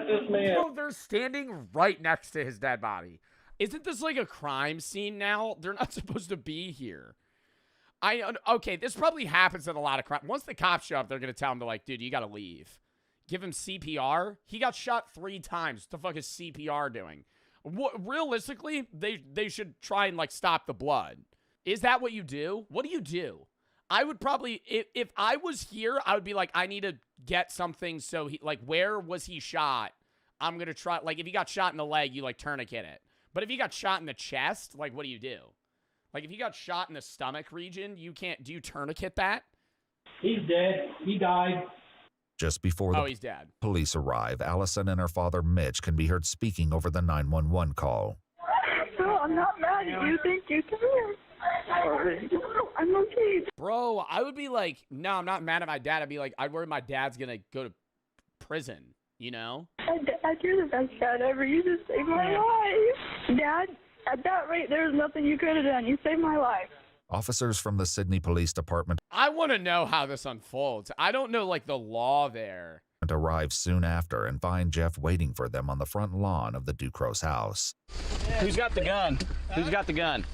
this man. Bro, they're standing right next to his dead body. Isn't this like a crime scene now? They're not supposed to be here. Okay, this probably happens in a lot of crime. Once the cops show up, they're going to tell him to like, dude, you got to leave. Give him CPR. He got shot 3 times. What the fuck is CPR doing? Realistically, they should try and like stop the blood. Is that what you do? What do you do? I would probably, if I was here, I would be like, I need to get something. So he, like, where was he shot? I'm going to try, like, if he got shot in the leg, you like tourniquet it. But if he got shot in the chest, like, what do? Like, if he got shot in the stomach region, do you tourniquet that? He's dead. He died. Just before the he's dead. Police arrive, Allison and her father, Mitch, can be heard speaking over the 911 call. No, I'm not mad at you. Thank you. Come here. I'm okay. Bro, I would be like, no, I'm not mad at my dad. I'd be like, I'd worry my dad's going to go to prison, you know? Dad, you're the best dad ever. You just saved my life. Dad, at that rate, there's nothing you could have done. You saved my life. Officers from the Sydney Police Department I want to know how this unfolds. I don't know, like, the law there. arrive soon after and find Jeff waiting for them on the front lawn of the Ducros house. Who's got the gun? Who's got the gun?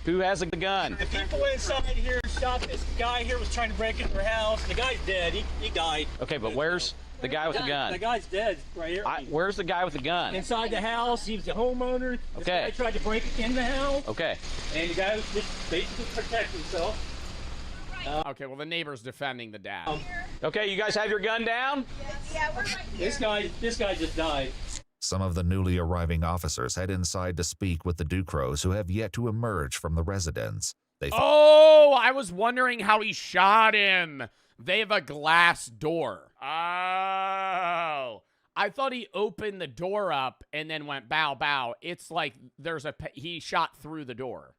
Who has the gun? The people inside here shot this guy here, was trying to break into their house. The guy's dead. He died. Okay, but where's the guy with the gun? The guy's dead right here. Where's the guy with the gun? Inside the house. He was the homeowner. This guy tried to break in the house. Okay. And the guy was just basically protect himself. Okay, well, the neighbor's defending the dad. Okay, you guys have your gun down? Yeah, we're right. This guy just died. Some of the newly arriving officers head inside to speak with the Ducros, who have yet to emerge from the residence. Oh, I was wondering how he shot him. They have a glass door. Oh. I thought he opened the door up and then went bow, bow. It's like he shot through the door.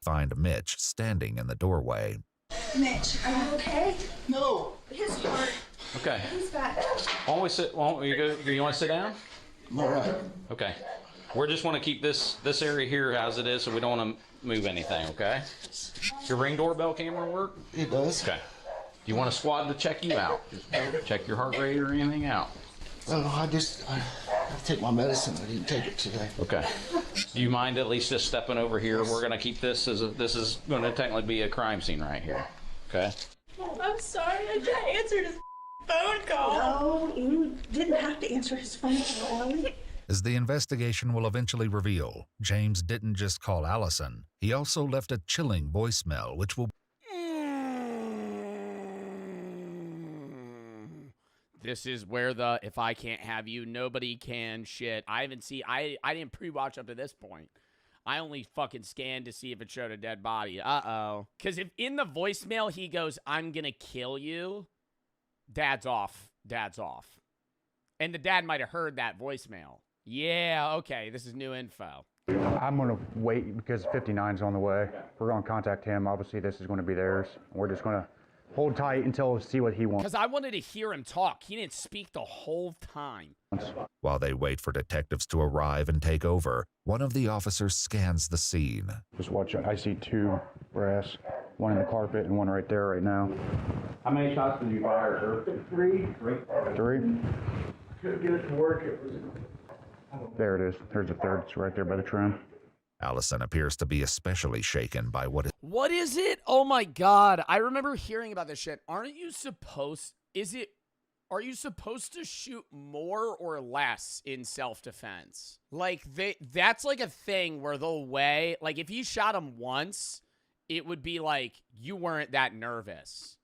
Find Mitch standing in the doorway. Mitch, are you okay? No. His heart. Okay. He's got. Why don't we sit? Do you want to sit down? All right. Okay. We just want to keep this area here as it is, so we don't want to move anything. Okay. Your Ring doorbell camera work? It does. Okay. Do you want a squad to check you out? Check your heart rate or anything out? Oh, I take my medicine. I didn't take it today. Okay. Do you mind at least just stepping over here? We're going to keep this this is going to technically be a crime scene right here. Okay. I'm sorry, I just answered his phone call. No, you didn't have to answer his phone call, Ellie. As the investigation will eventually reveal, James didn't just call Allison. He also left a chilling voicemail, which will... This is where the if I can't have you, nobody can shit. I didn't pre-watch up to this point. I only fucking scanned to see if it showed a dead body. Uh-oh. Because if in the voicemail he goes, I'm gonna kill you, dad's off. Dad's off. And the dad might have heard that voicemail. Yeah, okay, this is new info. I'm going to wait because 59's on the way. We're going to contact him. Obviously, this is going to be theirs. We're just going to hold tight until we see what he wants. Because I wanted to hear him talk. He didn't speak the whole time. While they wait for detectives to arrive and take over, one of the officers scans the scene. Just watch it. I see 2 brass, one in the carpet and one right there right now. How many shots did you fire, sir? 3. 3? Couldn't get it to work. It was... There it is. There's a 3rd. It's right there by the trim. Allison appears to be especially shaken by what is it? Oh my God. I remember hearing about this shit. Are you supposed to shoot more or less in self-defense? Like, that's like a thing where they'll weigh, like, if you shot him once, it would be like, you weren't that nervous.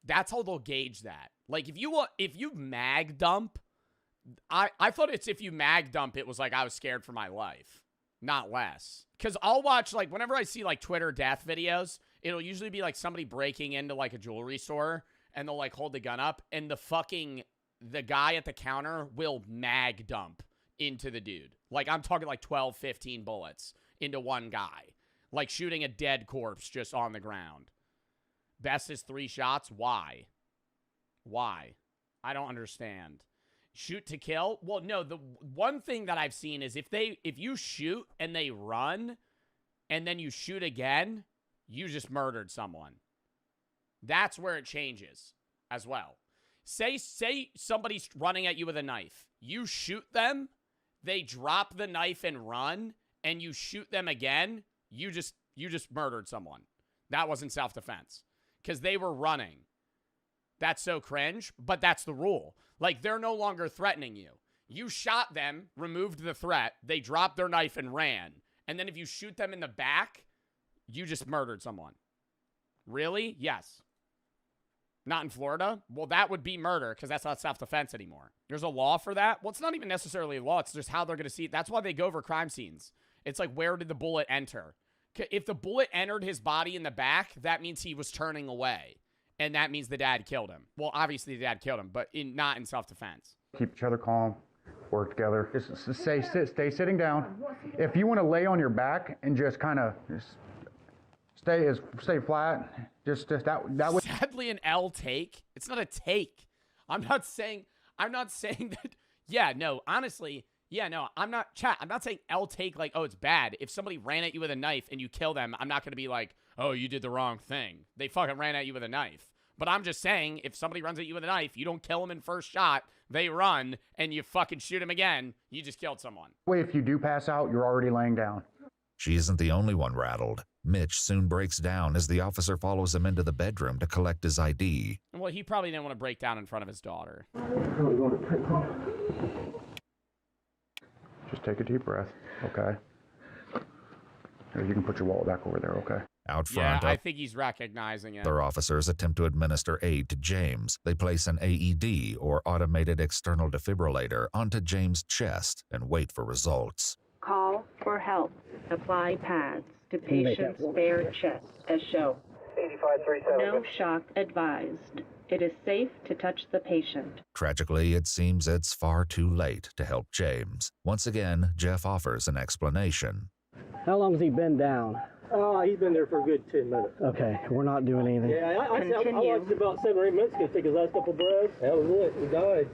That's how they'll gauge that. Like, if you mag dump, I thought it's if you mag dump, it was like I was scared for my life. Not less. Because I'll watch, like, whenever I see, like, Twitter death videos, it'll usually be, like, somebody breaking into, like, a jewelry store, and they'll, like, hold the gun up, and the guy at the counter will mag dump into the dude. Like, I'm talking, like, 12, 15 bullets into one guy. Like, shooting a dead corpse just on the ground. Best is 3 shots? Why? Why? I don't understand. Shoot to kill? Well, no, the one thing that I've seen is if you shoot and they run and then you shoot again, you just murdered someone. That's where it changes as well. Say somebody's running at you with a knife. You shoot them, they drop the knife and run, and you shoot them again, you just murdered someone. That wasn't self-defense. Because they were running. That's so cringe, but that's the rule. Like, they're no longer threatening you. You shot them, removed the threat, they dropped their knife and ran. And then if you shoot them in the back, you just murdered someone. Really? Yes. Not in Florida? Well, that would be murder because that's not self-defense anymore. There's a law for that? Well, it's not even necessarily a law. It's just how they're going to see it. That's why they go over crime scenes. It's like, where did the bullet enter? If the bullet entered his body in the back, that means he was turning away. And that means the dad killed him. Well, obviously the dad killed him, but not in self-defense. Keep each other calm, work together. Just stay sitting down. If you want to lay on your back and just kind of stay flat, just that would. Sadly, an L take. It's not a take. I'm not saying that. Yeah, no, honestly, yeah, no, I'm not saying L take like, oh, it's bad. If somebody ran at you with a knife and you kill them, I'm not going to be like, oh, you did the wrong thing. They fucking ran at you with a knife. But I'm just saying, if somebody runs at you with a knife, you don't kill them in first shot, they run, and you fucking shoot them again, you just killed someone. If you do pass out, you're already laying down. She isn't the only one rattled. Mitch soon breaks down as the officer follows him into the bedroom to collect his ID. Well, he probably didn't want to break down in front of his daughter. Just take a deep breath, okay? Or you can put your wallet back over there, okay? Out front, yeah, I think he's recognizing it. Other officers attempt to administer aid to James. They place an AED, or automated external defibrillator, onto James' chest and wait for results. Call for help. Apply pads to patient's bare chest as shown. 8537. No shock advised. It is safe to touch the patient. Tragically, it seems it's far too late to help James. Once again, Jeff offers an explanation. How long has he been down? He's been there for a good 10 minutes. Okay, we're not doing anything. Yeah, I watched about 7 or 8 minutes ago take his last couple breaths. That was it. He died.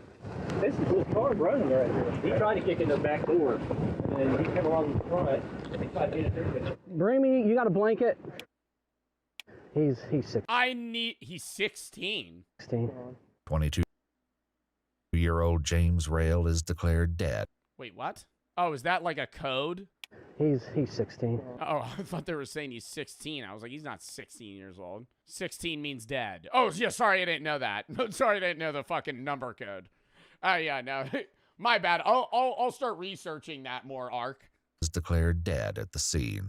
This is his car running right here. He tried to kick in the back door, and he came along the front. He tried to get it through. Bring me, you got a blanket? He's 6. He's 16. 16. 22-year-old James Rail is declared dead. Wait, what? Oh, is that like a code? He's 16. Oh, I thought they were saying he's 16. I was like, he's not 16 years old. 16 means dead. Oh, yeah, sorry, I didn't know that. Sorry, I didn't know the fucking number code. Oh, yeah, no. My bad. I'll start researching that more, Ark. Is declared dead at the scene.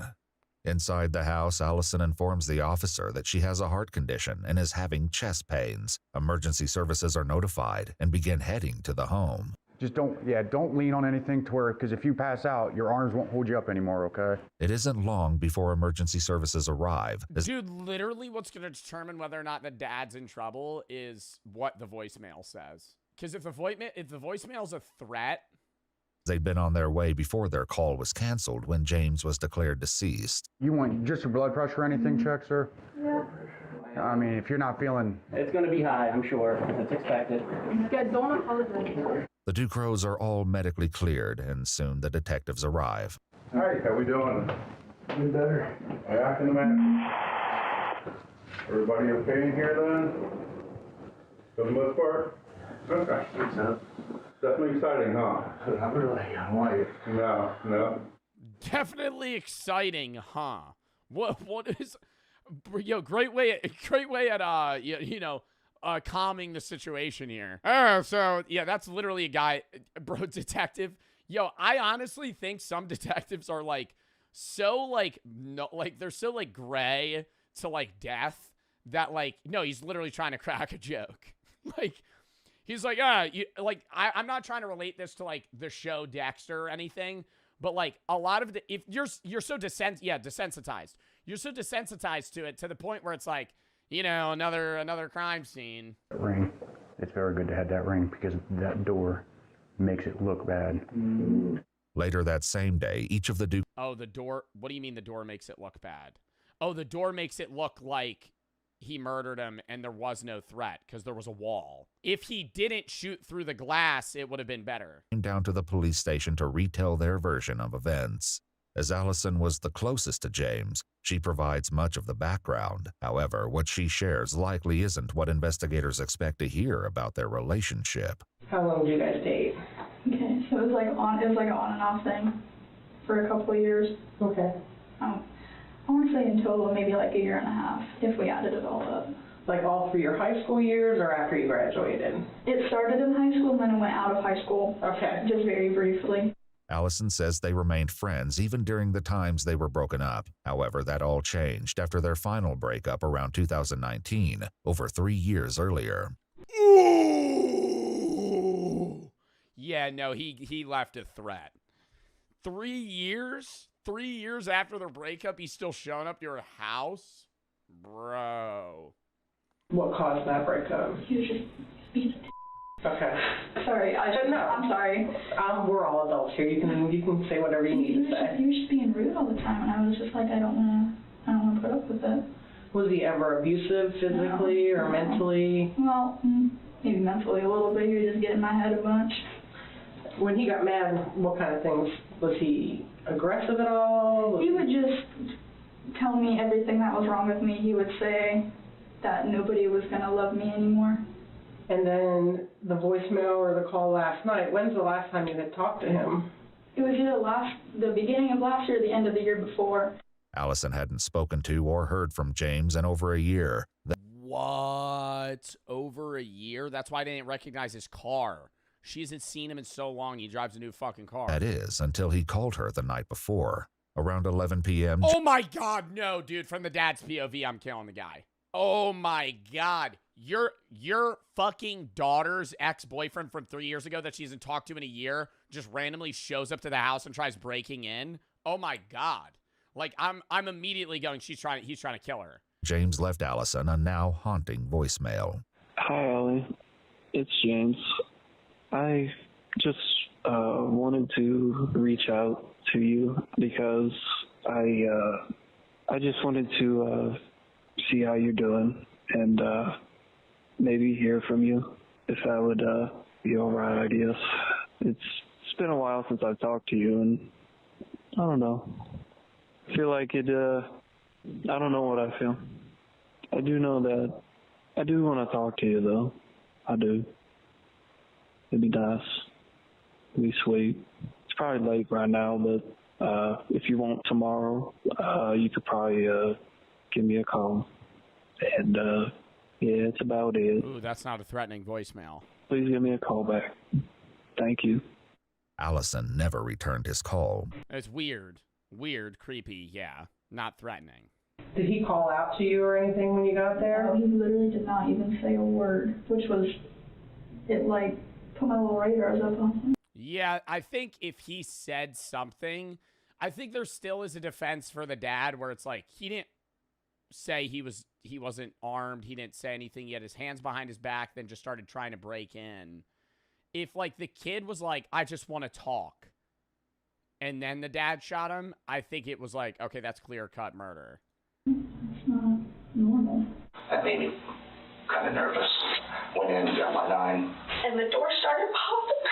Inside the house, Allison informs the officer that she has a heart condition and is having chest pains. Emergency services are notified and begin heading to the home. Just don't lean on anything to where, because if you pass out, your arms won't hold you up anymore, okay? It isn't long before emergency services arrive. Dude, literally what's going to determine whether or not the dad's in trouble is what the voicemail says. Because if the voicemail's a threat... They'd been on their way before their call was canceled when James was declared deceased. You want just your blood pressure or anything checked, sir? Yeah. I mean, if you're not feeling... It's going to be high, I'm sure. It's expected. Guys, don't apologize. The Ducros are all medically cleared, and soon the detectives arrive. All right, how we doing? Doing better. Back in the mat. Everybody okay in here then? For the most part? Okay. So, definitely exciting, huh? Not really. I don't like it. No. Definitely exciting, huh? What is... Yo, great way at calming the situation here. So yeah, that's literally a guy, bro, detective. Yo, I honestly think some detectives are like so like no, like they're so like gray to like death that like no, he's literally trying to crack a joke. Like he's like I'm not trying to relate this to like the show Dexter or anything, but like a lot of the if you're so desensitized. You're so desensitized to it to the point where it's like, you know, another crime scene. Ring. It's very good to have that ring because that door makes it look bad. Later that same day, each of the Duke... Oh, the door... What do you mean the door makes it look bad? Oh, the door makes it look like he murdered him and there was no threat because there was a wall. If he didn't shoot through the glass, it would have been better. ...came down to the police station to retell their version of events. As Allison was the closest to James, she provides much of the background. However, what she shares likely isn't what investigators expect to hear about their relationship. How long did you guys date? Okay, so it was like an on and off thing for a couple of years. Okay. I want to say in total maybe like a year and a half if we added it all up. Like all through your high school years or after you graduated? It started in high school and then it went out of high school. Okay. Just very briefly. Allison says they remained friends even during the times they were broken up. However, that all changed after their final breakup around 2019, over 3 years earlier. Ooh. Yeah, no, he left a threat. 3 years? 3 years after their breakup, he's still showing up to your house? Bro. What caused that breakup? He was just being Okay. Sorry, I'm sorry. We're all adults here. You can say whatever you need to say. He was just being rude all the time, and I was just like, I don't wanna put up with it. Was he ever abusive physically or mentally? Well, maybe mentally a little bit. He would just get in my head a bunch. When he got mad, what kind of things? Was he aggressive at all? He would just tell me everything that was wrong with me. He would say that nobody was gonna love me anymore. And then the voicemail or the call last night, when's the last time you had talked to him? It was either the beginning of last year or the end of the year before. Allison hadn't spoken to or heard from James in over a year. What? Over a year? That's why I didn't recognize his car. She hasn't seen him in so long, he drives a new fucking car. That is, until he called her the night before. Around 11 p.m. Oh my God, no, dude. From the dad's POV, I'm killing the guy. Oh my God. Your fucking daughter's ex-boyfriend from 3 years ago that she hasn't talked to in a year just randomly shows up to the house and tries breaking in. Oh my God. Like I'm immediately going, he's trying to kill her. James left Allison a now haunting voicemail. Hi, Allie. It's James. I just wanted to reach out to you because I just wanted to see how you're doing and maybe hear from you if that would be all right, I guess. It's been a while since I've talked to you, and I don't know. I feel like it, I don't know what I feel. I do know that I do want to talk to you, though. I do. It'd be nice. It'd be sweet. It's probably late right now, but if you want tomorrow, you could probably give me a call. And, yeah, it's about it. Ooh, that's not a threatening voicemail. Please give me a call back. Thank you. Allison never returned his call. It's weird. Weird, creepy, yeah. Not threatening. Did he call out to you or anything when you got there? No, he literally did not even say a word, which was, it like, put my little radars up on him. Yeah, I think if he said something, I think there still is a defense for the dad where it's like, he didn't say he wasn't armed, he didn't say anything, he had his hands behind his back, then just started trying to break in. If, like, the kid was like, I just want to talk, and then the dad shot him, I think it was like, okay, that's clear-cut murder. It's not normal. That made me kind of nervous. Went in, got my 9. And the door started popping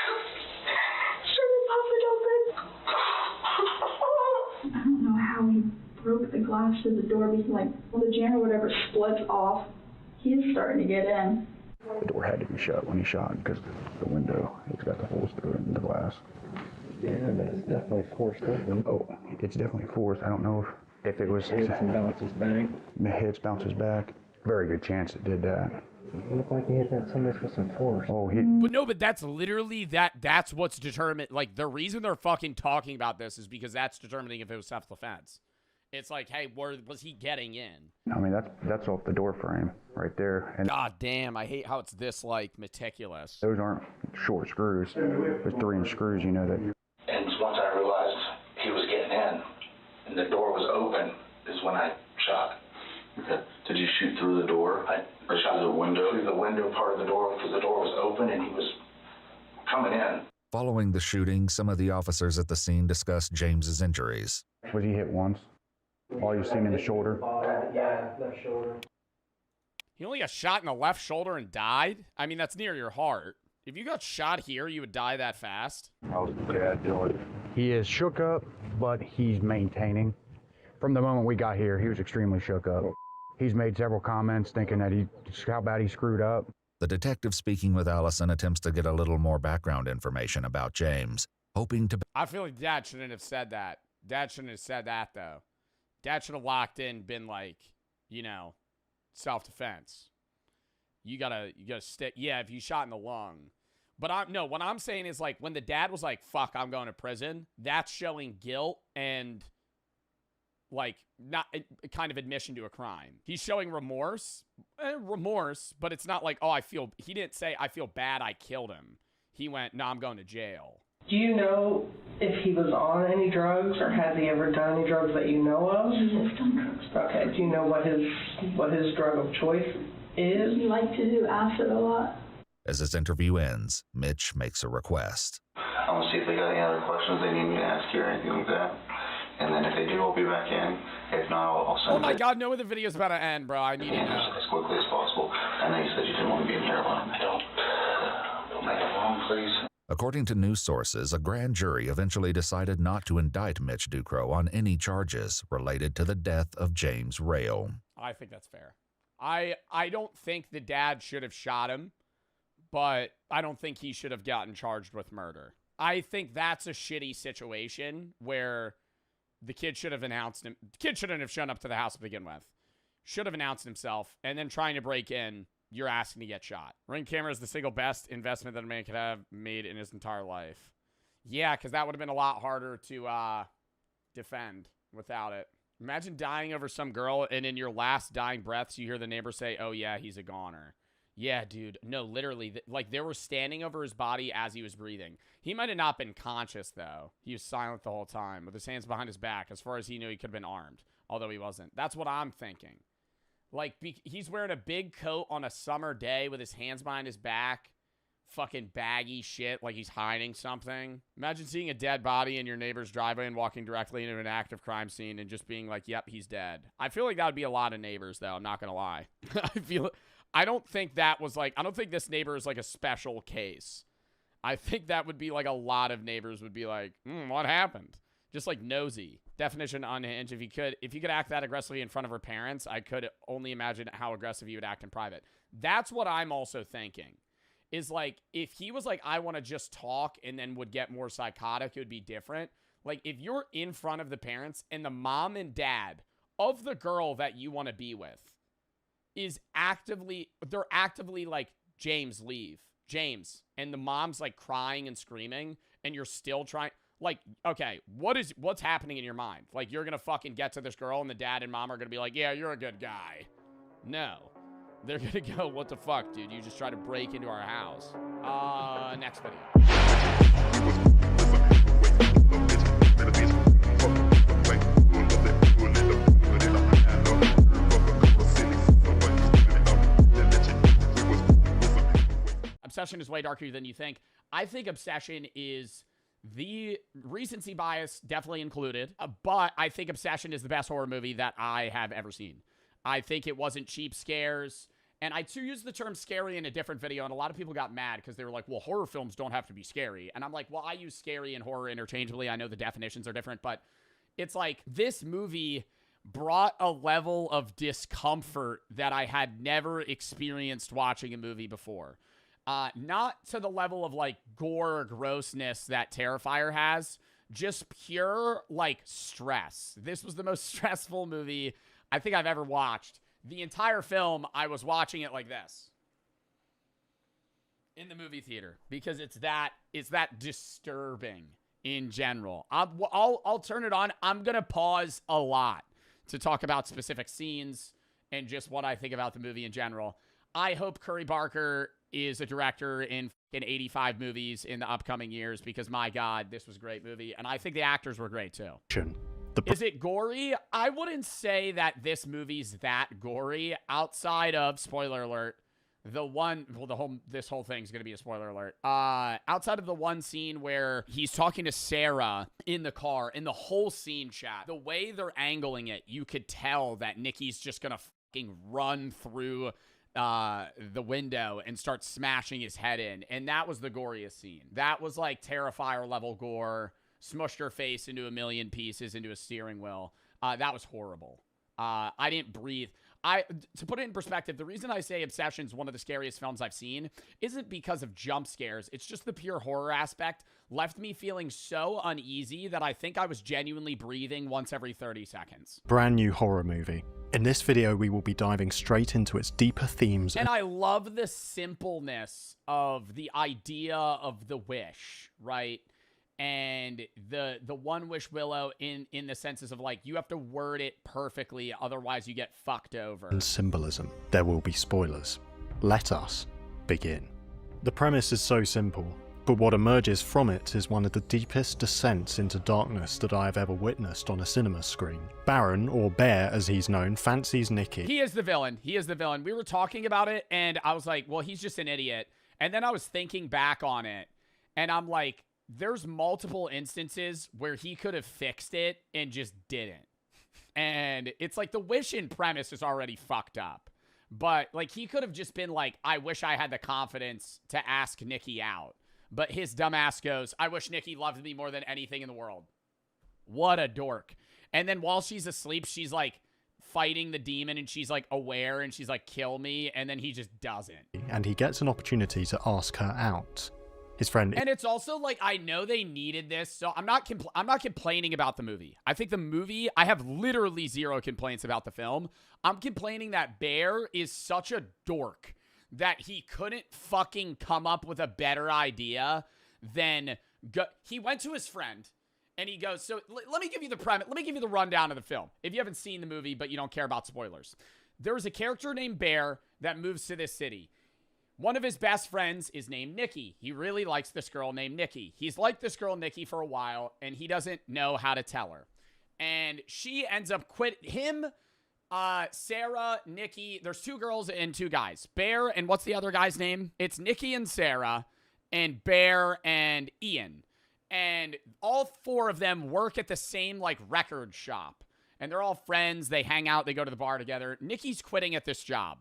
open. I don't know how he broke the glass to the door because, like, the jam or whatever splits off. He is starting to get in. The door had to be shut when he shot because the window, it's got the holes through it in the glass. Yeah, but it's definitely forced open. Oh, it's definitely forced. I don't know if it was... Hits and bounces back. Hits, bounces back. Very good chance it did that. It looked like he hit that somebody with some force. Oh, But no, but that's literally that's what's determined. Like, the reason they're fucking talking about this is because that's determining if it was self-defense. It's like, hey, where was he getting in? I mean, that's off the door frame right there. And God damn, I hate how it's this, like, meticulous. those aren't short screws. There's 3-inch screws, you know that. And once I realized he was getting in and the door was open is when I shot. Okay. Did you shoot through the door? Or shot through the window? Through the window part of the door because the door was open and he was coming in. Following the shooting, some of the officers at the scene discussed James's injuries. Was he hit once? All you've seen in the shoulder? Yeah, left shoulder. He only got shot in the left shoulder and died? I mean, that's near your heart. If you got shot here, you would die that fast? How's the dad doing? He is shook up, but he's maintaining. From the moment we got here, he was extremely shook up. He's made several comments thinking that how bad he screwed up. The detective speaking with Allison attempts to get a little more background information about James, hoping to... I feel like Dad shouldn't have said that. Dad shouldn't have said that, though. Dad should have locked in, been like, you know, self-defense. You gotta stick. Yeah, if you shot in the lung. But no, what I'm saying is, like, when the dad was like, fuck, I'm going to prison, that's showing guilt and, like, not a kind of admission to a crime. He's showing remorse, but it's not like, oh, he didn't say, I feel bad, I killed him. He went, no, I'm going to jail. Do you know if he was on any drugs, or has he ever done any drugs that you know of? He lived on drugs. Okay, do you know what his drug of choice is? He liked to do acid a lot. As this interview ends, Mitch makes a request. I want to see if they got any other questions they need me to ask you or anything like that. And then if they do, I'll be back in. If not, I'll send Oh my God, no, the video's about to end, bro. I need to know. As quickly as possible. I know you said you didn't want to be in here alone. Don't make it long, please. According to news sources, a grand jury eventually decided not to indict Mitch Ducro on any charges related to the death of James Rail. I think that's fair. I don't think the dad should have shot him, but I don't think he should have gotten charged with murder. I think that's a shitty situation where the kid should have announced him. The kid shouldn't have shown up to the house to begin with. Should have announced himself, and then trying to break in, you're asking to get shot. Ring camera is the single best investment that a man could have made in his entire life. Yeah, because that would have been a lot harder to defend without it. Imagine dying over some girl, and in your last dying breaths, you hear the neighbor say, oh, yeah, he's a goner. Yeah, dude. No, literally. Like, they were standing over his body as he was breathing. He might have not been conscious, though. He was silent the whole time with his hands behind his back. As far as he knew, he could have been armed, although he wasn't. That's what I'm thinking. Like, he's wearing a big coat on a summer day with his hands behind his back. Fucking baggy shit, like he's hiding something. Imagine seeing a dead body in your neighbor's driveway and walking directly into an active crime scene and just being like, yep, he's dead. I feel like that would be a lot of neighbors, though. I'm not going to lie. I don't think that was like, I don't think this neighbor is like a special case. I think that would be like a lot of neighbors would be like, what happened? Just like nosy. Definition unhinged. If you could act that aggressively in front of her parents, I could only imagine how aggressive you would act in private. That's what I'm also thinking. Is like, if he was like, I want to just talk and then would get more psychotic, it would be different. Like, if you're in front of the parents and the mom and dad of the girl that you want to be with they're actively like, James, leave. James. And the mom's like crying and screaming and you're still trying, like, okay, what's happening in your mind? Like, you're going to fucking get to this girl and the dad and mom are going to be like, yeah, you're a good guy. No. They're going to go, what the fuck, dude? You just try to break into our house. Next video. Obsession is way darker than you think. I think Obsession is the recency bias definitely included, but I think Obsession is the best horror movie that I have ever seen. I think it wasn't cheap scares. And I too used the term scary in a different video, and a lot of people got mad because they were like, well, horror films don't have to be scary. And I'm like, well, I use scary and horror interchangeably. I know the definitions are different, but it's like this movie brought a level of discomfort that I had never experienced watching a movie before. Not to the level of like gore or grossness that Terrifier has, just pure like stress. This was the most stressful movie I think I've ever watched. The entire film, I was watching it like this in the movie theater because it's that disturbing in general. I'll turn it on. I'm gonna pause a lot to talk about specific scenes and just what I think about the movie in general. I hope Curry Barker is a director in 85 movies in the upcoming years because, my God, this was a great movie. And I think the actors were great, too. Is it gory? I wouldn't say that this movie's that gory outside of, spoiler alert, this whole thing's going to be a spoiler alert. Outside of the one scene where he's talking to Sarah in the car, in the whole scene, chat, the way they're angling it, you could tell that Nikki's just going to fucking run through the window and start smashing his head in. And that was the goriest scene. That was like Terrifier level gore. smushed her face into a million pieces into a steering wheel. That was horrible. I didn't breathe. To put it in perspective, the reason I say Obsession's one of the scariest films I've seen isn't because of jump scares. It's just the pure horror aspect left me feeling so uneasy that I think I was genuinely breathing once every 30 seconds. Brand new horror movie. In this video, we will be diving straight into its deeper themes. And I love the simpleness of the idea of the wish, right? And the one wish Willow in the senses of like, you have to word it perfectly, otherwise you get fucked over. And symbolism. There will be spoilers. Let us begin. The premise is so simple, but what emerges from it is one of the deepest descents into darkness that I have ever witnessed on a cinema screen. Baron, or Bear as he's known, fancies Nikki. He is the villain. He is the villain. We were talking about it, and I was like, well, he's just an idiot. And then I was thinking back on it, and I'm like, there's multiple instances where he could have fixed it and just didn't. And it's like the wish in premise is already fucked up. But like he could have just been like, I wish I had the confidence to ask Nikki out. But his dumbass goes, I wish Nikki loved me more than anything in the world. What a dork. And then while she's asleep, she's like fighting the demon and she's like aware and she's like, kill me. And then he just doesn't. And he gets an opportunity to ask her out. His friend. And it's also like, I know they needed this, so I'm not complaining about the movie. I think the movie, I have literally zero complaints about the film. I'm complaining that Bear is such a dork that he couldn't fucking come up with a better idea than he went to his friend and he goes, so let me give you the premise. Let me give you the rundown of the film. If you haven't seen the movie, but you don't care about spoilers. There is a character named Bear that moves to this city. One of his best friends is named Nikki. He really likes this girl named Nikki. He's liked this girl Nikki for a while, and he doesn't know how to tell her. And she ends up him, Sarah, Nikki. There's 2 girls and 2 guys. Bear and what's the other guy's name? It's Nikki and Sarah, and Bear and Ian. And all 4 of them work at the same, like, record shop. And they're all friends. They hang out. They go to the bar together. Nikki's quitting at this job.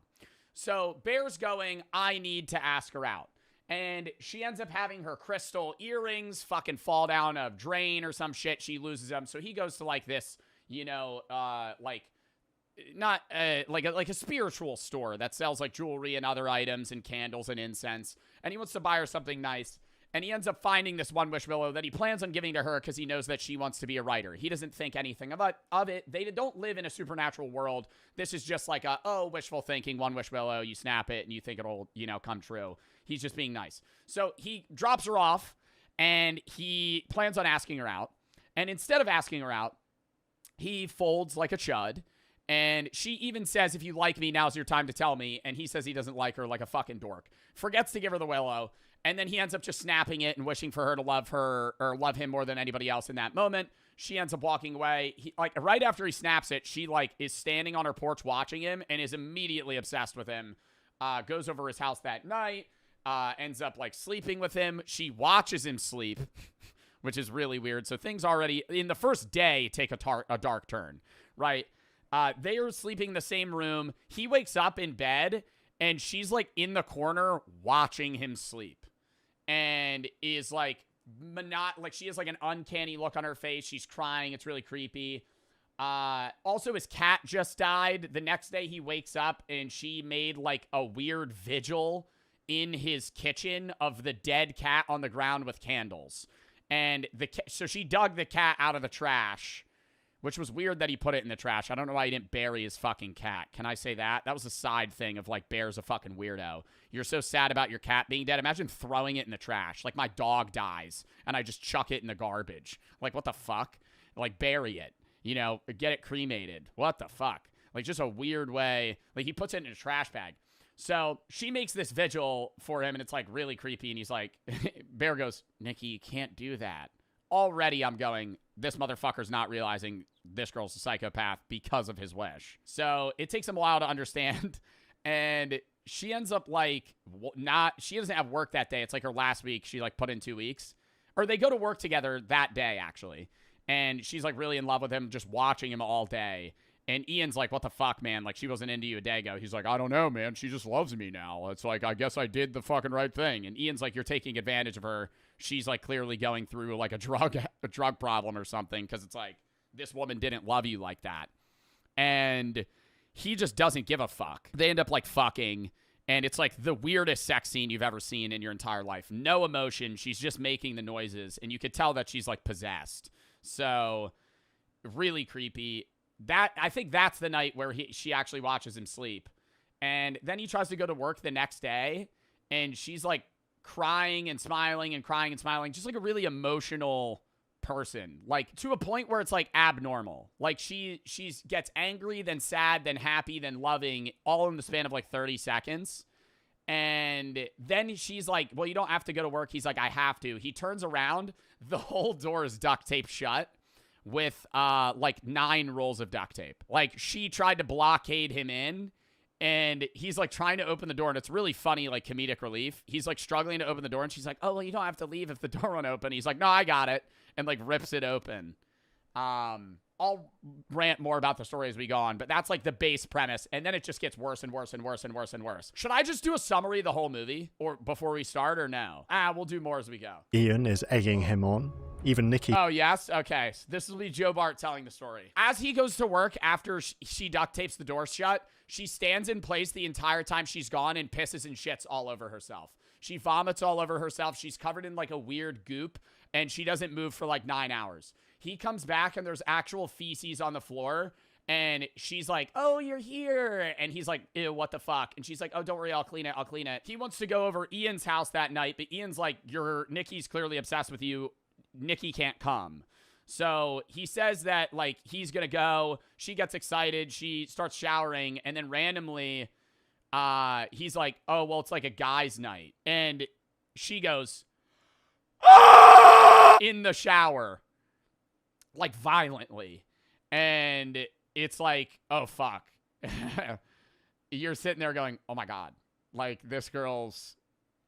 So Bear's going, I need to ask her out. And she ends up having her crystal earrings fucking fall down a drain or some shit. She loses them. So he goes to like this, you know, like a spiritual store that sells like jewelry and other items and candles and incense. And he wants to buy her something nice. And he ends up finding this one wish Willow that he plans on giving to her because he knows that she wants to be a writer. He doesn't think anything of it. They don't live in a supernatural world. This is just like wishful thinking, one wish Willow, you snap it and you think it'll, you know, come true. He's just being nice. So he drops her off and he plans on asking her out. And instead of asking her out, he folds like a chud. And she even says, if you like me, now's your time to tell me. And he says he doesn't like her like a fucking dork. Forgets to give her the Willow. And then he ends up just snapping it and wishing for her to love her or love him more than anybody else in that moment. She ends up walking away. He, like, right after he snaps it, she, like, is standing on her porch watching him and is immediately obsessed with him. Goes over his house that night. Ends up, like, sleeping with him. She watches him sleep, which is really weird. So things already, in the first day, take a dark turn, right? They are sleeping in the same room. He wakes up in bed, and she's, like, in the corner watching him sleep. And is like she has like an uncanny look on her face. She's crying. It's really creepy. Also, his cat just died. The next day he wakes up and she made like a weird vigil in his kitchen of the dead cat on the ground with candles. And so she dug the cat out of the trash, which was weird that he put it in the trash. I don't know why he didn't bury his fucking cat. Can I say that? That was a side thing of like, Bear's a fucking weirdo. You're so sad about your cat being dead. Imagine throwing it in the trash. Like my dog dies and I just chuck it in the garbage. Like what the fuck? Like bury it, you know, get it cremated. What the fuck? Like just a weird way. Like he puts it in a trash bag. So she makes this vigil for him and it's like really creepy. And he's like, Bear goes, Nikki, you can't do that. Already I'm going, this motherfucker's not realizing this girl's a psychopath because of his wish. So it takes him a while to understand. And she ends up like she doesn't have work that day. It's like her last week. She like put in 2 weeks. Or they go to work together that day actually. And she's like really in love with him, just watching him all day. And Ian's like, what the fuck, man? Like, she wasn't into you a day ago. He's like, I don't know, man. She just loves me now. It's like, I guess I did the fucking right thing. And Ian's like, you're taking advantage of her. she's like clearly going through like a drug problem or something, because it's like, this woman didn't love you like that. And he just doesn't give a fuck. They end up like fucking, and it's like the weirdest sex scene you've ever seen in your entire life. No emotion. She's just making the noises, and you could tell that she's like possessed. So really creepy. I think that's the night where she actually watches him sleep. And then he tries to go to work the next day, and she's like crying and smiling and crying and smiling, just like a really emotional person, like to a point where it's like abnormal. Like she gets angry, then sad, then happy, then loving, all in the span of like 30 seconds. And then she's like, well, you don't have to go to work. He's like, I have to. He turns around, the whole door is duct taped shut with like 9 rolls of duct tape. Like she tried to blockade him in, and he's like trying to open the door, and it's really funny, like comedic relief. He's like struggling to open the door, and she's like, oh, well, you don't have to leave if the door won't open. He's like, no, I got it. And like rips it open. I'll rant more about the story as we go on, but that's like the base premise. And then it just gets worse and worse and worse and worse and worse. Should I just do a summary of the whole movie or before we start, or no? We'll do more as we go. Ian is egging him on. Even Nikki. Oh, yes? Okay. So this will be Joe Bart telling the story. As he goes to work after she duct tapes the door shut, she stands in place the entire time she's gone and pisses and shits all over herself. She vomits all over herself. She's covered in like a weird goop, and she doesn't move for like 9 hours. He comes back, and there's actual feces on the floor, and she's like, oh, you're here. And he's like, ew, what the fuck? And she's like, oh, don't worry, I'll clean it. I'll clean it. He wants to go over Ian's house that night, but Ian's like, Nikki's clearly obsessed with you. Nikki can't come. So he says that like he's gonna go. She gets excited. She starts showering, and then randomly he's like, oh, well, it's like a guy's night. And she goes in the shower, like violently. And it's like, oh, fuck. You're sitting there going, oh my God, like this girl's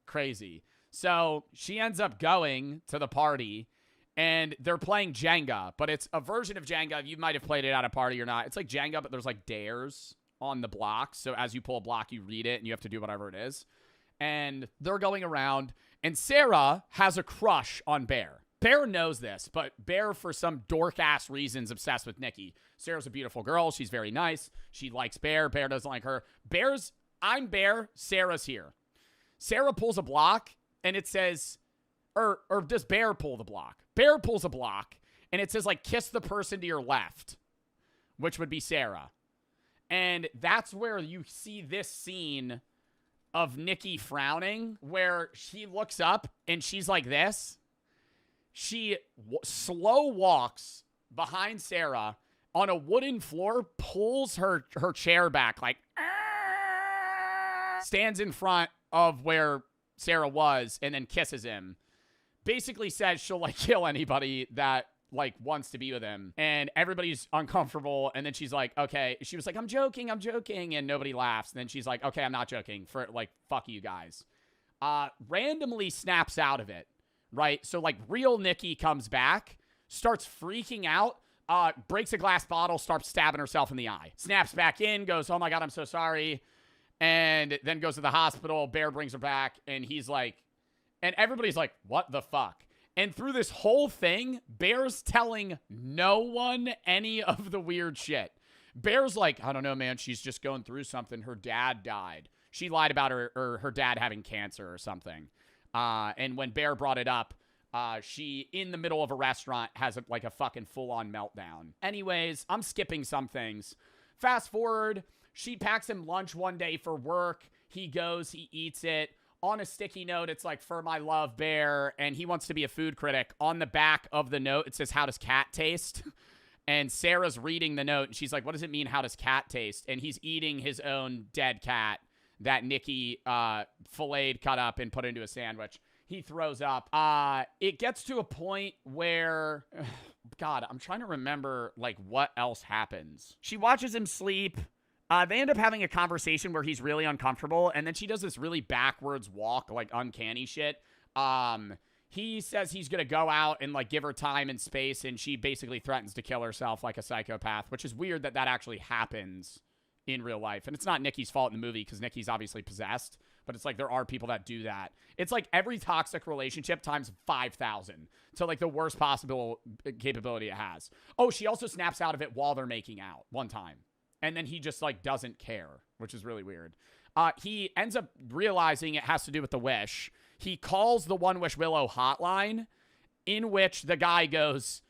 crazy. So she ends up going to the party, and they're playing Jenga, but it's a version of Jenga. You might have played it at a party or not. It's like Jenga, but there's like dares on the blocks. So as you pull a block, you read it, and you have to do whatever it is. And they're going around, and Sarah has a crush on Bear. Bear knows this, but Bear, for some dork-ass reasons, obsessed with Nikki. Sarah's a beautiful girl. She's very nice. She likes Bear. Bear doesn't like her. I'm Bear. Sarah's here. Sarah pulls a block, and it says, or does Bear pull the block? Bear pulls a block, and it says, like, kiss the person to your left, which would be Sarah. And that's where you see this scene of Nikki frowning, where she looks up, and she's like this. She slow walks behind Sarah on a wooden floor, pulls her chair back, like, stands in front of where Sarah was, and then kisses him. Basically says she'll like kill anybody that like wants to be with him, and everybody's uncomfortable. And then she's like, okay. She was like, I'm joking, and nobody laughs. And then she's like, okay, I'm not joking, for like, fuck you guys. Randomly snaps out of it, right? So like real Nikki comes back, starts freaking out, breaks a glass bottle, starts stabbing herself in the eye, snaps back in, goes, oh my God, I'm so sorry. And then goes to the hospital. Bear brings her back, and he's like, and everybody's like, what the fuck? And through this whole thing, Bear's telling no one any of the weird shit. Bear's like, I don't know, man. She's just going through something. Her dad died. She lied about her dad having cancer or something. And when Bear brought it up, she, in the middle of a restaurant, has like a fucking full-on meltdown. Anyways, I'm skipping some things. Fast forward, she packs him lunch one day for work. He goes, he eats it. On a sticky note, it's like, for my love, Bear, and he wants to be a food critic. On the back of the note, it says, how does cat taste? And Sarah's reading the note, and she's like, what does it mean, how does cat taste? And he's eating his own dead cat that Nikki filleted, cut up, and put into a sandwich. He throws up. It gets to a point where, God, I'm trying to remember, like, what else happens. She watches him sleep. They end up having a conversation where he's really uncomfortable, and then she does this really backwards walk, like uncanny shit. He says he's going to go out and like give her time and space, and she basically threatens to kill herself like a psychopath, which is weird that actually happens in real life. And it's not Nikki's fault in the movie because Nikki's obviously possessed, but it's like there are people that do that. It's like every toxic relationship times 5,000 to like the worst possible capability it has. Oh, she also snaps out of it while they're making out one time. And then he just like doesn't care, which is really weird. He ends up realizing it has to do with the wish. He calls the One Wish Willow hotline, in which the guy goes,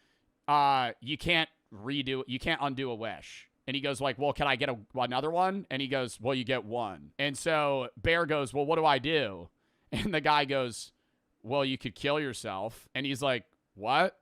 you can't undo a wish. And he goes like, well, can I get another one? And he goes, well, you get one. And so Bear goes, well, what do I do? And the guy goes, well, you could kill yourself. And he's like, what?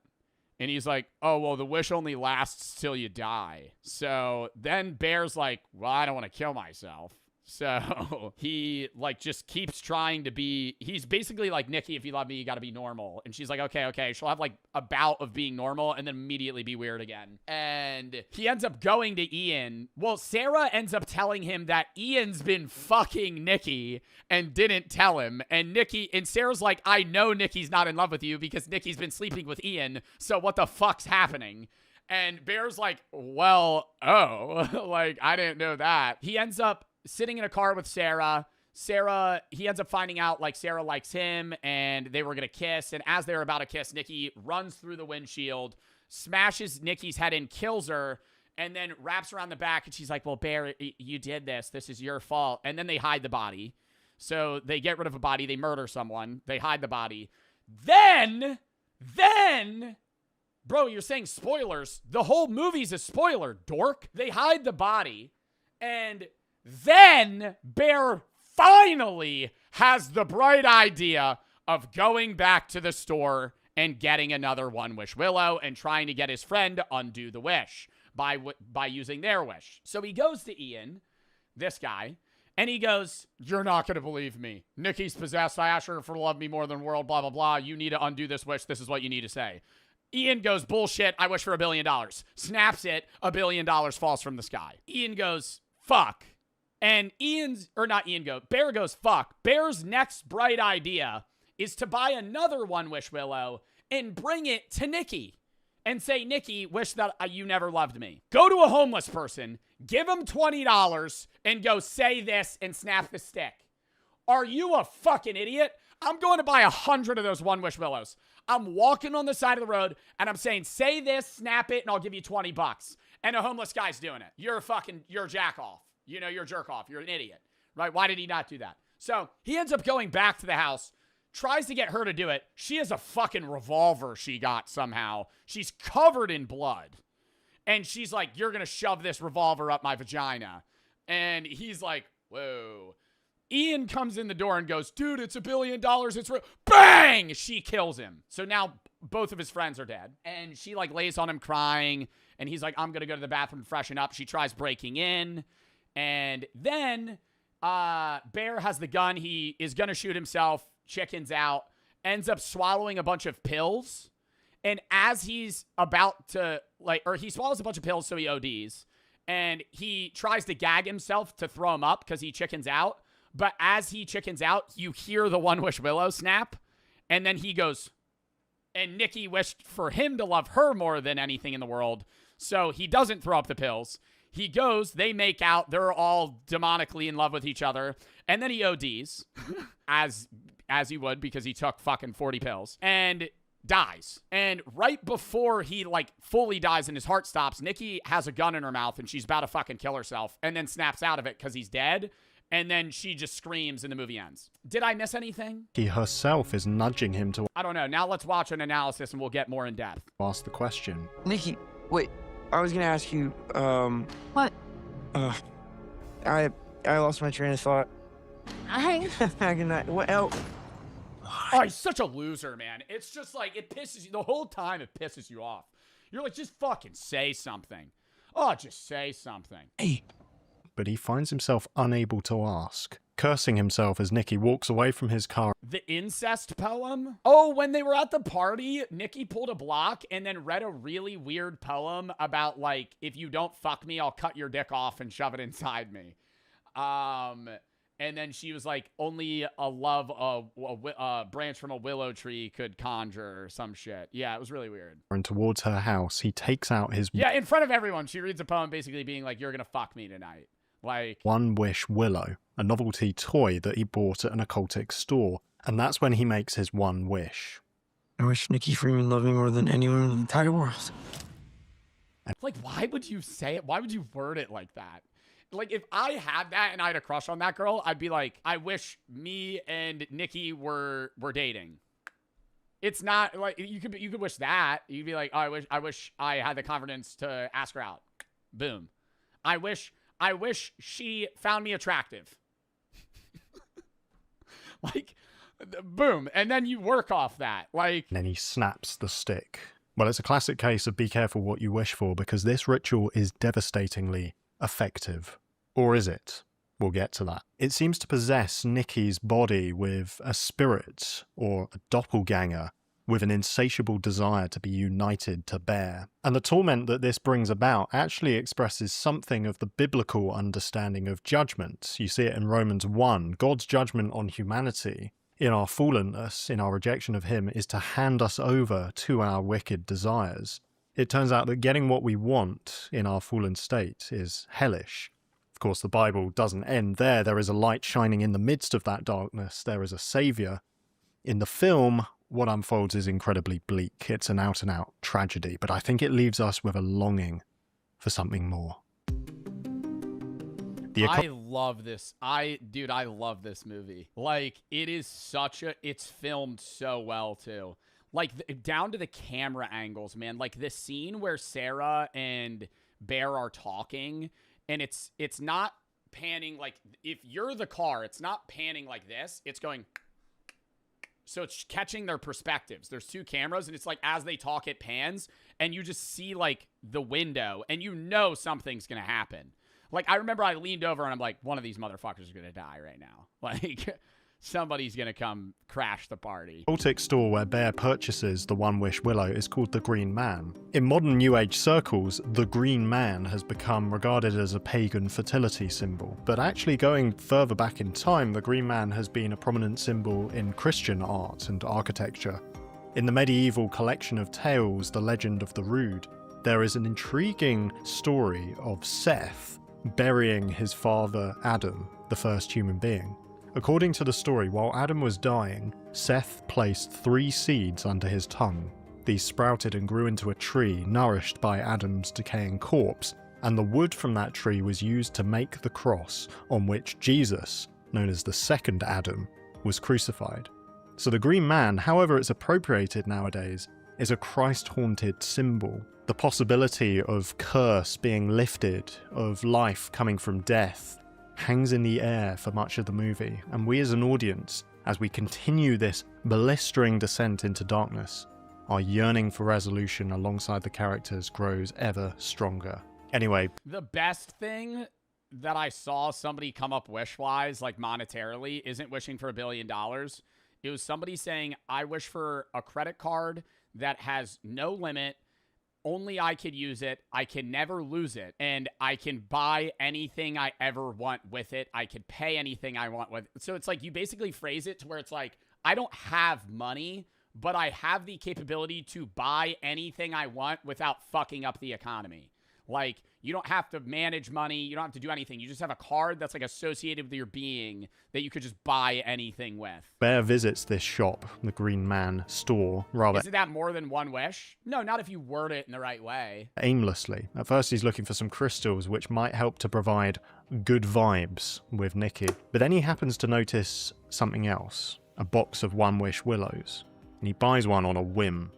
And he's like, oh, well, the wish only lasts till you die. So then Bear's like, well, I don't want to kill myself. So he like just keeps trying to be, he's basically like, Nikki, if you love me, you got to be normal. And she's like, okay. She'll have like a bout of being normal and then immediately be weird again. And he ends up going to Ian. Well, Sarah ends up telling him that Ian's been fucking Nikki and didn't tell him. And Sarah's like, I know Nikki's not in love with you because Nikki's been sleeping with Ian. So what the fuck's happening? And Bear's like, well, oh, like, I didn't know that. He ends up sitting in a car with Sarah. He ends up finding out like Sarah likes him and they were going to kiss. And as they're about to kiss, Nikki runs through the windshield, smashes Nikki's head in, kills her, and then wraps around the back. And she's like, well, Bear, you did this. This is your fault. And then they hide the body. So they get rid of a body. They murder someone. They hide the body. Then, bro, you're saying spoilers. The whole movie's a spoiler, dork. They hide the body and then Bear finally has the bright idea of going back to the store and getting another One Wish Willow and trying to get his friend to undo the wish by using their wish. So he goes to Ian, this guy, and he goes, you're not going to believe me. Nikki's possessed. I asked her for love me more than world, blah, blah, blah. You need to undo this wish. This is what you need to say. Ian goes, bullshit. I wish for $1 billion. Snaps it. $1 billion falls from the sky. Ian goes, fuck. And Bear goes, fuck. Bear's next bright idea is to buy another One Wish Willow and bring it to Nikki and say, Nikki, wish that you never loved me. Go to a homeless person, give him $20 and go say this and snap the stick. Are you a fucking idiot? I'm going to buy 100 of those One Wish Willows. I'm walking on the side of the road and I'm saying, say this, snap it, and I'll give you $20. And a homeless guy's doing it. You're a jack off. You know, you're a jerk off. You're an idiot, right? Why did he not do that? So he ends up going back to the house, tries to get her to do it. She has a fucking revolver she got somehow. She's covered in blood. And she's like, you're going to shove this revolver up my vagina. And he's like, whoa. Ian comes in the door and goes, dude, it's $1 billion. It's real. Bang! She kills him. So now both of his friends are dead. And she like lays on him crying. And he's like, I'm going to go to the bathroom and freshen up. She tries breaking in. And then Bear has the gun. He is going to shoot himself, chickens out, ends up swallowing a bunch of pills. And as he's about to, he swallows a bunch of pills so he ODs. And he tries to gag himself to throw him up because he chickens out. But as he chickens out, you hear the One Wish Willow snap. And then he goes, and Nikki wished for him to love her more than anything in the world. So he doesn't throw up the pills. He goes, they make out, they're all demonically in love with each other, and then he ODs, as he would, because he took fucking 40 pills, and dies. And right before he, fully dies and his heart stops, Nikki has a gun in her mouth, and she's about to fucking kill herself, and then snaps out of it because he's dead, and then she just screams, and the movie ends. Did I miss anything? He herself is nudging him to... I don't know. Now let's watch an analysis, and we'll get more in depth. Ask the question. Nikki, wait. I was gonna ask you, What? I lost my train of thought. What else? Oh, he's such a loser, man. It's just like, it pisses you, the whole time it pisses you off. You're like, just fucking say something. Oh, just say something. Hey. But he finds himself unable to ask, cursing himself as Nikki walks away from his car. The incest poem? Oh, when they were at the party, Nikki pulled a block and then read a really weird poem about, if you don't fuck me, I'll cut your dick off and shove it inside me. And then she was like, only a branch from a willow tree could conjure or some shit. Yeah, it was really weird. And towards her house, he takes out his... Yeah, in front of everyone, she reads a poem basically being like, you're gonna fuck me tonight. Like, One Wish Willow, a novelty toy that he bought at an occultic store. And that's when he makes his one wish. I wish Nikki Freeman loved me more than anyone in the entire world. like, why would you say it? Why would you word it like that? Like, if I had that and I had a crush on that girl, I'd be like, I wish me and Nikki were dating. It's not like you could wish that. You'd be like, oh, I wish I had the confidence to ask her out. Boom. I wish she found me attractive. Like, boom. And then you work off that. Like, And then he snaps the stick. Well, it's a classic case of be careful what you wish for, because this ritual is devastatingly effective. Or is it? We'll get to that. It seems to possess Nikki's body with a spirit, or a doppelganger, with an insatiable desire to be united to Bear. And the torment that this brings about actually expresses something of the biblical understanding of judgment. You see it in Romans 1. God's judgment on humanity, in our fallenness, in our rejection of him, is to hand us over to our wicked desires. It turns out that getting what we want in our fallen state is hellish. Of course, the Bible doesn't end there. There is a light shining in the midst of that darkness. There is a saviour. In the film, what unfolds is incredibly bleak. It's an out-and-out tragedy, but I think it leaves us with a longing for something more. I love this. I love this movie. Like, it's filmed so well too. Like, down to the camera angles, man. Like, this scene where Sarah and Bear are talking, and it's not panning, like, if you're the car, it's not panning like this. It's going... So it's catching their perspectives. There's two cameras, and it's like as they talk, it pans, and you just see, like, the window, and you know something's going to happen. Like, I remember I leaned over, and I'm like, one of these motherfuckers is going to die right now. Like, somebody's going to come crash the party. The occultic store where Bear purchases the One Wish Willow is called the Green Man. In modern New Age circles, the Green Man has become regarded as a pagan fertility symbol. But actually, going further back in time, the Green Man has been a prominent symbol in Christian art and architecture. In the medieval collection of tales, The Legend of the Rood, there is an intriguing story of Seth burying his father Adam, the first human being. According to the story, while Adam was dying, Seth placed 3 seeds under his tongue. These sprouted and grew into a tree, nourished by Adam's decaying corpse, and the wood from that tree was used to make the cross on which Jesus, known as the second Adam, was crucified. So the Green Man, however it's appropriated nowadays, is a Christ-haunted symbol. The possibility of curse being lifted, of life coming from death, hangs in the air for much of the movie, and we as an audience, as we continue this blistering descent into darkness, our yearning for resolution alongside the characters grows ever stronger. Anyway. The best thing that I saw somebody come up wish-wise, like monetarily, isn't wishing for $1 billion. It was somebody saying, I wish for a credit card that has no limit, only I could use it, I can never lose it, and I can buy anything I ever want with it. I can pay anything I want with it. So it's like you basically phrase it to where it's like, I don't have money, but I have the capability to buy anything I want without fucking up the economy. Like, you don't have to manage money. You don't have to do anything. You just have a card that's like associated with your being that you could just buy anything with. Bear visits this shop, the Green Man store, rather Isn't that more than one wish? No, not if you word it in the right way. aimlessly. At first he's looking for some crystals which might help to provide good vibes with Nikki. But then he happens to notice something else, a box of One Wish Willows. And he buys one on a whim.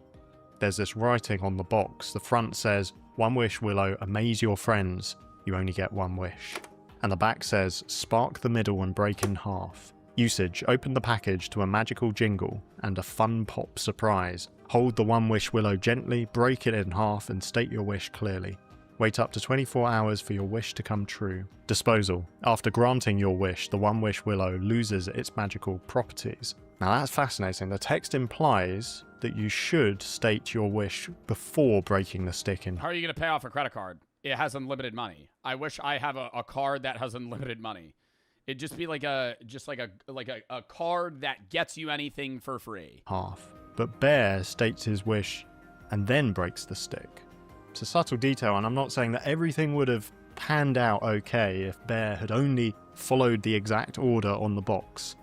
There's this writing on the box. The front says, One Wish Willow, amaze your friends. You only get one wish. And the back says, spark the middle and break in half. Usage, open the package to a magical jingle and a fun pop surprise. Hold the One Wish Willow gently, break it in half and state your wish clearly. Wait up to 24 hours for your wish to come true. Disposal. After granting your wish, the One Wish Willow loses its magical properties. Now that's fascinating. The text implies that you should state your wish before breaking the stick in. How are you going to pay off a credit card? It has unlimited money. I wish I have a card that has unlimited money. It'd just be like a card that gets you anything for free. Half. But Bear states his wish and then breaks the stick. It's a subtle detail, and I'm not saying that everything would have panned out okay if Bear had only followed the exact order on the box,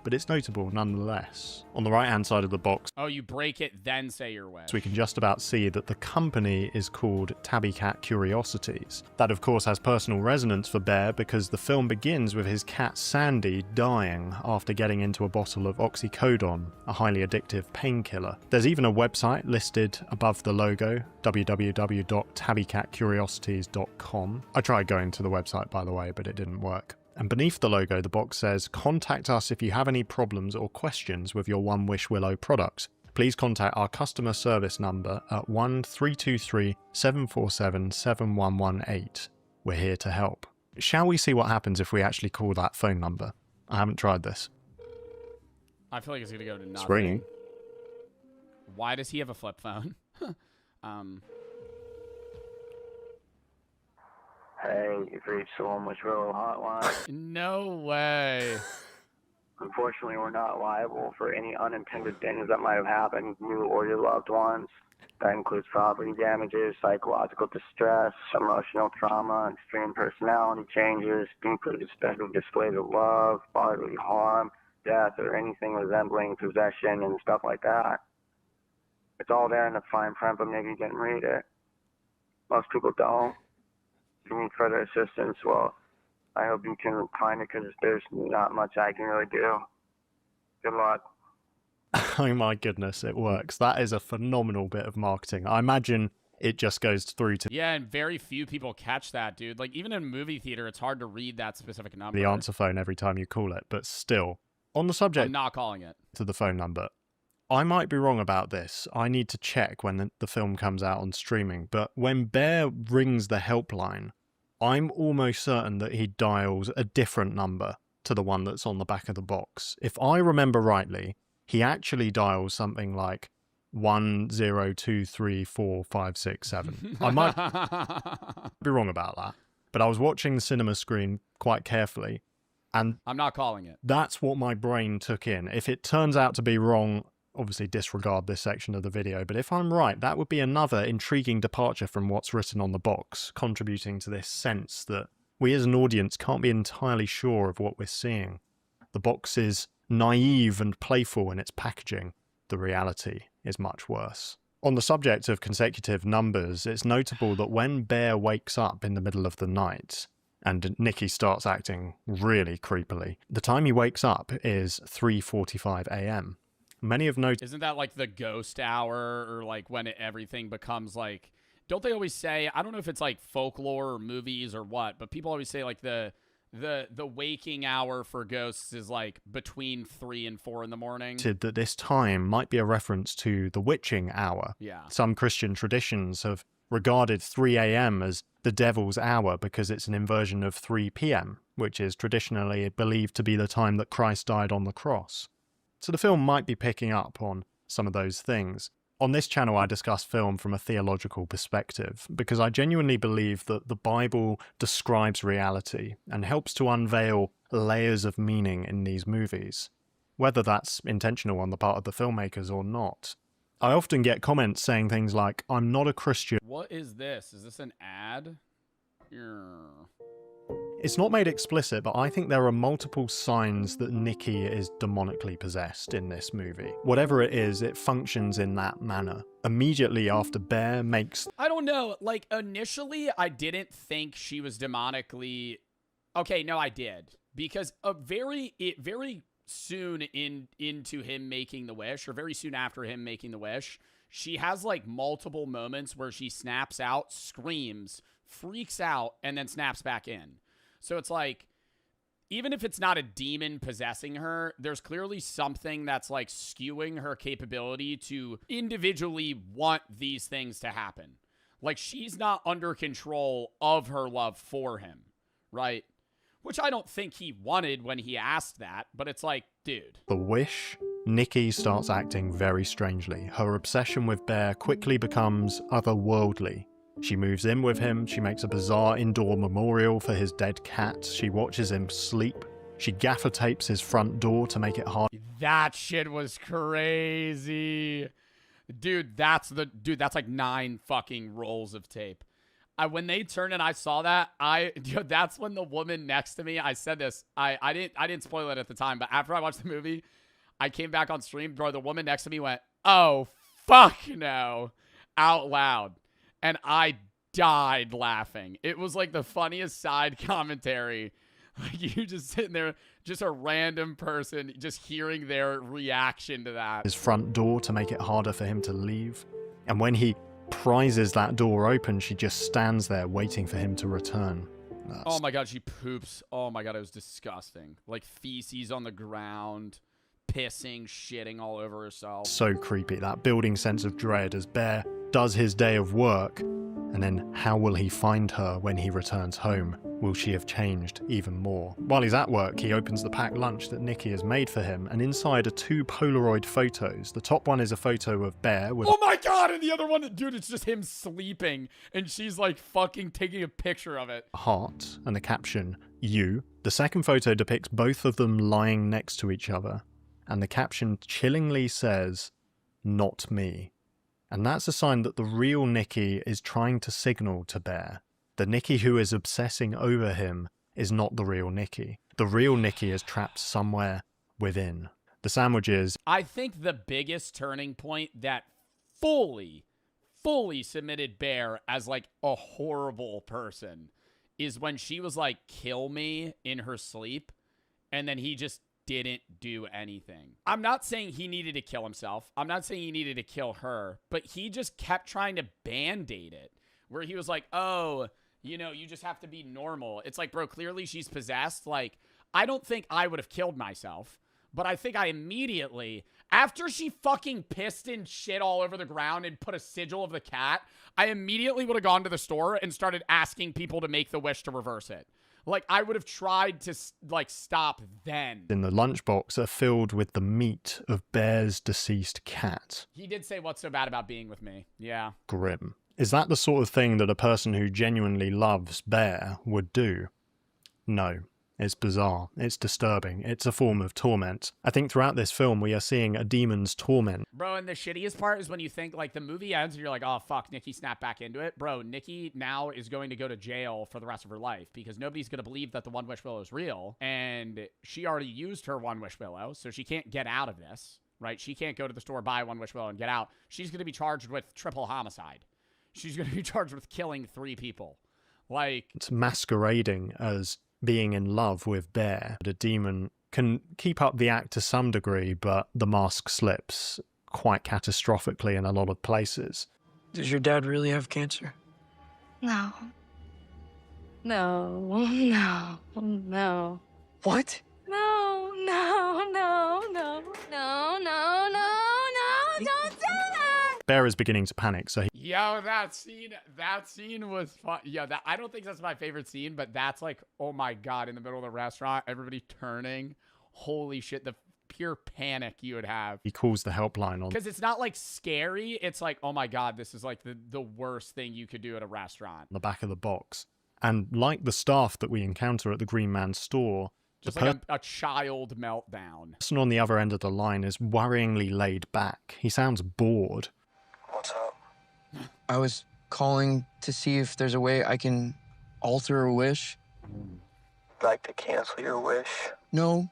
but it's notable nonetheless. On the right-hand side of the box, Oh, you break it, then say your wish. so we can just about see that the company is called Tabby Cat Curiosities. That of course has personal resonance for Bear because the film begins with his cat Sandy dying after getting into a bottle of oxycodone, a highly addictive painkiller. There's even a website listed above the logo, www.tabbycatcuriosities.com. I tried going to the website by the way, but it didn't work. And beneath the logo, the box says, "Contact us if you have any problems or questions with your One Wish Willow products. Please contact our customer service number at 1-323-747-7118. We're here to help." Shall we see what happens if we actually call that phone number? I haven't tried this. I feel like it's gonna go to nothing. It's ringing. Why does he have a flip phone? Hey, you've reached the One Wish Willow hotline. No way. Unfortunately, we're not liable for any unintended things that might have happened to you or your loved ones. That includes property damages, psychological distress, emotional trauma, extreme personality changes, deeply special displays of love, bodily harm, death, or anything resembling possession and stuff like that. It's all there in the fine print, but maybe you didn't read it. Most people don't. If you need further assistance, well, I hope you can find it because there's not much I can really do. Good luck. Oh my goodness, it works. That is a phenomenal bit of marketing. I imagine it just goes through to Yeah, and very few people catch that, dude. Like, even in a movie theater, it's hard to read that specific number. the answer phone every time you call it, but still. On the subject I'm not calling it. to the phone number, I might be wrong about this. I need to check when the film comes out on streaming, but when Bear rings the helpline, I'm almost certain that he dials a different number to the one that's on the back of the box. If I remember rightly, he actually dials something like 10234567. I might be wrong about that, but I was watching the cinema screen quite carefully, and I'm not calling it. that's what my brain took in. If it turns out to be wrong, obviously disregard this section of the video, but if I'm right, that would be another intriguing departure from what's written on the box, contributing to this sense that we as an audience can't be entirely sure of what we're seeing. The box is naive and playful in its packaging. The reality is much worse. On the subject of consecutive numbers, it's notable that when Bear wakes up in the middle of the night, and Nikki starts acting really creepily, the time he wakes up is 3:45 a.m. Many have noticed... Isn't that like the ghost hour, or like when everything becomes like... Don't they always say, I don't know if it's like folklore or movies or what, but people always say like the waking hour for ghosts is like between 3 and 4 in the morning. That this time might be a reference to the witching hour. Yeah. Some Christian traditions have regarded 3 a.m. as the devil's hour because it's an inversion of 3 p.m., which is traditionally believed to be the time that Christ died on the cross. So the film might be picking up on some of those things. On this channel, I discuss film from a theological perspective because I genuinely believe that the Bible describes reality and helps to unveil layers of meaning in these movies, whether that's intentional on the part of the filmmakers or not. I often get comments saying things like, "I'm not a Christian." What is this? Is this an ad? It's not made explicit, but I think there are multiple signs that Nikki is demonically possessed in this movie. Whatever it is, it functions in that manner. Immediately after Bear makes... I don't know. Like, initially, I didn't think she was demonically... Okay, no, I did. Because very soon into him making the wish, or very soon after him making the wish, she has, like, multiple moments where she snaps out, screams, freaks out, and then snaps back in. So it's like, even if it's not a demon possessing her, there's clearly something that's like skewing her capability to individually want these things to happen. Like, she's not under control of her love for him, right? Which I don't think he wanted when he asked that, but it's like, dude. The wish, Nikki starts acting very strangely. Her obsession with Bear quickly becomes otherworldly. She moves in with him, she makes a bizarre indoor memorial for his dead cat, she watches him sleep, she gaffer tapes his front door to make it hard. That shit was crazy. Dude, that's like 9 fucking rolls of tape. when they turned and I saw that, that's when the woman next to me, I said this. I didn't spoil it at the time, but after I watched the movie, I came back on stream, bro. The woman next to me went, "Oh, fuck no," out loud. And I died laughing. It was like the funniest side commentary. Like you just sitting there, just a random person, just hearing their reaction to that. His front door to make it harder for him to leave. And when he prizes that door open, she just stands there waiting for him to return. Oh my God, she poops. Oh my God, it was disgusting. Like feces on the ground, pissing, shitting all over herself. So creepy, that building sense of dread as Bear does his day of work. And then how will he find her when he returns home? Will she have changed even more? While he's at work, he opens the packed lunch that Nikki has made for him, and inside are 2 Polaroid photos. The top one is a photo of Bear with— Oh my God, and the other one, dude, it's just him sleeping, and she's like fucking taking a picture of it. a heart and the caption, "You." The second photo depicts both of them lying next to each other, and the caption chillingly says, "Not me." And that's a sign that the real Nikki is trying to signal to Bear. The Nikki who is obsessing over him is not the real Nikki. The real Nikki is trapped somewhere within. The sandwiches. I think the biggest turning point that fully submitted Bear as like a horrible person is when she was like, "Kill me," in her sleep, and then he just didn't do anything. I'm not saying he needed to kill himself. I'm not saying he needed to kill her, but he just kept trying to band-aid it, where he was like, "Oh, you know, you just have to be normal." It's like, bro, clearly she's possessed. Like, I don't think I would have killed myself, but I think I immediately, after she fucking pissed and shit all over the ground and put a sigil of the cat, I immediately would have gone to the store and started asking people to make the wish to reverse it. Like, I would have tried to, like, stop then. In the lunchbox are filled with the meat of Bear's deceased cat. He did say, "What's so bad about being with me?" Yeah. Grim. Is that the sort of thing that a person who genuinely loves Bear would do? No. It's bizarre. It's disturbing. It's a form of torment. I think throughout this film we are seeing a demon's torment. Bro, and the shittiest part is when you think, like, the movie ends and you're like, "Oh, fuck, Nikki snapped back into it." Bro, Nikki now is going to go to jail for the rest of her life because nobody's going to believe that the One Wish Willow is real. And she already used her One Wish Willow, so she can't get out of this, right? She can't go to the store, buy One Wish Willow, and get out. She's going to be charged with triple homicide. She's going to be charged with killing 3 people. Like, It's masquerading as being in love with Bear. The demon can keep up the act to some degree, but the mask slips quite catastrophically in a lot of places. Does your dad really have cancer? No. No. No. No. What? No. No. No. No. No. No. No. Don't do that. Bear is beginning to panic, so he yo, that scene was fun. Yo, I don't think that's my favorite scene, but that's like, oh my God, in the middle of the restaurant, everybody turning. Holy shit, the pure panic you would have. he calls the helpline on. Because it's not like scary. It's like, oh my God, this is like the worst thing you could do at a restaurant. The back of the box. And like the staff that we encounter at the Green Man's store, Just the like a child meltdown. person on the other end of the line is worryingly laid back. He sounds bored. What's up? I was calling to see if there's a way I can alter a wish. Like to cancel your wish? No.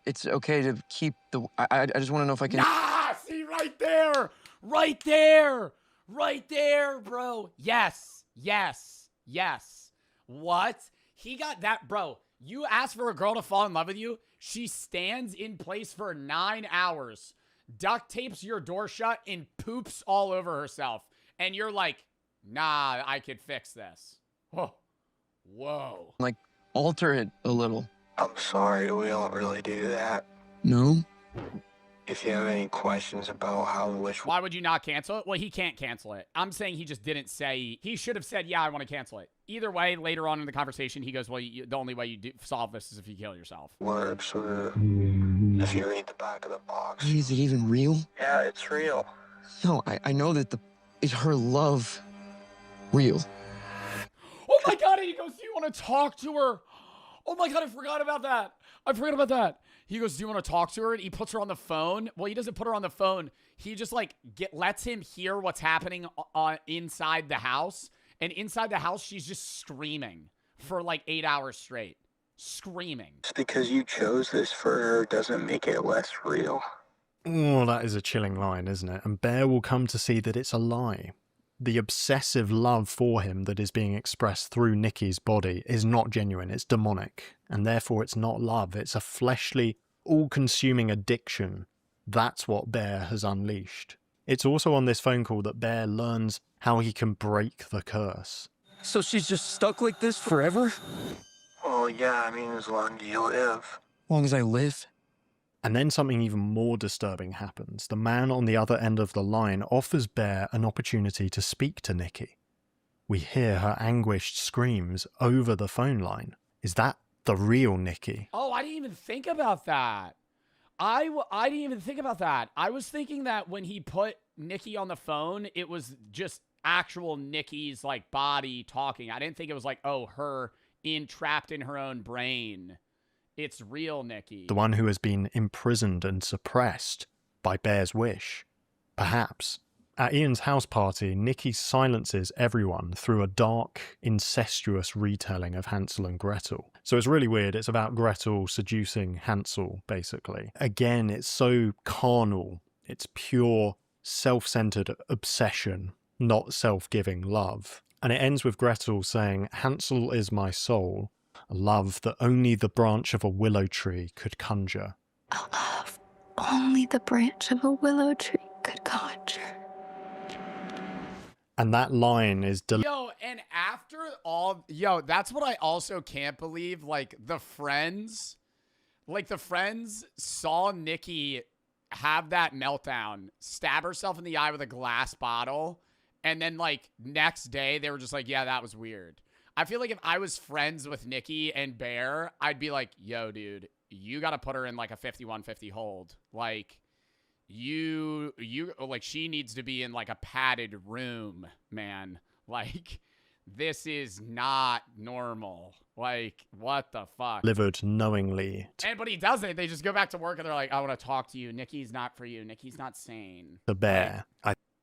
It's okay to keep the. I just want to know if I can. Ah, see, right there. Right there. Right there, bro. Yes. What? He got that, bro. You asked for a girl to fall in love with you. She stands in place for 9 hours, duct tapes your door shut, and poops all over herself. And you're like, nah, I could fix this. Whoa. Like, alter it a little. I'm sorry, we don't really do that. No? If you have any questions about how the wish... Why would you not cancel it? Well, he can't cancel it. I'm saying he just didn't say... He should have said, yeah, I want to cancel it. Either way, later on in the conversation, he goes, well, the only way you solve this is if you kill yourself. Works, if you read the back of the box. Is it even real? Yeah, it's real. No, I know that is her love real? Oh my God, he goes, do you want to talk to her? Oh my God, I forgot about that. He goes, do you want to talk to her? And he puts her on the phone. Well, he doesn't put her on the phone. He just like lets him hear what's happening inside the house. And inside the house, she's just screaming for like 8 hours straight. Screaming. Just because you chose this for her doesn't make it less real. Oh, that is a chilling line, isn't it? And Bear will come to see that it's a lie. The obsessive love for him that is being expressed through Nikki's body is not genuine, it's demonic. And therefore it's not love, it's a fleshly, all-consuming addiction. That's what Bear has unleashed. It's also on this phone call that Bear learns how he can break the curse. So she's just stuck like this forever? Well, yeah, I mean, as long as you live. As long as I live? And then something even more disturbing happens. The man on the other end of the line offers Bear an opportunity to speak to Nikki. We hear her anguished screams over the phone line. Is that the real Nikki? Oh, I didn't even think about that. I didn't even think about that. I was thinking that when he put Nikki on the phone, it was just actual Nikki's like body talking. I didn't think it was like, oh, her trapped in her own brain. It's real Nikki. The one who has been imprisoned and suppressed by Bear's wish. Perhaps. At Ian's house party, Nikki silences everyone through a dark, incestuous retelling of Hansel and Gretel. So it's really weird. It's about Gretel seducing Hansel, basically. Again, it's so carnal. It's pure, self-centered obsession, not self-giving love. And it ends with Gretel saying, "Hansel is my soul, a love that only the branch of a willow tree could conjure." A love only the branch of a willow tree could conjure. And that line is Yo, and after all, that's what I also can't believe. Like the friends saw Nikki have that meltdown, stab herself in the eye with a glass bottle, and then like next day they were just like, yeah, that was weird. I feel like if I was friends with Nikki and Bear, I'd be like, yo, dude, you got to put her in like a 5150 hold. Like, you like, she needs to be in like a padded room, man. Like, this is not normal. Like, what the fuck? Delivered knowingly. But he doesn't. They just go back to work and they're like, I want to talk to you. Nikki's not for you. Nikki's not sane. The Bear.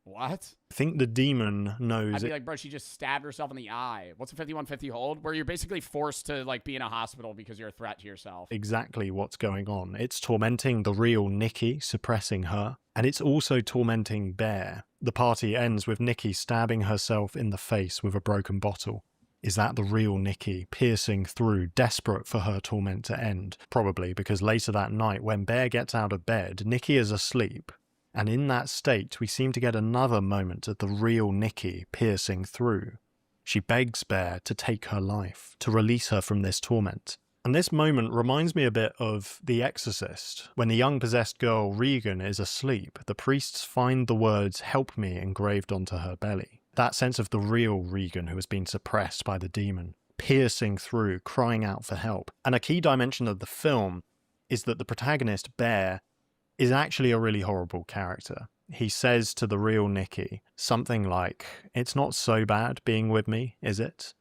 What? I think the demon knows. I'd be like, bro, she just stabbed herself in the eye. What's a 5150 hold? Where you're basically forced to like be in a hospital because you're a threat to yourself. Exactly what's going on. It's tormenting the real Nikki, suppressing her, and it's also tormenting Bear. The party ends with Nikki stabbing herself in the face with a broken bottle. Is that the real Nikki, piercing through, desperate for her torment to end? Probably, because later that night, when Bear gets out of bed, Nikki is asleep. And in that state, we seem to get another moment of the real Nikki piercing through. She begs Bear to take her life, to release her from this torment. And this moment reminds me a bit of The Exorcist. When the young possessed girl Regan is asleep, the priests find the words "help me" engraved onto her belly. That sense of the real Regan who has been suppressed by the demon, piercing through, crying out for help. And a key dimension of the film is that the protagonist, Bear, is actually a really horrible character. He says to the real Nikki something like, "It's not so bad being with me, is it?"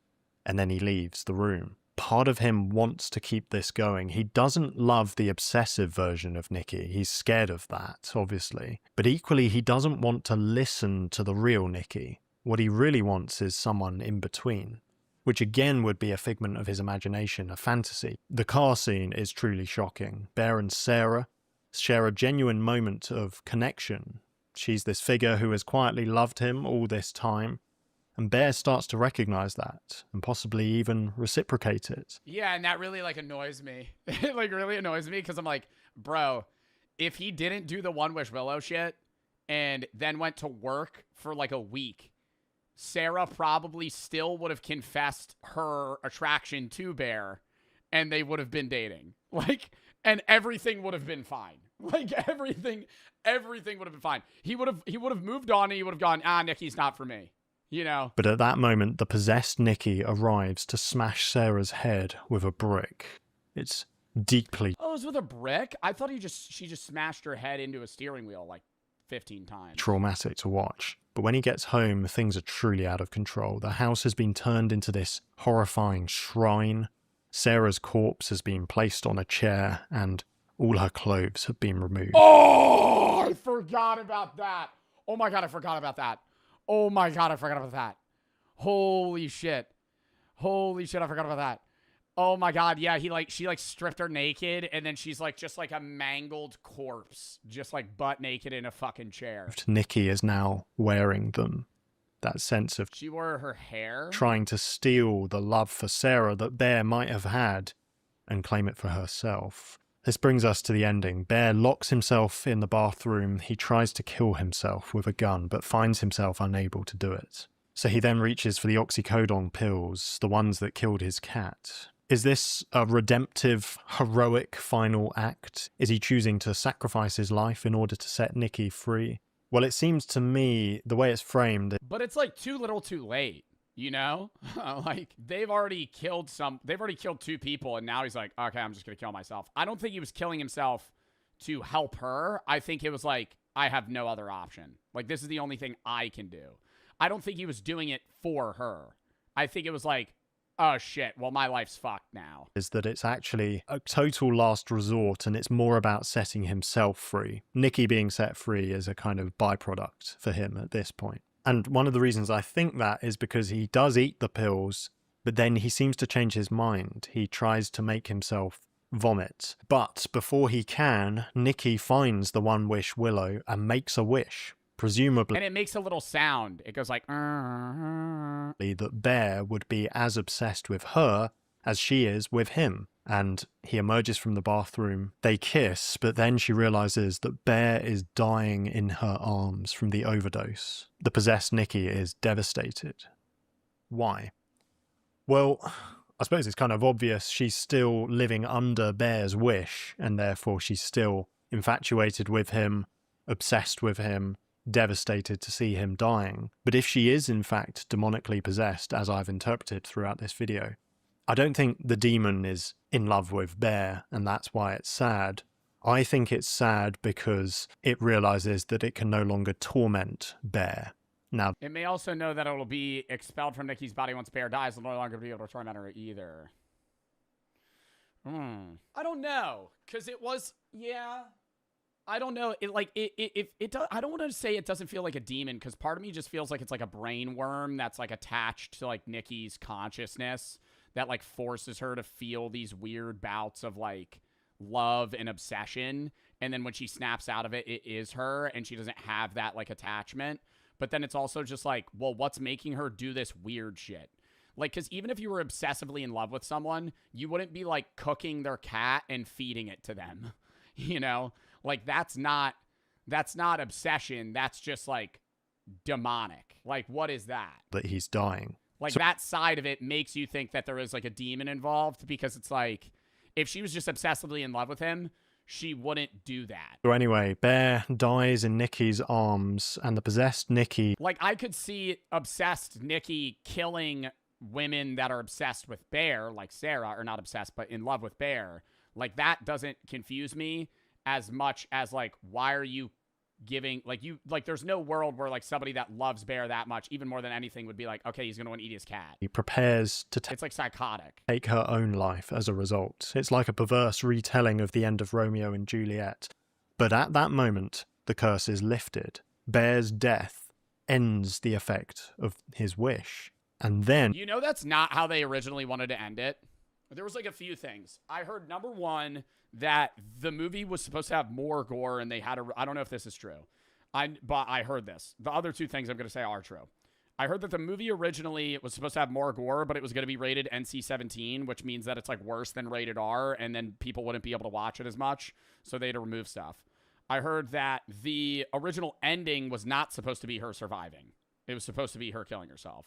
And then he leaves the room. Part of him wants to keep this going. He doesn't love the obsessive version of Nikki. He's scared of that, obviously. But equally, he doesn't want to listen to the real Nikki. What he really wants is someone in between, which again would be a figment of his imagination, a fantasy. The car scene is truly shocking. Bear and Sarah share a genuine moment of connection. She's this figure who has quietly loved him all this time, and Bear starts to recognize that and possibly even reciprocate it. Yeah, and that really like annoys me. It like really annoys me because I'm like, bro, if he didn't do the One Wish Willow shit and then went to work for like a week, Sarah probably still would have confessed her attraction to Bear and they would have been dating. Like, and everything would have been fine. Like everything would have been fine. He would have moved on and he would have gone, Nikki's not for me. You know? But at that moment, the possessed Nikki arrives to smash Sarah's head with a brick. It's deeply... Oh, it was with a brick? I thought she just smashed her head into a steering wheel like 15 times. traumatic to watch. But when he gets home, things are truly out of control. The house has been turned into this horrifying shrine. Sarah's corpse has been placed on a chair, and all her clothes have been removed. Oh, I forgot about that. Oh my God, I forgot about that. Oh my God, I forgot about that. Holy shit. Holy shit, I forgot about that. Oh my god, yeah, she stripped her naked, and then she's like just like a mangled corpse, just like butt naked in a fucking chair. Nikki is now wearing them. That sense of She wore her hair. Trying to steal the love for Sarah that Bear might have had and claim it for herself. This brings us to the ending. Bear locks himself in the bathroom. He tries to kill himself with a gun, but finds himself unable to do it. So he then reaches for the oxycodone pills, the ones that killed his cat. Is this a redemptive, heroic final act? Is he choosing to sacrifice his life in order to set Nikki free? Well, it seems to me, the way it's framed... But it's like too little too late, you know? Like, they've already killed 2 people, and now he's like, okay, I'm just gonna kill myself. I don't think he was killing himself to help her. I think it was like, I have no other option. Like, this is the only thing I can do. I don't think he was doing it for her. I think it was like, oh shit, well my life's fucked now. Is that it's actually a total last resort, and it's more about setting himself free. Nikki being set free is a kind of byproduct for him at this point. And one of the reasons I think that is because he does eat the pills, but then he seems to change his mind. He tries to make himself vomit. But before he can, Nikki finds the One Wish Willow and makes a wish. Presumably, and it makes a little sound. It goes like, that Bear would be as obsessed with her as she is with him. And he emerges from the bathroom. They kiss, but then she realizes that Bear is dying in her arms from the overdose. The possessed Nikki is devastated. Why? Well, I suppose it's kind of obvious. She's still living under Bear's wish, and therefore she's still infatuated with him, obsessed with him, devastated to see him dying. But if she is in fact demonically possessed, as I've interpreted throughout this video, I don't think the demon is in love with Bear, and that's why it's sad. I think it's sad because it realizes that it can no longer torment Bear. Now, it may also know that it'll be expelled from Nikki's body once Bear dies. It'll no longer be able to torment her either. I don't know, because it was, yeah... I don't know. I don't want to say it doesn't feel like a demon, because part of me just feels like it's like a brain worm that's like attached to like Nikki's consciousness that like forces her to feel these weird bouts of like love and obsession. And then when she snaps out of it, it is her, and she doesn't have that like attachment. But then it's also just like, well, what's making her do this weird shit? Like, because even if you were obsessively in love with someone, you wouldn't be like cooking their cat and feeding it to them, you know? Like, that's not obsession. That's just, like, demonic. Like, what is that? That he's dying. Like, that side of it makes you think that there is, like, a demon involved, because it's like, if she was just obsessively in love with him, she wouldn't do that. So anyway, Bear dies in Nikki's arms, and the possessed Nikki... Like, I could see obsessed Nikki killing women that are obsessed with Bear, like Sarah, or not obsessed, but in love with Bear. Like, that doesn't confuse me as much as, like, why are you giving, like, you, like, there's no world where, like, somebody that loves Bear that much, even more than anything, would be like, okay, he's gonna want to eat his cat. He prepares to it's like psychotic. Take her own life as a result. It's like a perverse retelling of the end of Romeo and Juliet. But at that moment, the curse is lifted. Bear's death ends the effect of his wish. And then... You know that's not how they originally wanted to end it? There was, like, a few things. I heard, number one, that the movie was supposed to have more gore, and they had a... I don't know if this is true. But I heard this. The other two things I'm going to say are true. I heard that the movie originally was supposed to have more gore, but it was going to be rated NC-17, which means that it's, like, worse than rated R, and then people wouldn't be able to watch it as much, so they had to remove stuff. I heard that the original ending was not supposed to be her surviving. It was supposed to be her killing herself.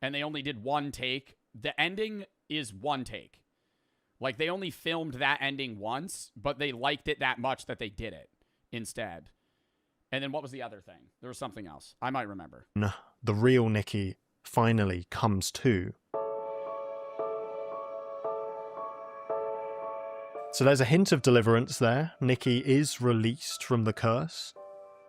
And they only did one take. The ending is one take. Like, they only filmed that ending once, but they liked it that much that they did it instead. And then what was the other thing? There was something else. I might remember. The real Nikki finally comes to. So there's a hint of deliverance there. Nikki is released from the curse,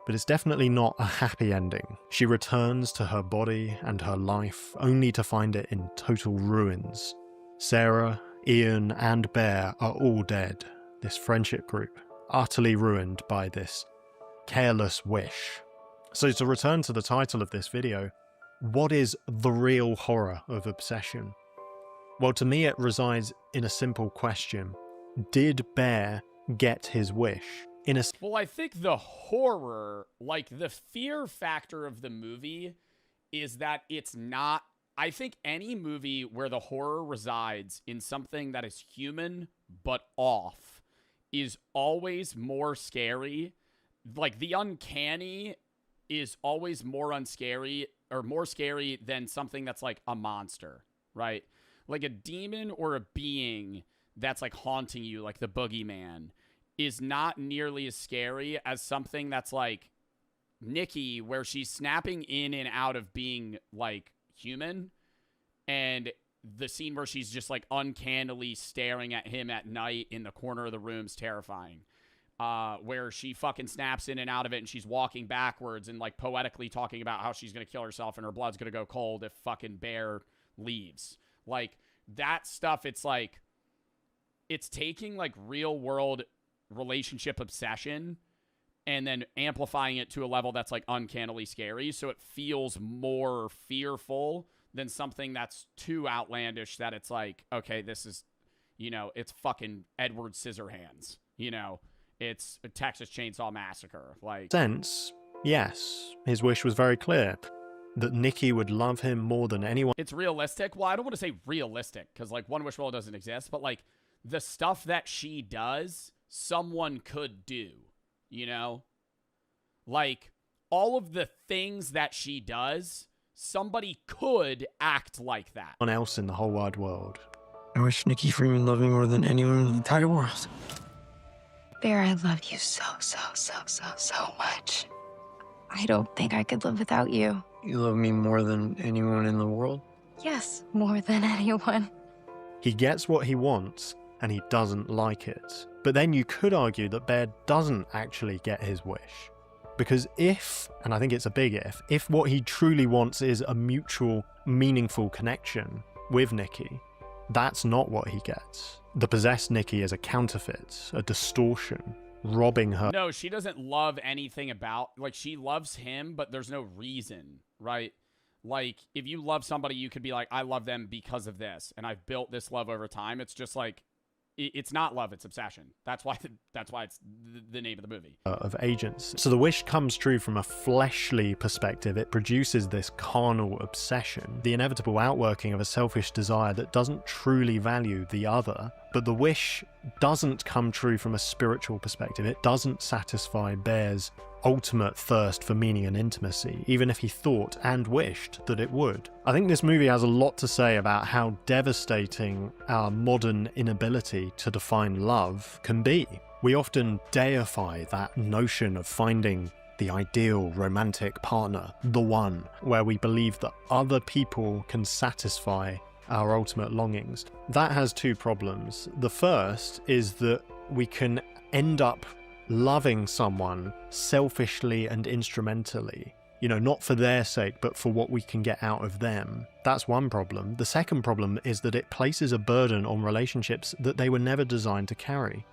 but it's definitely not a happy ending. She returns to her body and her life, only to find it in total ruins. Sarah, Ian, and Bear are all dead. This friendship group, utterly ruined by this careless wish. So to return to the title of this video, what is the real horror of obsession? Well, to me, it resides in a simple question. Did Bear get his wish? Well, I think the horror, like the fear factor of the movie is that it's not, I think any movie where the horror resides in something that is human but off is always more scary. Like the uncanny is always more unscary or more scary than something that's like a monster, right? Like a demon or a being that's like haunting you, like the boogeyman, is not nearly as scary as something that's like Nikki, where she's snapping in and out of being like human, and the scene where she's just like uncannily staring at him at night in the corner of the room's terrifying. Where she fucking snaps in and out of it, and she's walking backwards and like poetically talking about how she's gonna kill herself and her blood's gonna go cold if fucking Bear leaves. Like that stuff, it's like it's taking like real world relationship obsession and then amplifying it to a level that's like uncannily scary, so it feels more fearful than something that's too outlandish that it's like, okay, this is, you know, it's fucking Edward Scissorhands, you know, it's a Texas Chainsaw Massacre. Like, sense, yes, his wish was very clear, that Nikki would love him more than anyone. It's realistic. Well, I don't want to say realistic because like One Wish Well doesn't exist, but like the stuff that she does, someone could do, you know? Like all of the things that she does, somebody could act like that. No one else in the whole wide world. I wish Nikki Freeman loved me more than anyone in the entire world. Bear, I love you so much. I don't think I could live without you. You love me more than anyone in the world? Yes, more than anyone. He gets what he wants, and he doesn't like it. But then you could argue that Bear doesn't actually get his wish. Because if, and I think it's a big if what he truly wants is a mutual, meaningful connection with Nikki, that's not what he gets. The possessed Nikki is a counterfeit, a distortion, robbing her. No, she doesn't love anything about, like, she loves him, but there's no reason, right? Like, if you love somebody, you could be like, I love them because of this, and I've built this love over time. It's just like, it's not love, it's obsession. That's why it's the name of the movie. Of agents. So the wish comes true from a fleshly perspective. It produces this carnal obsession, the inevitable outworking of a selfish desire that doesn't truly value the other. But the wish doesn't come true from a spiritual perspective. It doesn't satisfy Bear's ultimate thirst for meaning and intimacy, even if he thought and wished that it would. I think this movie has a lot to say about how devastating our modern inability to define love can be. We often deify that notion of finding the ideal romantic partner, the one, where we believe that other people can satisfy our ultimate longings. That has two problems. The first is that we can end up loving someone selfishly and instrumentally, you know, not for their sake, but for what we can get out of them. That's one problem. The second problem is that it places a burden on relationships that they were never designed to carry.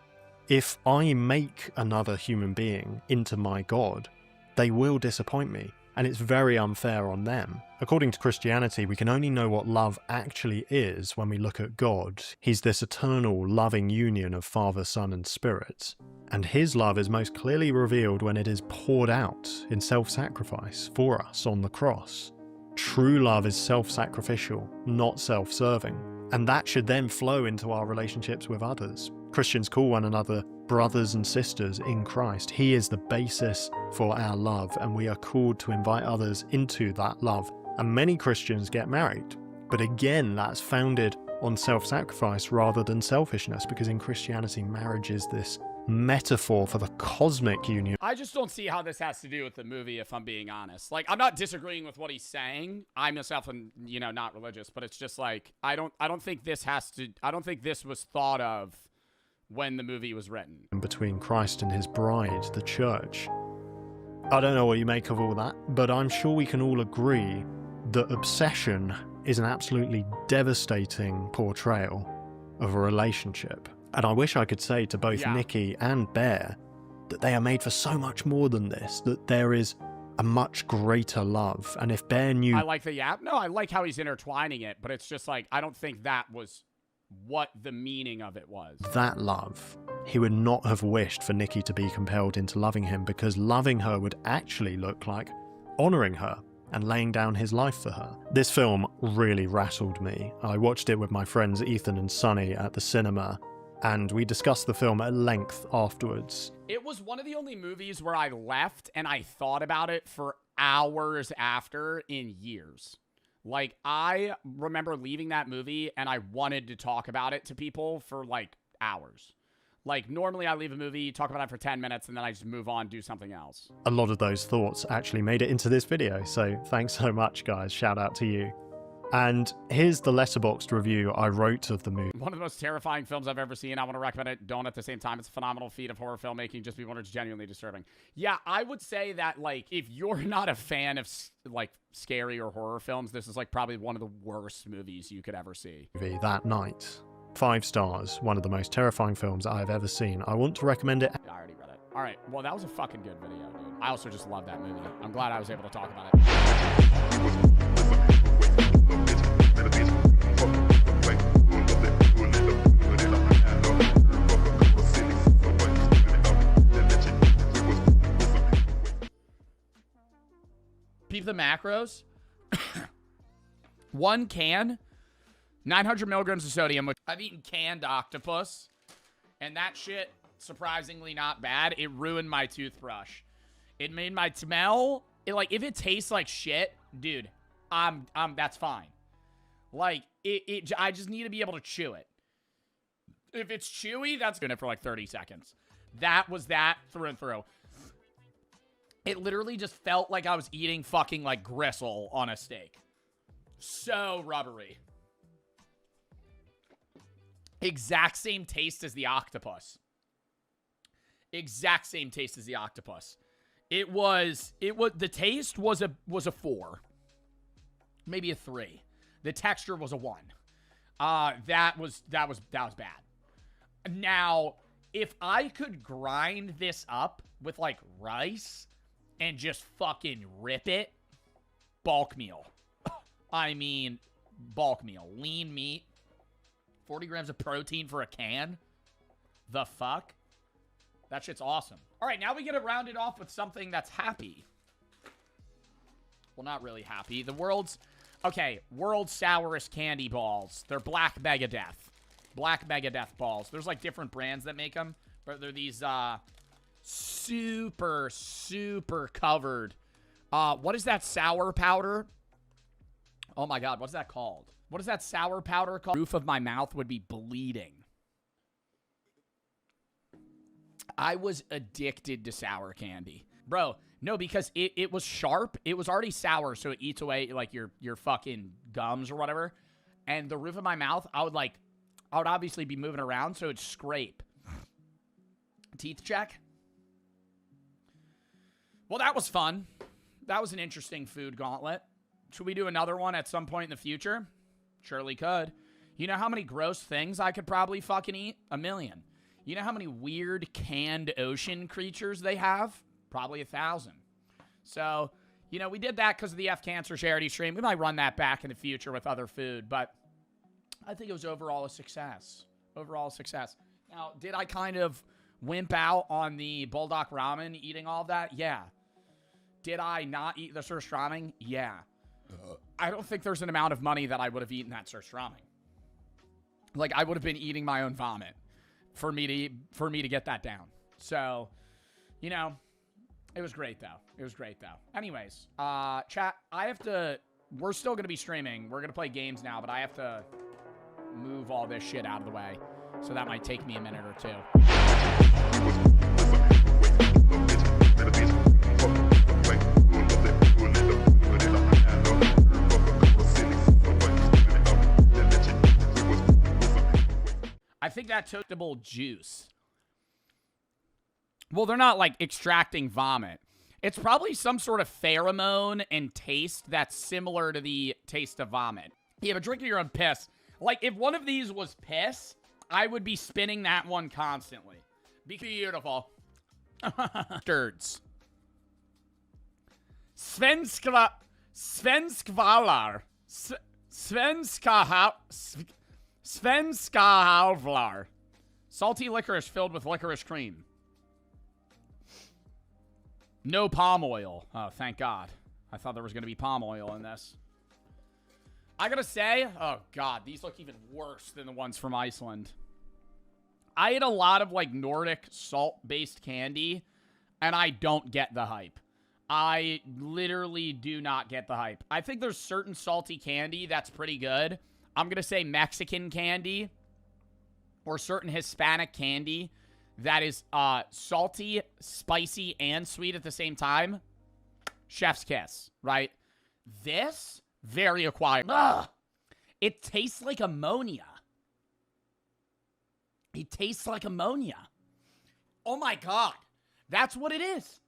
If I make another human being into my God, they will disappoint me, and it's very unfair on them. According to Christianity, we can only know what love actually is when we look at God. He's this eternal, loving union of Father, Son, and Spirit. And his love is most clearly revealed when it is poured out in self-sacrifice for us on the cross. True love is self-sacrificial, not self-serving. And that should then flow into our relationships with others. Christians call one another brothers and sisters in Christ. He is the basis for our love, and we are called to invite others into that love. And many Christians get married. But again, that's founded on self-sacrifice rather than selfishness, because in Christianity, marriage is this metaphor for the cosmic union. I just don't see how this has to do with the movie, if I'm being honest. Like, I'm not disagreeing with what he's saying. I myself am, you know, not religious, but it's just like, I don't think this was thought of when the movie was written. Between Christ and his bride, the church. I don't know what you make of all that, but I'm sure we can all agree that obsession is an absolutely devastating portrayal of a relationship. And I wish I could say to both Nikki and Bear that they are made for so much more than this, that there is a much greater love. And if Bear knew... I like the yap. No, I like how he's intertwining it, but it's just like, I don't think that was what the meaning of it was. That love, he would not have wished for Nikki to be compelled into loving him, because loving her would actually look like honouring her and laying down his life for her. This film really rattled me. I watched it with my friends Ethan and Sonny at the cinema, and we discussed the film at length afterwards. It was one of the only movies where I left and I thought about it for hours after in years. Like, I remember leaving that movie and I wanted to talk about it to people for like hours. Like, normally I leave a movie, talk about it for 10 minutes, and then I just move on, do something else. A lot of those thoughts actually made it into this video, so thanks so much, guys. Shout out to you. And here's the letterboxd review I wrote of the movie. One of the most terrifying films I've ever seen. I want to recommend it. Don't at the same time. It's a phenomenal feat of horror filmmaking. Just because it's genuinely disturbing. Yeah, I would say that, like, if you're not a fan of, like, scary or horror films, this is, like, probably one of the worst movies you could ever see. That night. 5 stars. One of the most terrifying films I've ever seen. I want to recommend it. I already read it. All right. Well, that was a fucking good video, dude. I also just love that movie. I'm glad I was able to talk about it. Peep the macros. 1 can, 900 milligrams of sodium. Which I've eaten canned octopus, and that shit, surprisingly not bad. It ruined my toothbrush. It made my smell, like, if it tastes like shit, dude, that's fine. Like, I just need to be able to chew it. If it's chewy, that's good for like 30 seconds. That was that through and through. It literally just felt like I was eating fucking, like, gristle on a steak. So rubbery. Exact same taste as the octopus. Exact same taste as the octopus. The taste was a 4. Maybe a 3. The texture was a 1. That was bad. Now, if I could grind this up with, like, rice and just fucking rip it, bulk meal. I mean, bulk meal. Lean meat. 40 grams of protein for a can. The fuck? That shit's awesome. All right, now we get to round it off with something that's happy. Well, not really happy. The world's sourest candy balls. They're Black Megadeth. Black Megadeth balls. There's, like, different brands that make them, but they're these, super, super covered. What is that sour powder? Oh my God, what's that called? What is that sour powder called? The roof of my mouth would be bleeding. I was addicted to sour candy. Bro, no, because it was sharp. It was already sour, so it eats away, like, your fucking gums or whatever. And the roof of my mouth, I would obviously be moving around, so it'd scrape. Teeth check. Well, that was fun. That was an interesting food gauntlet. Should we do another one at some point in the future? Surely could. You know how many gross things I could probably fucking eat? 1 million. You know how many weird canned ocean creatures they have? Probably 1,000. So, you know, we did that because of the F Cancer charity stream. We might run that back in the future with other food, but I think it was overall a success. Overall success. Now, did I kind of wimp out on the Bulldog ramen eating all of that? Yeah. Did I not eat the surströmming? Yeah. I don't think there's an amount of money that I would have eaten that surströmming. Like, I would have been eating my own vomit for me to get that down. So, you know, it was great though. It was great though. Anyways, chat, we're still going to be streaming. We're going to play games now, but I have to move all this shit out of the way. So that might take me a minute or two. I think that took the juice. Well, they're not, like, extracting vomit. It's probably some sort of pheromone and taste that's similar to the taste of vomit. Yeah, but drinking your own piss. Like, if one of these was piss, I would be spinning that one constantly. Be beautiful. Sturds. Svenskvalar. Svenskahalvlar. Salty licorice filled with licorice cream. No palm oil. Oh, thank God. I thought there was going to be palm oil in this. I gotta say, oh God, these look even worse than the ones from Iceland. I ate a lot of like Nordic salt-based candy, and I don't get the hype. I literally do not get the hype. I think there's certain salty candy that's pretty good. I'm gonna say Mexican candy or certain Hispanic candy that is salty, spicy, and sweet at the same time. Chef's kiss, right? This, very acquired. Ugh. It tastes like ammonia. It tastes like ammonia. Oh my God. That's what it is.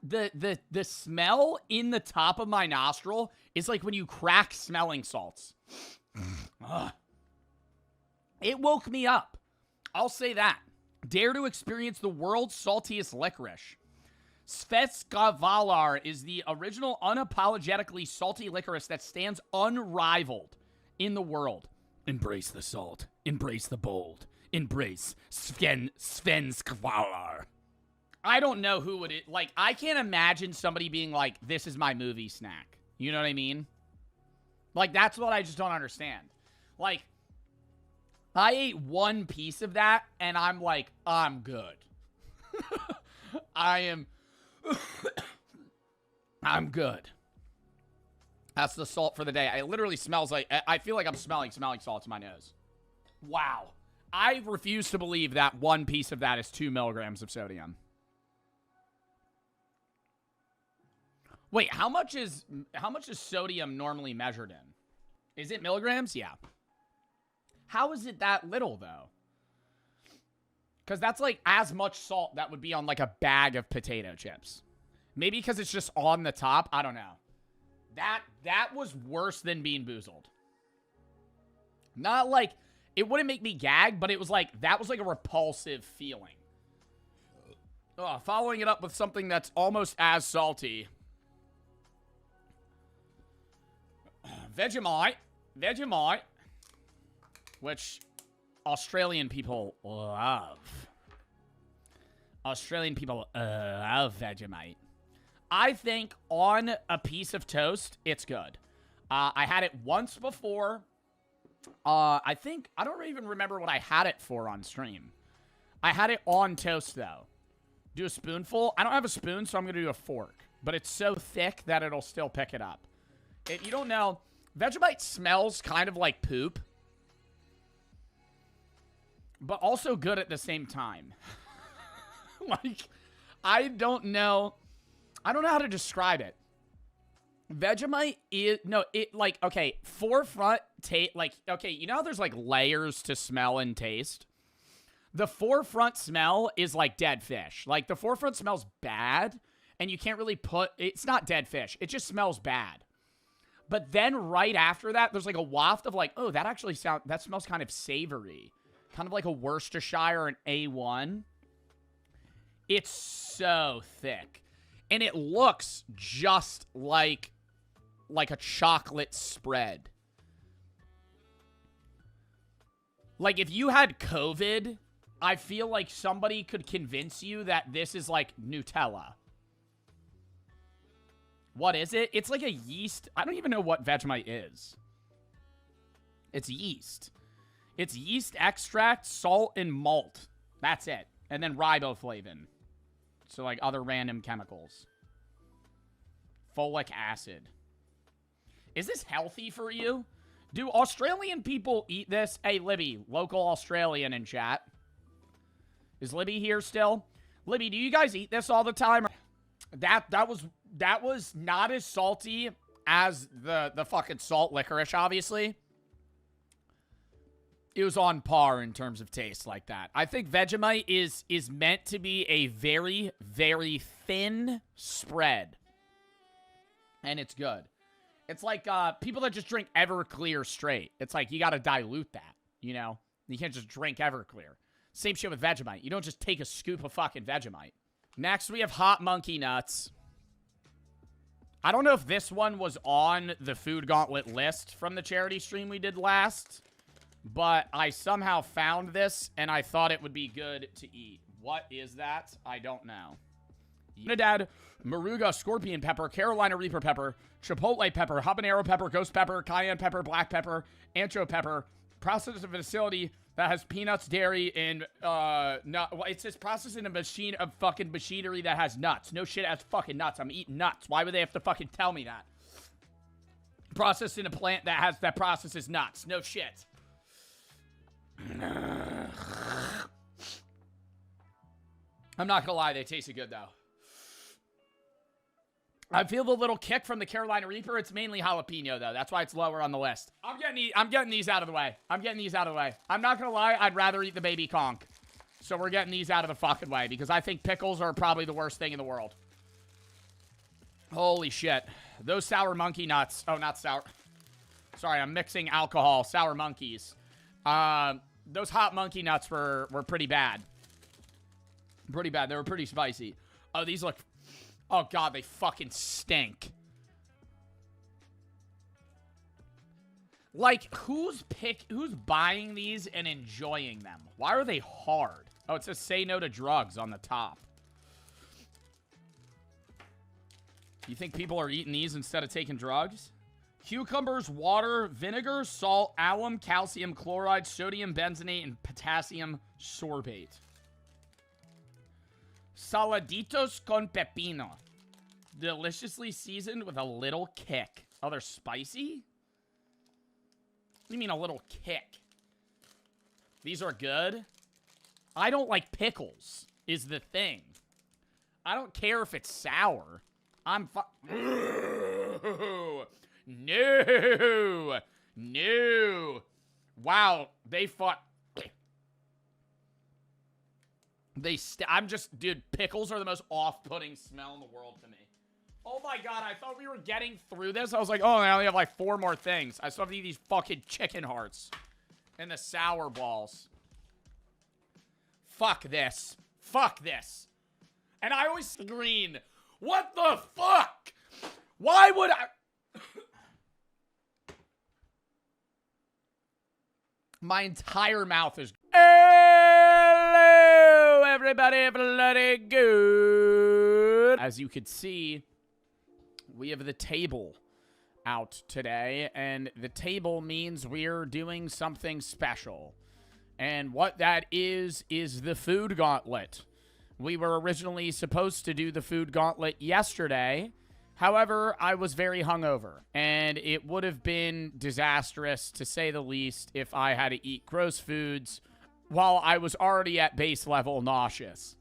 The smell in the top of my nostril is like when you crack smelling salts. It woke me up. I'll say that. Dare to experience the world's saltiest licorice. Svenskavalar is the original unapologetically salty licorice that stands unrivaled in the world. Embrace the salt. Embrace the bold. Embrace Svenskavalar. I don't know who would it... Like, I can't imagine somebody being like, this is my movie snack. You know what I mean? Like, that's what I just don't understand. Like, I ate one piece of that, and I'm like, I'm good. I'm good. That's the salt for the day. It literally smells like... I feel like I'm smelling salt in my nose. Wow. I refuse to believe that one piece of that is 2 milligrams of sodium. Wait, how much is sodium normally measured in? Is it milligrams? Yeah. How is it that little, though? Because that's like as much salt that would be on like a bag of potato chips. Maybe because it's just on the top. I don't know. That was worse than Bean Boozled. Not like, it wouldn't make me gag, but it was like, that was like a repulsive feeling. Following it up with something that's almost as salty. Vegemite, which Australian people love. Australian people love Vegemite. I think on a piece of toast, it's good. I had it once before. I don't even remember what I had it for on stream. I had it on toast, though. Do a spoonful. I don't have a spoon, so I'm going to do a fork. But it's so thick that it'll still pick it up. If you don't know, Vegemite smells kind of like poop. But also good at the same time. Like, I don't know how to describe it. Vegemite is, okay, forefront taste, okay, you know how there's, like, layers to smell and taste? The forefront smell is like dead fish. Like, the forefront smells bad, and you can't really it's not dead fish. It just smells bad. But then right after that, there's, like, a waft of, like, oh, that smells kind of savory. Kind of like a Worcestershire or an A1. It's so thick. And it looks just like a chocolate spread. Like, if you had COVID, I feel like somebody could convince you that this is like Nutella. What is it? It's like a yeast. I don't even know what Vegemite is. It's yeast. It's yeast extract, salt, and malt. That's it. And then riboflavin. So, like, other random chemicals. Folic acid. Is this healthy for you? Do Australian people eat this? Hey, Libby, local Australian in chat. Is Libby here still? Libby, do you guys eat this all the time? That was not as salty as the fucking salt licorice, obviously. It was on par in terms of taste like that. I think Vegemite is meant to be a very, very thin spread. And it's good. It's like people that just drink Everclear straight. It's like you got to dilute that, you know? You can't just drink Everclear. Same shit with Vegemite. You don't just take a scoop of fucking Vegemite. Next, we have hot monkey nuts. I don't know if this one was on the food gauntlet list from the charity stream we did last, but I somehow found this, and I thought it would be good to eat. What is that? I don't know. Unidad, Maruga, Scorpion Pepper, Carolina Reaper Pepper, Chipotle Pepper, Habanero Pepper, Ghost Pepper, Cayenne Pepper, Black Pepper, Ancho Pepper, processed in a facility that has peanuts, dairy, and, it says processed in a machine of fucking machinery that has nuts. No shit, it has fucking nuts. I'm eating nuts. Why would they have to fucking tell me that? Processed in a plant that processes nuts. No shit. I'm not gonna lie, they tasted good, though. I feel the little kick from the Carolina Reaper. It's mainly jalapeno, though. That's why it's lower on the list. I'm getting these out of the way. I'm not gonna lie, I'd rather eat the baby conch. So we're getting these out of the fucking way, because I think pickles are probably the worst thing in the world. Holy shit. Those sour monkey nuts. Oh, not sour. Sorry, I'm mixing alcohol. Sour monkeys. Those hot monkey nuts were pretty bad. Pretty bad. They were pretty spicy. Oh, these look... Oh, God, they fucking stink. Like, who's buying these and enjoying them? Why are they hard? Oh, it says say no to drugs on the top. You think people are eating these instead of taking drugs? Cucumbers, water, vinegar, salt, alum, calcium chloride, sodium benzenate, and potassium sorbate. Saladitos con pepino. Deliciously seasoned with a little kick. Oh, they're spicy? What do you mean a little kick? These are good? I don't like pickles, is the thing. I don't care if it's sour. No. No. Wow, they fought... Dude, pickles are the most off-putting smell in the world to me. Oh my God, I thought we were getting through this. I was like, oh, I only have like 4 more things. I still have to eat these fucking chicken hearts. And the sour balls. Fuck this. Fuck this. And I always scream, what the fuck? Why would I... My entire mouth is... Hello, everybody, bloody good. As you could see, we have the table out today, and the table means we're doing something special. And what that is the food gauntlet. We were originally supposed to do the food gauntlet yesterday. However, I was very hungover, and it would have been disastrous, to say the least, if I had to eat gross foods while I was already at base level nauseous.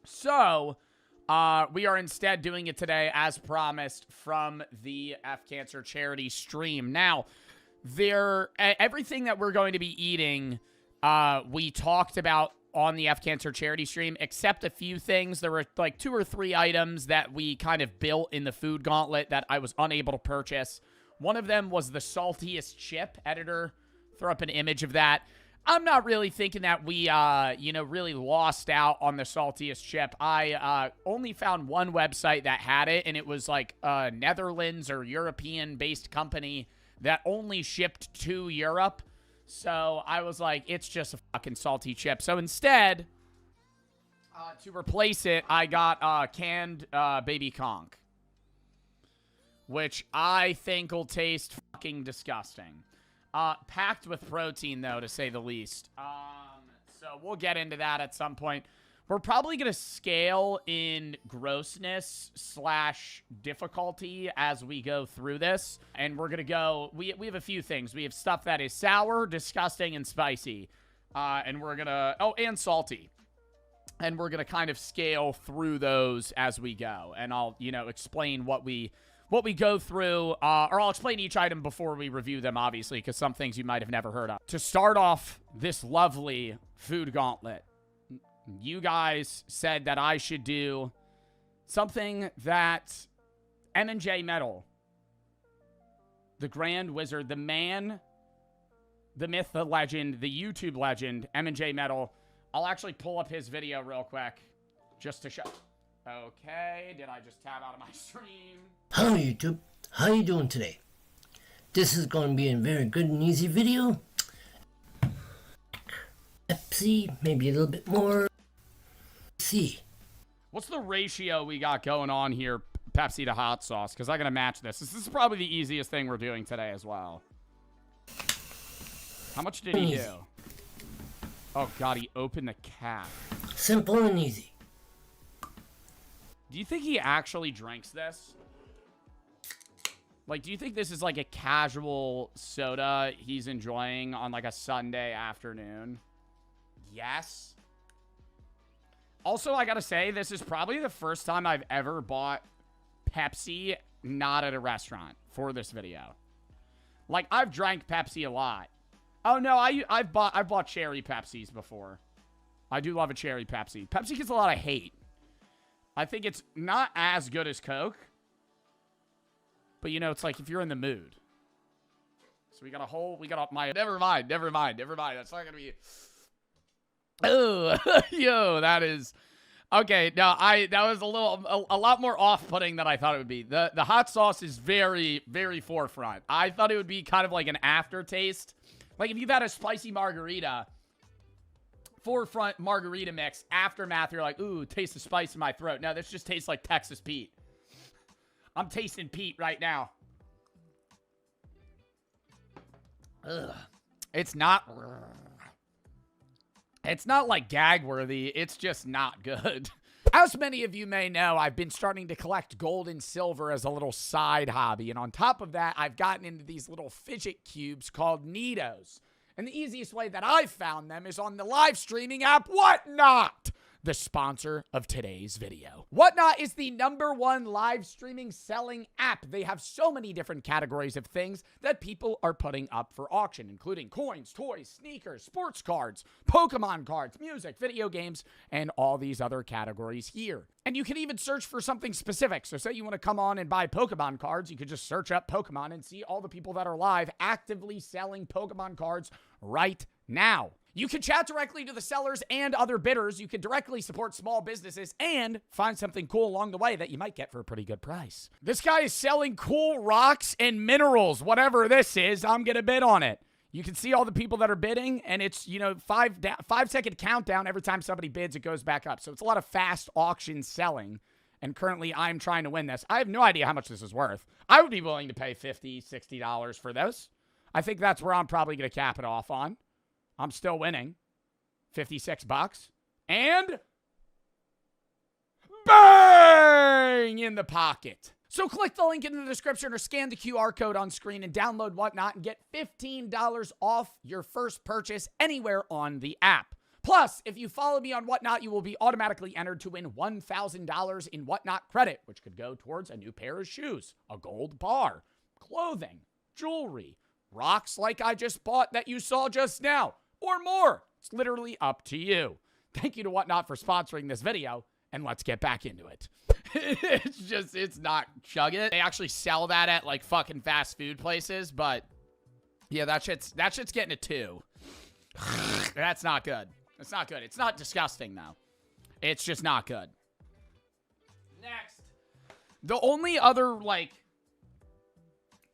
So, we are instead doing it today, as promised, from the F Cancer charity stream. Now, everything that we're going to be eating, we talked about on the F Cancer charity stream, except a few things. There were like 2 or 3 items that we kind of built in the food gauntlet that I was unable to purchase. One of them was the saltiest chip. Editor, throw up an image of that. I'm not really thinking that we, really lost out on the saltiest chip. I only found one website that had it, and it was like a Netherlands or European-based company that only shipped to Europe. So I was like, it's just a fucking salty chip. So instead, to replace it, I got canned baby conch, which I think will taste fucking disgusting. Packed with protein, though, to say the least. So we'll get into that at some point. We're probably going to scale in grossness / difficulty as we go through this. And we're going to go... We have a few things. We have stuff that is sour, disgusting, and spicy. And we're going to... Oh, and salty. And we're going to kind of scale through those as we go. And I'll, explain what we go through. Or I'll explain each item before we review them, obviously, because some things you might have never heard of. To start off this lovely food gauntlet, you guys said that I should do something that M&J Metal, the Grand Wizard, the man, the myth, the legend, the YouTube legend, M&J Metal. I'll actually pull up his video real quick just to show. Okay, did I just tab out of my stream? Hello YouTube, how you doing today? This is going to be a very good and easy video. Pepsi, maybe a little bit more. Let's see. What's the ratio we got going on here, Pepsi to hot sauce? Because I gotta match this. This is probably the easiest thing we're doing today as well. How much did he do? Oh god, he opened the cap. Simple and easy. Do you think he actually drinks this? Like, do you think this is like a casual soda he's enjoying on like a Sunday afternoon? Yes. Also, I gotta say, this is probably the first time I've ever bought Pepsi not at a restaurant for this video. Like, I've drank Pepsi a lot. Oh no, I've bought cherry Pepsis before. I do love a cherry Pepsi. Pepsi gets a lot of hate. I think it's not as good as Coke. But you know, it's like if you're in the mood. So we got never mind. That's not gonna be. Oh, yo, that is. Okay, no, that was a lot more off-putting than I thought it would be. The hot sauce is very, very forefront. I thought it would be kind of like an aftertaste. Like if you've had a spicy margarita, forefront margarita mix, aftermath, you're like, ooh, taste the spice in my throat. No, this just tastes like Texas Pete. I'm tasting Pete right now. Ugh. It's not like gag-worthy. It's just not good. As many of you may know, I've been starting to collect gold and silver as a little side hobby. And on top of that, I've gotten into these little fidget cubes called Neatos. And the easiest way that I've found them is on the live streaming app Whatnot, the sponsor of today's video. Whatnot is the #1 live streaming selling app. They have so many different categories of things that people are putting up for auction, including coins, toys, sneakers, sports cards, Pokemon cards, music, video games, and all these other categories here. And you can even search for something specific. So say you want to come on and buy Pokemon cards, you could just search up Pokemon and see all the people that are live actively selling Pokemon cards right now. You can chat directly to the sellers and other bidders. You can directly support small businesses and find something cool along the way that you might get for a pretty good price. This guy is selling cool rocks and minerals. Whatever this is, I'm going to bid on it. You can see all the people that are bidding, and it's, you know, 5-second countdown. Every time somebody bids, it goes back up. So it's a lot of fast auction selling, and currently I'm trying to win this. I have no idea how much this is worth. I would be willing to pay $50, $60 for this. I think that's where I'm probably going to cap it off on. I'm still winning. $56. And bang! In the pocket. So click the link in the description or scan the QR code on screen and download Whatnot and get $15 off your first purchase anywhere on the app. Plus, if you follow me on Whatnot, you will be automatically entered to win $1,000 in Whatnot credit, which could go towards a new pair of shoes, a gold bar, clothing, jewelry, rocks like I just bought that you saw just now, or more. It's literally up to you. Thank you to Whatnot for sponsoring this video, and let's get back into it. It's not chug it. They actually sell that at like fucking fast food places, but yeah, that shit's getting a 2. That's not good. It's not good. It's not disgusting though. It's just not good. Next. The only other like,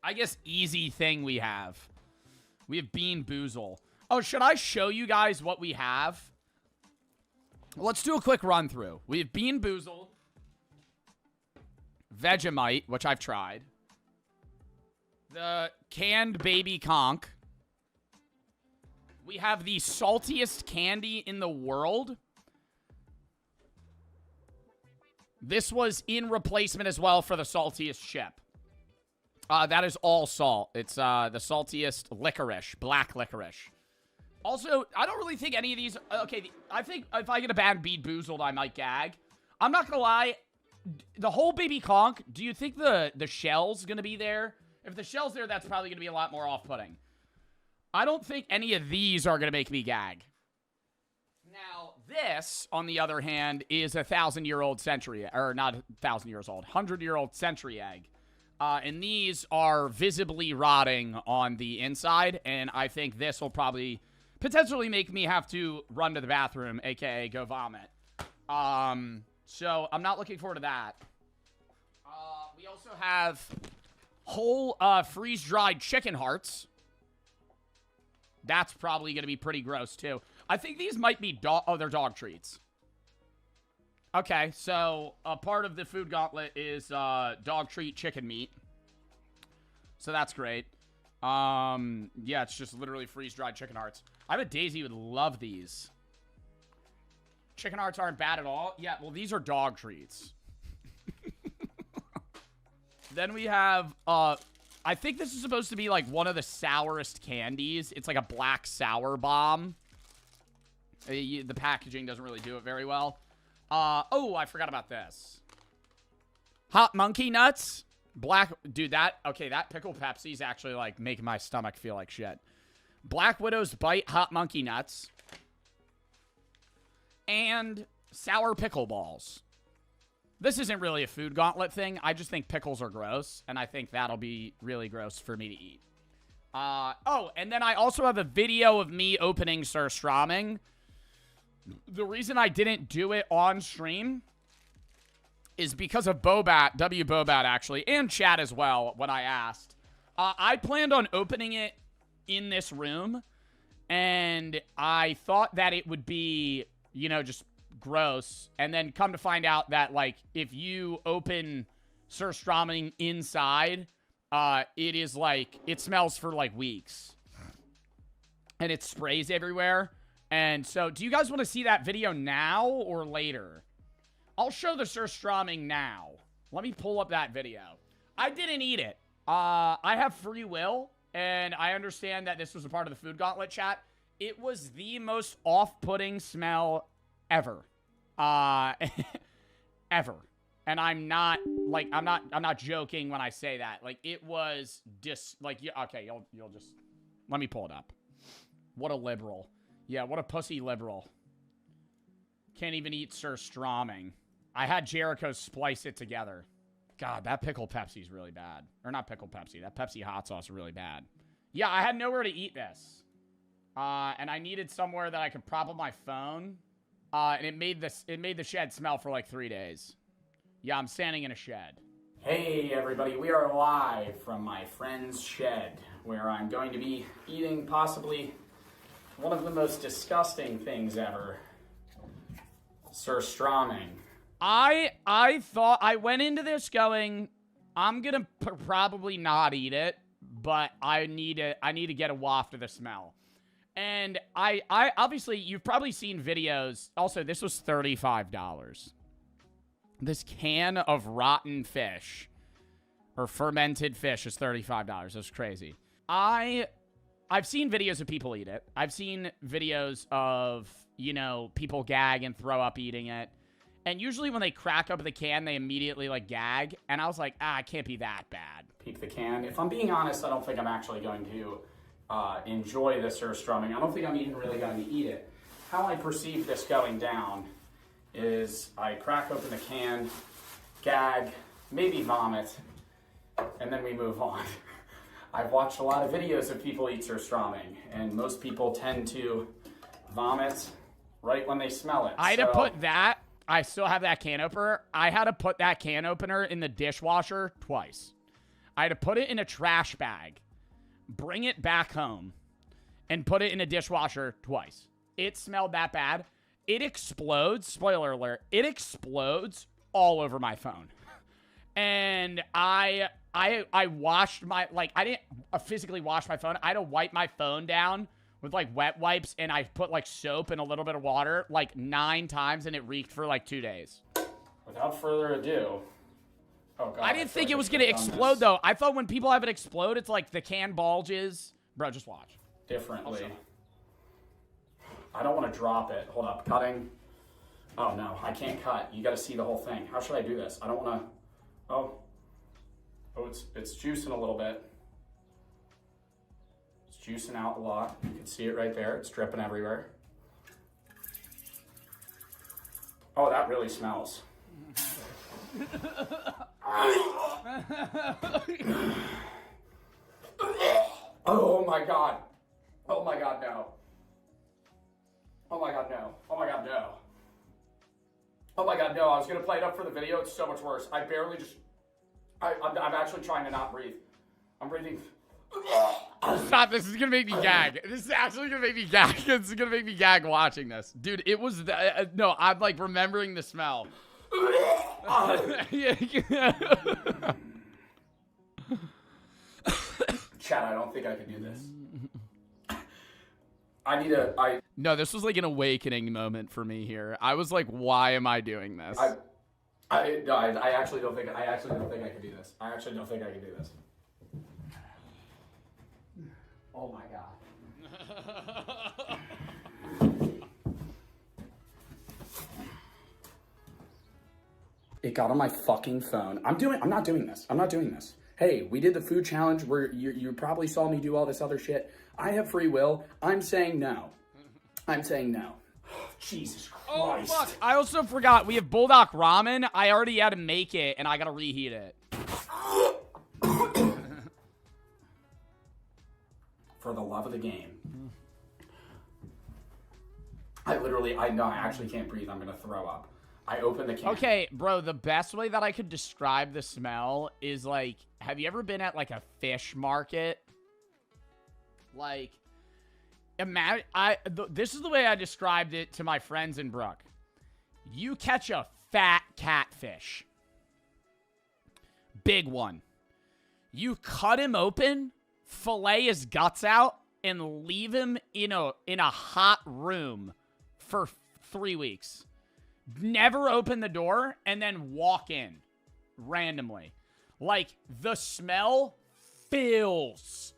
I guess, easy thing we have Bean Boozle. Oh, should I show you guys what we have? Let's do a quick run through. We have Bean Boozled, Vegemite, which I've tried, the canned baby conch. We have the saltiest candy in the world. This was in replacement as well for the saltiest chip. That is all salt. It's the saltiest licorice, black licorice. Also, I don't really think any of these... Okay, I think if I get a bad Bean Boozled, I might gag. I'm not gonna lie. The whole baby conch, do you think the shell's gonna be there? If the shell's there, that's probably gonna be a lot more off-putting. I don't think any of these are gonna make me gag. Now, this, on the other hand, is a 1,000-year-old century... Or not 1,000 years old. 100-year-old century egg. And these are visibly rotting on the inside, and I think this will probably potentially make me have to run to the bathroom, aka go vomit. So I'm not looking forward to that. We also have whole freeze-dried chicken hearts. That's probably going to be pretty gross, too. I think these might be they're dog treats. Okay, so a part of the food gauntlet is dog treat chicken meat. So that's great. Yeah, it's just literally freeze-dried chicken hearts. I bet Daisy would love these. Chicken hearts aren't bad at all. Yeah, well, these are dog treats. Then we have, I think this is supposed to be like one of the sourest candies. It's like a black sour bomb. The packaging doesn't really do it very well. Oh, I forgot about this. Hot monkey nuts. Black, dude, that pickle Pepsi's actually like making my stomach feel like shit. Black Widow's Bite hot monkey nuts. And sour pickle balls. This isn't really a food gauntlet thing. I just think pickles are gross, and I think that'll be really gross for me to eat. Oh, and then I also have a video of me opening surströmming. The reason I didn't do it on stream is because of Bobat, Bobat actually, and chat as well when I asked. I planned on opening it in this room, and I thought that it would be, you know, just gross, and then come to find out that, like, if you open surströmming inside, it is like, it smells for like weeks, and it sprays everywhere. And so, do you guys want to see that video now or later? I'll show the surströmming now. Let me pull up that video. I didn't eat it. I have free will, and I understand that this was a part of the food gauntlet chat. It was the most off-putting smell ever. Ever. And I'm not joking when I say that. Like, it was okay, you'll just, let me pull it up. What a liberal. Yeah, what a pussy liberal. Can't even eat surströmming. I had Jericho splice it together. God, that pickle Pepsi's really bad. Or not pickle Pepsi, that Pepsi hot sauce is really bad. Yeah, I had nowhere to eat this. And I needed somewhere that I could prop up my phone. And it made the shed smell for like 3 days. Yeah, I'm standing in a shed. Hey everybody, we are live from my friend's shed, where I'm going to be eating possibly one of the most disgusting things ever. Surströmming. I thought, I went into this going, I'm gonna probably not eat it, but I need to get a waft of the smell. And I obviously, you've probably seen videos. Also, this was $35. This can of rotten fish or fermented fish is $35. That's crazy. I've seen videos of people eat it. I've seen videos of, you know, people gag and throw up eating it. And usually when they crack up the can, they immediately, like, gag. And I was like, it can't be that bad. Peek the can. If I'm being honest, I don't think I'm actually going to enjoy the surströmming. I don't think I'm even really going to eat it. How I perceive this going down is I crack open the can, gag, maybe vomit, and then we move on. I've watched a lot of videos of people eat surströmming, and most people tend to vomit right when they smell it. I had to put that, I still have that can opener. I had to put that can opener in the dishwasher twice. I had to put it in a trash bag, bring it back home, and put it in a dishwasher twice. It smelled that bad. It explodes, spoiler alert, it explodes all over my phone. And I washed my, like, I didn't physically wash my phone. I had to wipe my phone down with, like, wet wipes, and I put, like, soap and a little bit of water, like, 9 times, and it reeked for, like, 2 days. Without further ado. Oh, God. I didn't think it was going to explode, though. I thought when people have it explode, it's like the can bulges. Bro, just watch. Differently. I don't want to drop it. Hold up. Cutting. Oh, no. I can't cut. You got to see the whole thing. How should I do this? I don't want to. Oh, it's juicing a little bit. It's juicing out a lot. You can see it right there. It's dripping everywhere. Oh, that really smells. Oh my God. Oh my God, no. Oh my God, no. Oh my God, no. Oh my god, no, I was gonna play it up for the video. It's so much worse. I barely just... I'm actually trying to not breathe. I'm breathing... Stop, this is gonna make me gag. This is actually gonna make me gag. This is gonna make me gag watching this. Dude, it was... no, I'm like remembering the smell. Chad, I don't think I can do this. No, this was like an awakening moment for me here. I was like, why am I doing this? I actually don't think I can do this. I actually don't think I can do this. Oh my god. It got on my fucking phone. I'm not doing this. I'm not doing this. Hey, we did the food challenge where you probably saw me do all this other shit. I have free will. I'm saying no. I'm saying no. Jesus Christ. Oh, fuck. I also forgot. We have Bulldog Ramen. I already had to make it, and I gotta reheat it. For the love of the game. I actually can't breathe. I'm gonna throw up. I open the can. Okay, bro, the best way that I could describe the smell is like, have you ever been at like a fish market? Like, imagine, this is the way I described it to my friends in Brook. You catch a fat catfish. Big one. You cut him open, fillet his guts out, and leave him in a hot room for 3 weeks. Never open the door and then walk in randomly. Like, the smell fills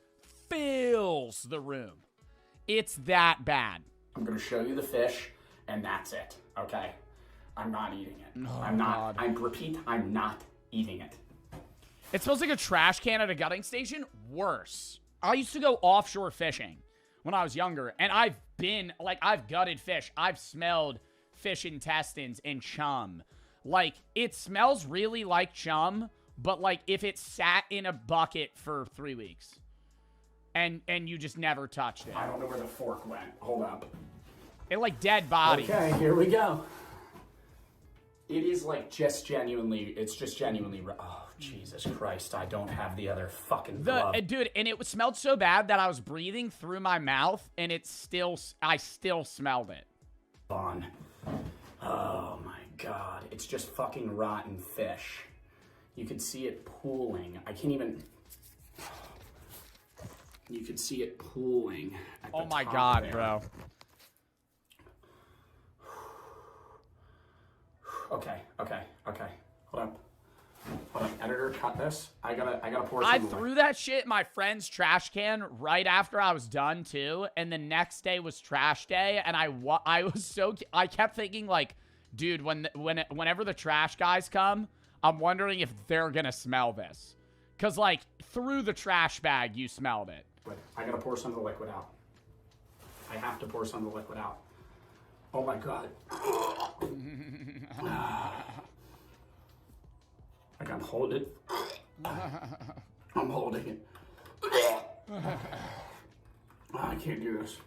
the room. It's that bad. I'm going to show you the fish, and that's it, okay? I'm not eating it. Oh, I'm not. I repeat, I'm not eating it. It smells like a trash can at a gutting station. Worse. I used to go offshore fishing when I was younger, and I've gutted fish. I've smelled fish intestines and chum. Like, it smells really like chum, but like if it sat in a bucket for 3 weeks and you just never touched it. I don't know where the fork went. Hold up. It like dead body. Okay, here we go. It is like just genuinely, oh, Jesus Christ, I don't have the other fucking glove. Dude, and it smelled so bad that I was breathing through my mouth and I still smelled it. On. Oh my god, it's just fucking rotten fish. You can see it pooling. I can't even... You can see it pooling at the my god, there. Bro. Okay. Hold on, editor, cut this. I gotta pour some. I threw that shit in my friend's trash can right after I was done too, and the next day was trash day, and I kept thinking like, dude, whenever the trash guys come, I'm wondering if they're gonna smell this, cause like through the trash bag you smelled it. I gotta pour some of the liquid out. I have to pour some of the liquid out. Oh my god. I can hold it. I'm holding it. I can't do this.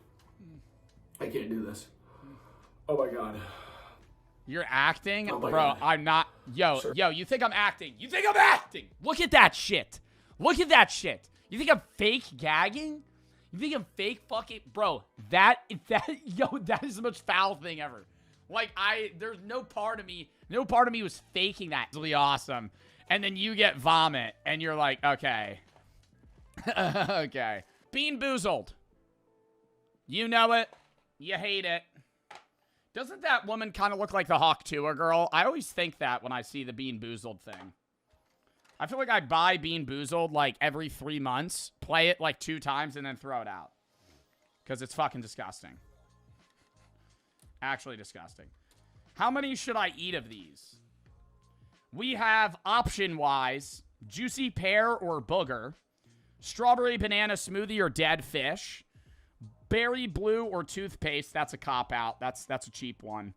I can't do this. Oh my god. You're acting? Oh bro, god. I'm not. Yo, you think I'm acting? You think I'm acting? Look at that shit. Look at that shit. You think I'm fake gagging? You think I'm fake fucking... Bro, that is the most foul thing ever. Like, there's no part of me was faking that. It's really awesome. And then you get vomit, and you're like, okay. Okay. Bean Boozled. You know it. You hate it. Doesn't that woman kind of look like the Hawk Tuah girl? I always think that when I see the Bean Boozled thing. I feel like I buy Bean Boozled like every 3 months, play it like 2 times, and then throw it out. Because it's fucking disgusting. Actually disgusting. How many should I eat of these? We have, option-wise, juicy pear or booger, strawberry banana smoothie or dead fish, berry blue or toothpaste. That's a cop-out. That's a cheap one.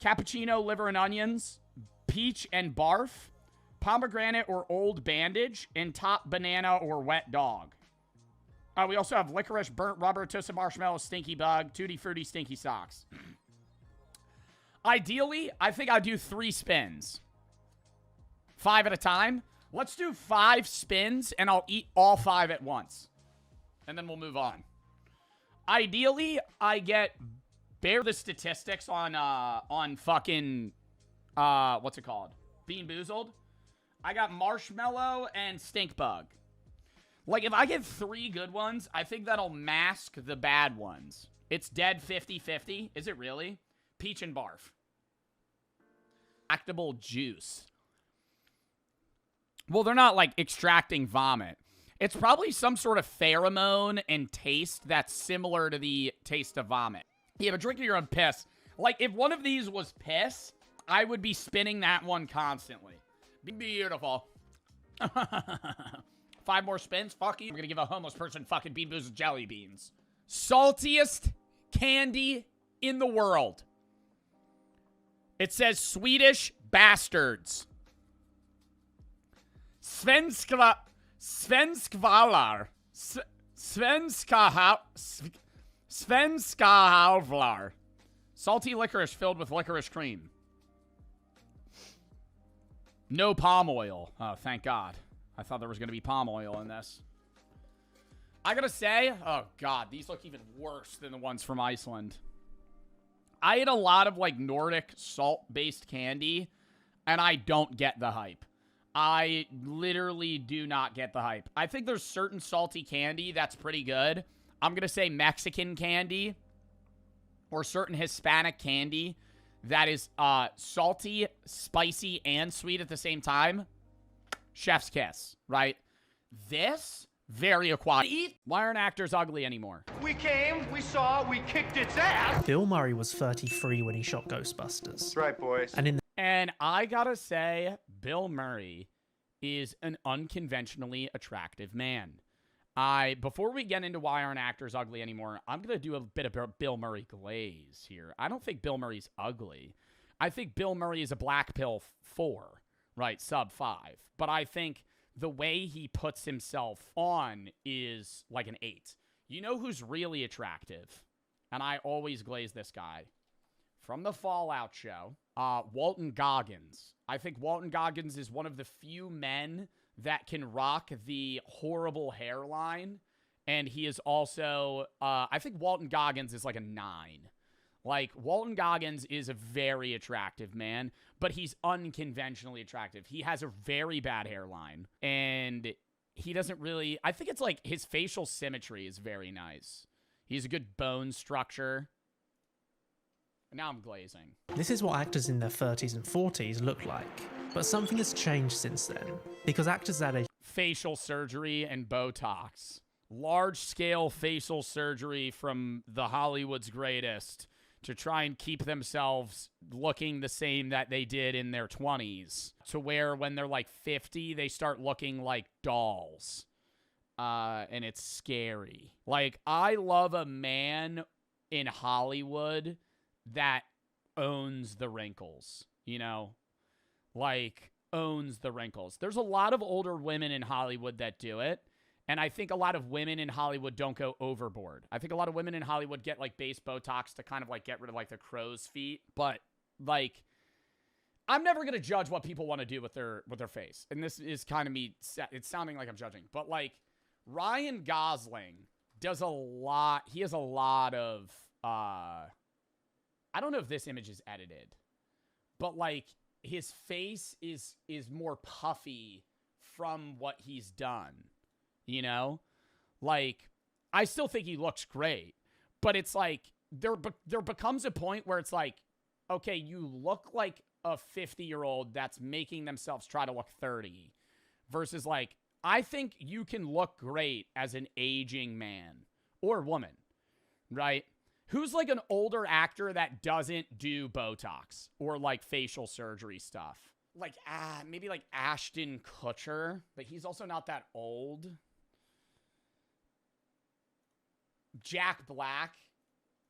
Cappuccino, liver and onions, peach and barf, pomegranate or old bandage, and top banana or wet dog. We also have licorice, burnt rubber, toasted marshmallow, stinky bug, tutti frutti, stinky socks. Ideally, I think I'd do 3 spins. 5 at a time. Let's do 5 spins, and I'll eat all 5 at once. And then we'll move on. Ideally, I get bear the statistics on fucking, what's it called? Bean Boozled. I got Marshmallow and Stink Bug. Like, if I get 3 good ones, I think that'll mask the bad ones. It's dead 50-50. Is it really? Peach and Barf. Extractable juice. Well, they're not, like, extracting vomit. It's probably some sort of pheromone and taste that's similar to the taste of vomit. Yeah, but drinking your own piss. Like, if one of these was piss, I would be spinning that one constantly. Beautiful. 5 more spins? Fuck you. We're gonna give a homeless person fucking Bean Boozled jelly beans. Saltiest candy in the world. It says Swedish bastards. Svenskvalar. Svenskahalvlar. Salty licorice filled with licorice cream. No palm oil. Oh, thank God. I thought there was going to be palm oil in this. I gotta say, oh God, these look even worse than the ones from Iceland. I ate a lot of, like, Nordic salt-based candy, and I don't get the hype. I literally do not get the hype. I think there's certain salty candy that's pretty good. I'm going to say Mexican candy or certain Hispanic candy that is salty, spicy, and sweet at the same time. Chef's kiss, right? This, very aquatic. Why aren't actors ugly anymore? We came, we saw, we kicked its ass. Bill Murray was 33 when he shot Ghostbusters. That's right, boys. And I gotta say, Bill Murray is an unconventionally attractive man. Before we get into why aren't actors ugly anymore, I'm gonna do a bit of Bill Murray glaze here. I don't think Bill Murray's ugly. I think Bill Murray is a black pill 4, right? Sub 5. But I think the way he puts himself on is like an 8. You know who's really attractive? And I always glaze this guy. From the Fallout show, Walton Goggins. I think Walton Goggins is one of the few men that can rock the horrible hairline. And he is also, I think Walton Goggins is like a 9. Like, Walton Goggins is a very attractive man, but he's unconventionally attractive. He has a very bad hairline, and he doesn't really, I think it's like his facial symmetry is very nice. He has a good bone structure. Now I'm glazing. This is what actors in their 30s and 40s look like, but something has changed since then, because actors had a facial surgery and Botox. Large-scale facial surgery from the Hollywood's greatest to try and keep themselves looking the same that they did in their 20s, to where when they're like 50, they start looking like dolls. And it's scary. Like, I love a man in Hollywood that owns the wrinkles, you know? Like, owns the wrinkles. There's a lot of older women in Hollywood that do it. And I think a lot of women in Hollywood don't go overboard. I think a lot of women in Hollywood get, like, base Botox to kind of, like, get rid of, like, the crow's feet. But, like, I'm never going to judge what people want to do with their face. And this is kind of me, it's sounding like I'm judging. But, like, Ryan Gosling does a lot, he has a lot of, I don't know if this image is edited. But, like, his face is more puffy from what he's done. You know, like, I still think he looks great, but it's like there becomes a point where it's like, okay, you look like a 50-year-old that's making themselves try to look 30 versus, like, I think you can look great as an aging man or woman, right? Who's like an older actor that doesn't do Botox or like facial surgery stuff? Like, maybe like Ashton Kutcher, but he's also not that old. Jack Black.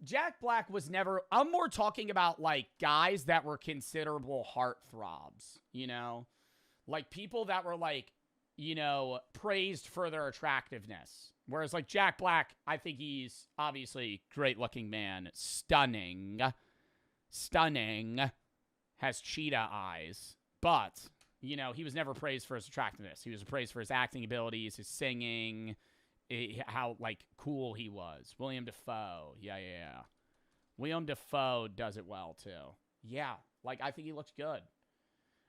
Jack Black was never, I'm more talking about like guys that were considerable heartthrobs, you know? Like people that were like, you know, praised for their attractiveness. Whereas like Jack Black, I think he's obviously great looking man, stunning. stunning, has cheetah eyes, but, you know, he was never praised for his attractiveness. He was praised for his acting abilities, his singing, how, like, cool he was. William Dafoe. Yeah. William Dafoe does it well, too. Yeah, like, I think he looks good.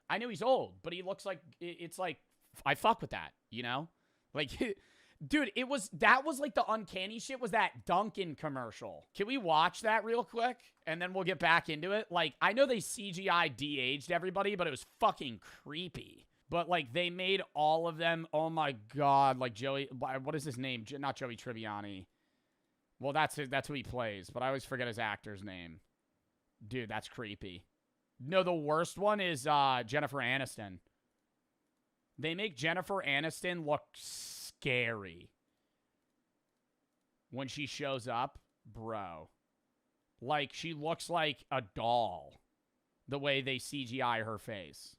I know he's old, but he looks like, it's like, I fuck with that, you know? Like, dude, that was like the uncanny shit was that Dunkin' commercial. Can we watch that real quick? And then we'll get back into it. Like, I know they CGI de-aged everybody, but it was fucking creepy. But, like, they made all of them, oh my God, like Joey, what is his name? Not Joey Tribbiani. Well, that's who he plays, but I always forget his actor's name. Dude, that's creepy. No, the worst one is Jennifer Aniston. They make Jennifer Aniston look scary when she shows up, bro. Like, she looks like a doll the way they CGI her face.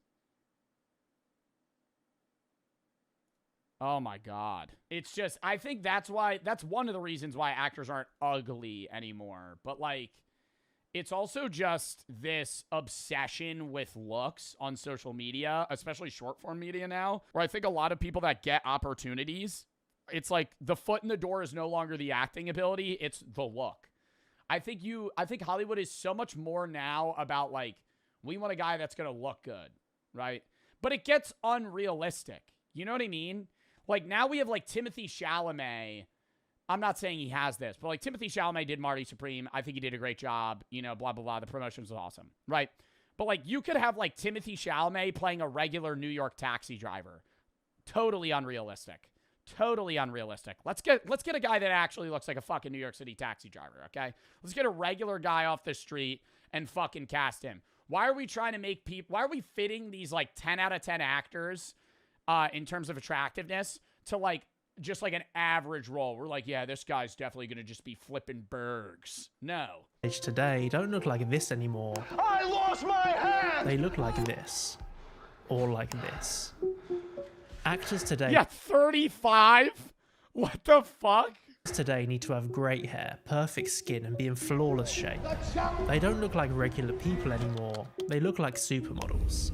Oh my God. It's just, I think that's one of the reasons why actors aren't ugly anymore. But, like, it's also just this obsession with looks on social media, especially short form media now, where I think a lot of people that get opportunities, it's like the foot in the door is no longer the acting ability, it's the look. I think Hollywood is so much more now about, like, we want a guy that's going to look good, right? But it gets unrealistic. You know what I mean? Like, now we have, like, Timothée Chalamet. I'm not saying he has this, but, like, Timothée Chalamet did Marty Supreme. I think he did a great job. You know, blah, blah, blah. The promotion was awesome, right? But, like, you could have, like, Timothée Chalamet playing a regular New York taxi driver. Totally unrealistic. Totally unrealistic. Let's get a guy that actually looks like a fucking New York City taxi driver, okay? Let's get a regular guy off the street and fucking cast him. Why are we trying to make people... Why are we fitting these, like, 10 out of 10 actors in terms of attractiveness to, like, just like an average role? We're like, yeah, this guy's definitely going to just be flipping burgers. No. Today don't look like this anymore. I lost my hand! They look like this. Or like this. Actors today... Yeah, 35? What the fuck? Today need to have great hair, perfect skin, and be in flawless shape. They don't look like regular people anymore. They look like supermodels.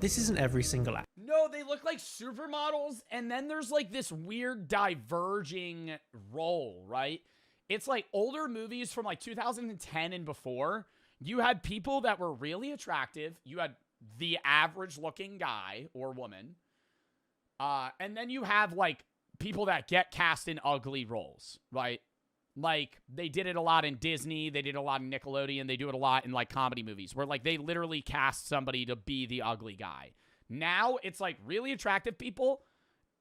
This isn't every single actor. No, they look like supermodels, and then there's, like, this weird diverging role, right? It's like older movies from, like, 2010 and before. You had people that were really attractive. You had the average-looking guy or woman. And then you have, like, people that get cast in ugly roles, right? Like, they did it a lot in Disney. They did it a lot in Nickelodeon. They do it a lot in, like, comedy movies where, like, they literally cast somebody to be the ugly guy. Now, it's, like, really attractive people,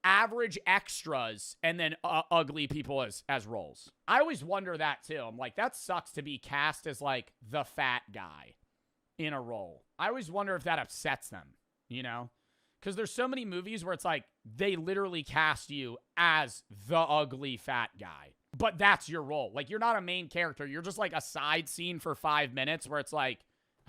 average extras, and then ugly people as roles. I always wonder that, too. I'm like, that sucks to be cast as, like, the fat guy in a role. I always wonder if that upsets them, you know? Because there's so many movies where it's like, they literally cast you as the ugly fat guy. But that's your role. Like, you're not a main character. You're just, like, a side scene for 5 minutes where it's like,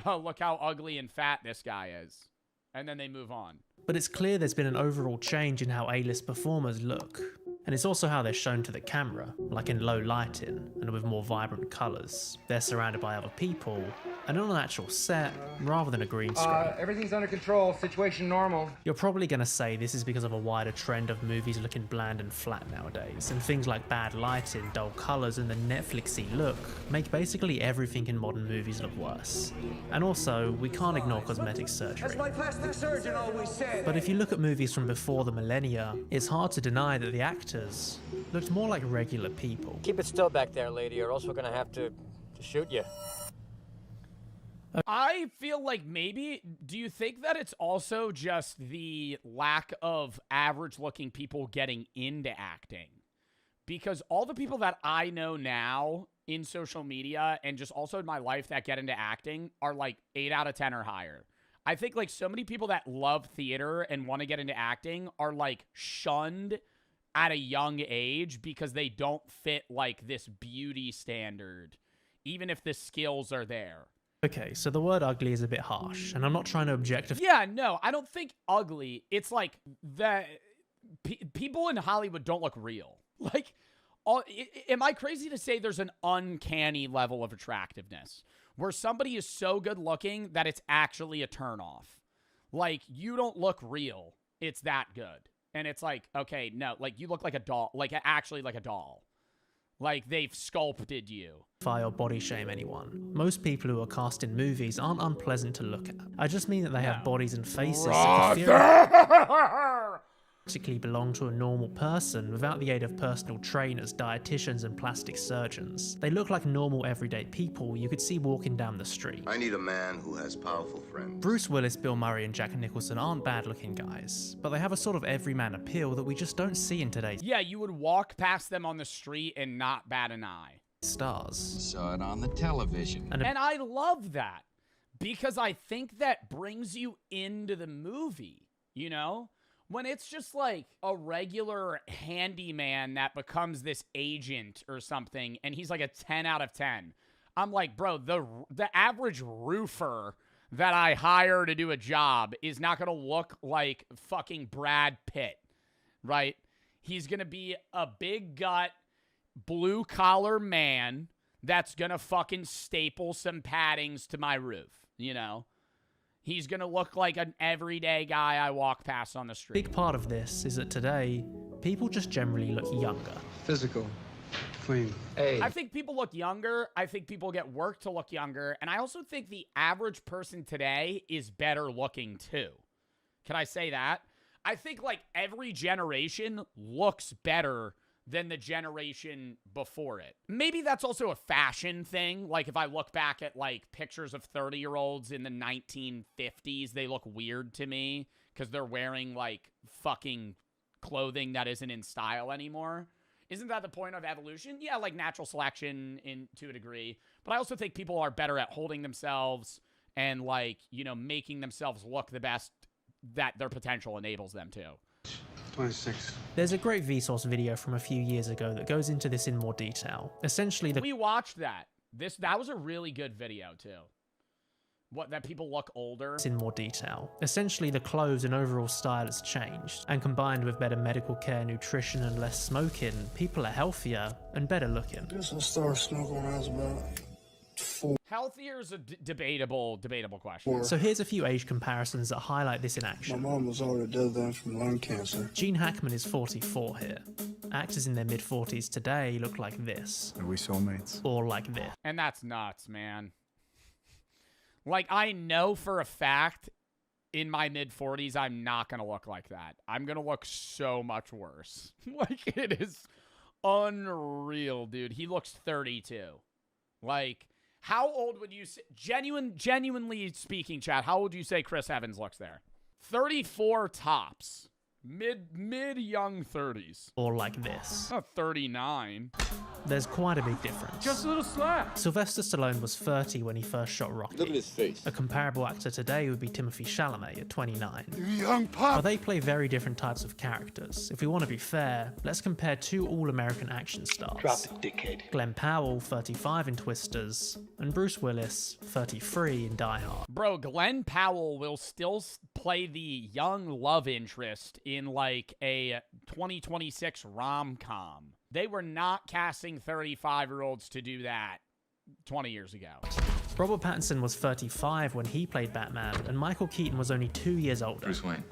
oh, look how ugly and fat this guy is. And then they move on. But it's clear there's been an overall change in how A-list performers look. And it's also how they're shown to the camera, like in low lighting and with more vibrant colours. They're surrounded by other people, and on an actual set, rather than a green screen. Everything's under control, situation normal. You're probably going to say this is because of a wider trend of movies looking bland and flat nowadays, and things like bad lighting, dull colours, and the Netflixy look make basically everything in modern movies look worse. And also, we can't ignore cosmetic surgery. As my plastic surgeon always said. But if you look at movies from before the millennia, it's hard to deny that the actors looked more like regular people. Keep it still back there, lady, or else we're gonna have to shoot you. I feel like maybe, do you think that it's also just the lack of average-looking people getting into acting? Because all the people that I know now in social media and just also in my life that get into acting are like 8 out of 10 or higher. I think like so many people that love theater and want to get into acting are like shunned at a young age because they don't fit like this beauty standard, even if the skills are there. Okay, so the word ugly is a bit harsh, and I'm not trying to objectify. Yeah, no, I don't think ugly. It's like the people in Hollywood don't look real. Like, am I crazy to say there's an uncanny level of attractiveness where somebody is so good looking that it's actually a turnoff. Like, you don't look real. It's that good. And it's like, okay, no, like, you look like a doll, like, actually like a doll. Like, they've sculpted you. Or body shame anyone. Most people who are cast in movies aren't unpleasant to look at. I just mean that they have bodies and faces that practically belong to a normal person without the aid of personal trainers, dietitians, and plastic surgeons. They look like normal everyday people you could see walking down the street. I need a man who has powerful friends. Bruce Willis, Bill Murray, and Jack Nicholson aren't bad-looking guys, but they have a sort of everyman appeal that we just don't see in today's Yeah, you would walk past them on the street and not bat an eye. stars. Saw it on the television. And I love that because I think that brings you into the movie, you know? When it's just like a regular handyman that becomes this agent or something and he's like a 10 out of 10. I'm like, bro, the average roofer that I hire to do a job is not going to look like fucking Brad Pitt, right? He's going to be a big gut, blue-collar man that's going to fucking staple some paddings to my roof, you know? He's going to look like an everyday guy I walk past on the street. Big part of this is that today, people just generally look younger. Physical. Clean. Hey. I think people look younger. I think people get work to look younger. And I also think the average person today is better looking too. Can I say that? I think like every generation looks better than the generation before it. Maybe that's also a fashion thing. Like if I look back at like pictures of 30-year-olds in the 1950s, they look weird to me because they're wearing like fucking clothing that isn't in style anymore. Isn't that the point of evolution? Yeah, like natural selection to a degree. But I also think people are better at holding themselves and like, you know, making themselves look the best that their potential enables them to. 26. There's a great Vsauce video from a few years ago that goes into this in more detail. Essentially, we watched that. That was a really good video too. What, that people look older? In more detail. Essentially, the clothes and overall style has changed, and combined with better medical care, nutrition, and less smoking, people are healthier and better looking. Guess I started smoking when I was about 4. Healthier is a debatable question. So here's a few age comparisons that highlight this in action. My mom was already dead then from lung cancer. Gene Hackman is 44 here. Actors in their mid-40s today look like this. Are we soulmates? Or like this. And that's nuts, man. Like, I know for a fact in my mid-40s, I'm not going to look like that. I'm going to look so much worse. Like, it is unreal, dude. He looks 32. Like, how old would you say, genuinely speaking, chat, how old would you say Chris Evans looks there? 34 tops. Mid-young 30s. Or like this. Not 39. There's quite a big difference. Just a little slap. Sylvester Stallone was 30 when he first shot Rocky. Look at his face. A comparable actor today would be Timothy Chalamet at 29. You young pup. But they play very different types of characters. If we want to be fair, let's compare two all-American action stars. Drop it, dickhead. Glenn Powell, 35 in Twisters, and Bruce Willis, 33 in Die Hard. Bro, Glenn Powell will still play the young love interest in like a 2026 rom-com. They were not casting 35-year-olds to do that 20 years ago. Robert Pattinson was 35 when he played Batman, and Michael Keaton was only 2 years older. Bruce Wayne.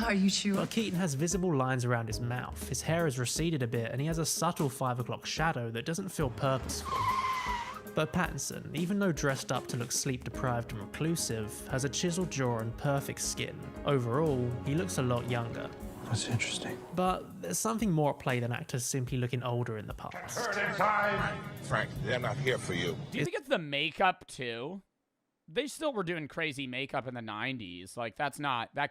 Are you sure? But Keaton has visible lines around his mouth, his hair has receded a bit, and he has a subtle 5 o'clock shadow that doesn't feel purposeful. But Pattinson, even though dressed up to look sleep-deprived and reclusive, has a chiseled jaw and perfect skin. Overall, he looks a lot younger. That's interesting. But there's something more at play than actors simply looking older in the past. Frank, they're not here for you. Do you think it's the makeup too? They still were doing crazy makeup in the 90s. Like, that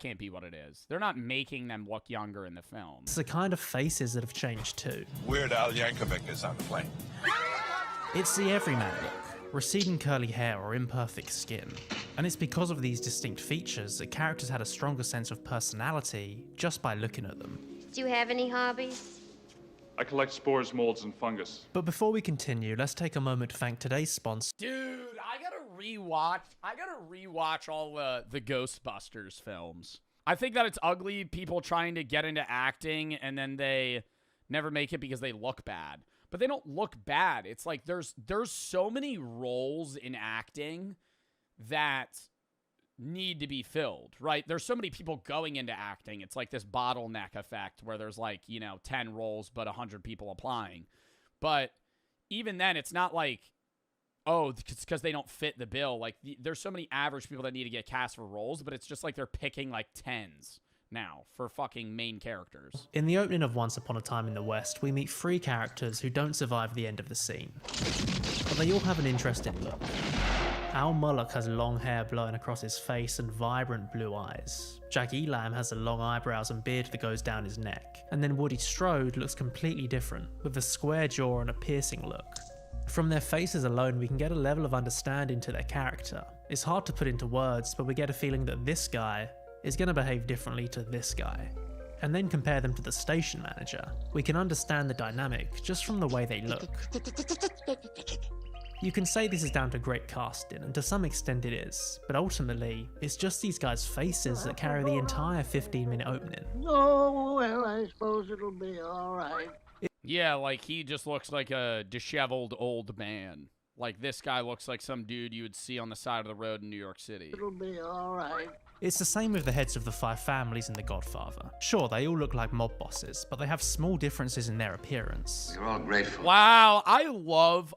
can't be what it is. They're not making them look younger in the film. It's the kind of faces that have changed too. Weird Al Yankovic is on the plane. It's the everyman look, receding curly hair or imperfect skin. And it's because of these distinct features that characters had a stronger sense of personality just by looking at them. Do you have any hobbies? I collect spores, molds, and fungus. But before we continue, let's take a moment to thank today's sponsor. Dude, I gotta rewatch all the Ghostbusters films. I think that it's ugly people trying to get into acting and then they never make it because they look bad. but they don't look bad. It's like there's so many roles in acting that need to be filled, right? There's so many people going into acting. It's like this bottleneck effect where there's like, 10 roles but 100 people applying. But even then, it's not like, oh, it's because they don't fit the bill. Like, there's so many average people that need to get cast for roles, but it's just like they're picking like 10s now for fucking main characters. In the opening of Once Upon a Time in the West, we meet 3 characters who don't survive the end of the scene. But they all have an interesting look. Al Mullock has long hair blowing across his face and vibrant blue eyes. Jack Elam has the long eyebrows and beard that goes down his neck. And then Woody Strode looks completely different, with a square jaw and a piercing look. From their faces alone, we can get a level of understanding to their character. It's hard to put into words, but we get a feeling that this guy is going to behave differently to this guy. And then compare them to the station manager. We can understand the dynamic just from the way they look. You can say this is down to great casting, and to some extent it is, but ultimately, it's just these guys' faces that carry the entire 15-minute opening. Oh, well, I suppose it'll be alright. Yeah, like he just looks like a disheveled old man. Like this guy looks like some dude you would see on the side of the road in New York City. It'll be alright. It's the same with the heads of the 5 families in The Godfather. Sure, they all look like mob bosses, but they have small differences in their appearance. You're all grateful. Wow, I love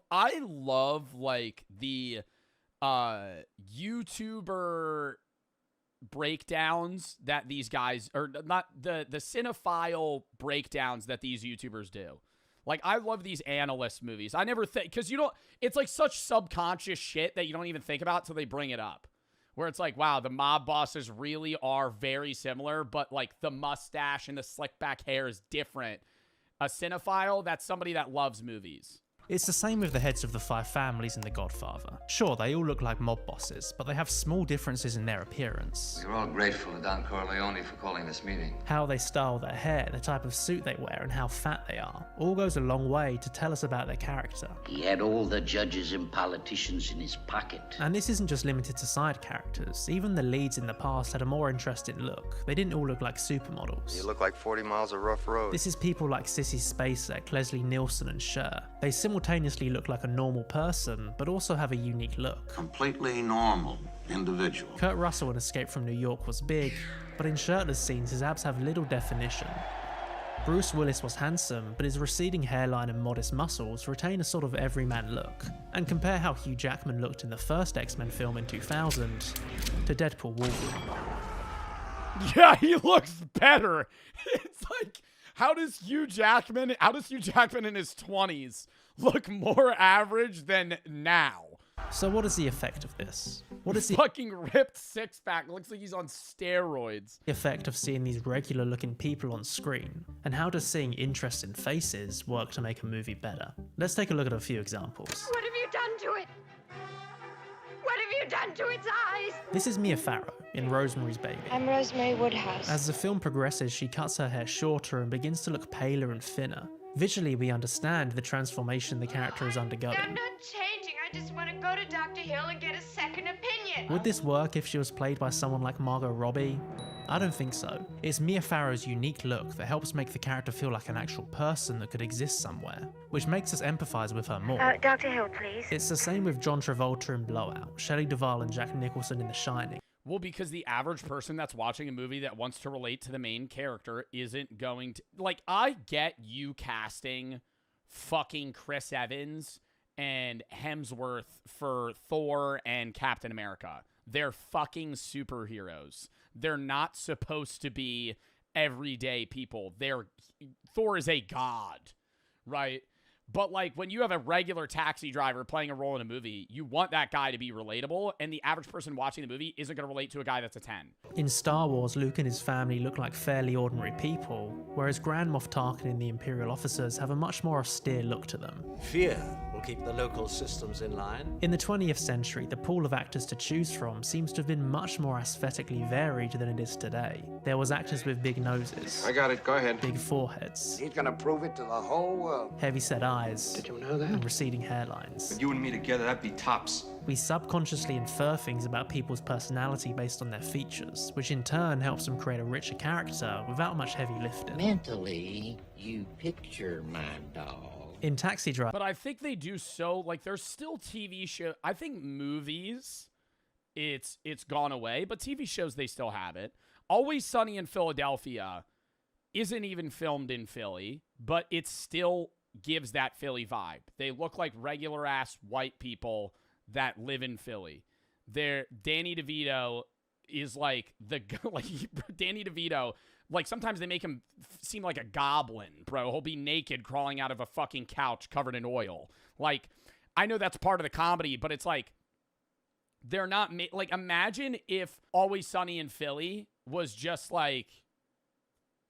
like the YouTuber breakdowns that these guys, or not the cinephile breakdowns that these YouTubers do. Like, I love these analyst movies. I never think, because it's like such subconscious shit that you don't even think about till they bring it up. Where it's like, wow, the mob bosses really are very similar, but like the mustache and the slick back hair is different. A cinephile, that's somebody that loves movies. It's the same with the heads of the 5 families in The Godfather. Sure, they all look like mob bosses, but they have small differences in their appearance. You're all grateful to Don Corleone for calling this meeting. How they style their hair, the type of suit they wear, and how fat they are, all goes a long way to tell us about their character. He had all the judges and politicians in his pocket. And this isn't just limited to side characters. Even the leads in the past had a more interesting look. They didn't all look like supermodels. You look like 40 miles of rough road. This is people like Sissy Spacek, Leslie Nielsen, and Cher. They simultaneously look like a normal person, but also have a unique look. Completely normal individual. Kurt Russell in Escape from New York was big, but in shirtless scenes his abs have little definition. Bruce Willis was handsome, but his receding hairline and modest muscles retain a sort of everyman look. And compare how Hugh Jackman looked in the first X-Men film in 2000 to Deadpool Wolverine. Yeah, he looks better. It's like, how does Hugh Jackman in his 20s look more average than now? So what is the effect of this? What is the fucking ripped six-pack? Looks like he's on steroids. Effect of seeing these regular looking people on screen? And how does seeing interesting faces work to make a movie better? Let's take a look at a few examples. What have you done to it? What have you done to its eyes? This is Mia Farrow in Rosemary's Baby. I'm Rosemary Woodhouse. As the film progresses, she cuts her hair shorter and begins to look paler and thinner. Visually, we understand the transformation the character is undergoing. I'm not changing. I just want to go to Dr. Hill and get a second opinion. Would this work if she was played by someone like Margot Robbie? I don't think so. It's Mia Farrow's unique look that helps make the character feel like an actual person that could exist somewhere, which makes us empathize with her more. Dr. Hill, please. It's the same with John Travolta in Blowout, Shelley Duvall and Jack Nicholson in The Shining. Well, because the average person that's watching a movie that wants to relate to the main character isn't going to... Like, I get you casting fucking Chris Evans and Hemsworth for Thor and Captain America. They're fucking superheroes. They're not supposed to be everyday people. Thor is a god, right? But, like, when you have a regular taxi driver playing a role in a movie, you want that guy to be relatable, and the average person watching the movie isn't going to relate to a guy that's a 10. In Star Wars, Luke and his family look like fairly ordinary people, whereas Grand Moff Tarkin and the Imperial officers have a much more austere look to them. Fear will keep the local systems in line. In the 20th century, the pool of actors to choose from seems to have been much more aesthetically varied than it is today. There was actors with big noses. I got it, go ahead. Big foreheads. He's gonna prove it to the whole world. Heavy-set eyes. Did you know that? And receding hairlines. But you and me together, that'd be tops. We subconsciously infer things about people's personality based on their features, which in turn helps them create a richer character without much heavy lifting. Mentally, you picture my dog In Taxi Driver. But I think they do so, like, there's still TV show. I think movies, it's gone away, but TV shows, they still have it. Always Sunny in Philadelphia isn't even filmed in Philly, but it still gives that Philly vibe. They look like regular ass white people that live in Philly. Danny DeVito is like Danny DeVito, like sometimes they make him seem like a goblin, bro. He'll be naked crawling out of a fucking couch covered in oil. Like, I know that's part of the comedy, but it's like, they're not, like, imagine if Always Sunny in Philly was just like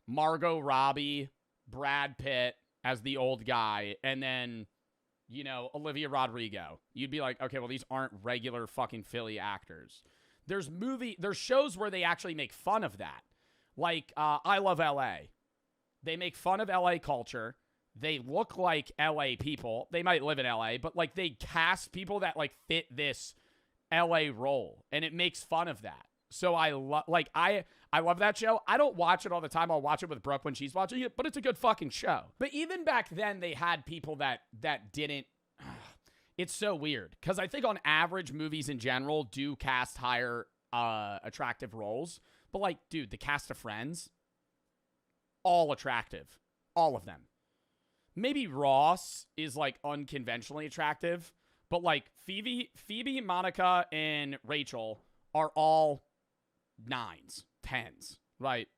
Margot Robbie, Brad Pitt as the old guy, and then, you know, Olivia Rodrigo. You'd be like, okay, well, these aren't regular fucking Philly actors. There's shows where they actually make fun of that. Like, I Love L.A. They make fun of L.A. culture. They look like L.A. people. They might live in L.A., but, like, they cast people that, like, fit this L.A. role, and it makes fun of that. So I love that show. I don't watch it all the time. I'll watch it with Brooke when she's watching it, but it's a good fucking show. But even back then, they had people that didn't. It's so weird because I think on average, movies in general do cast higher attractive roles. But, like, dude, the cast of Friends, all attractive, all of them. Maybe Ross is, like, unconventionally attractive, but, like, Phoebe, Monica, and Rachel are all 9s, 10s, right?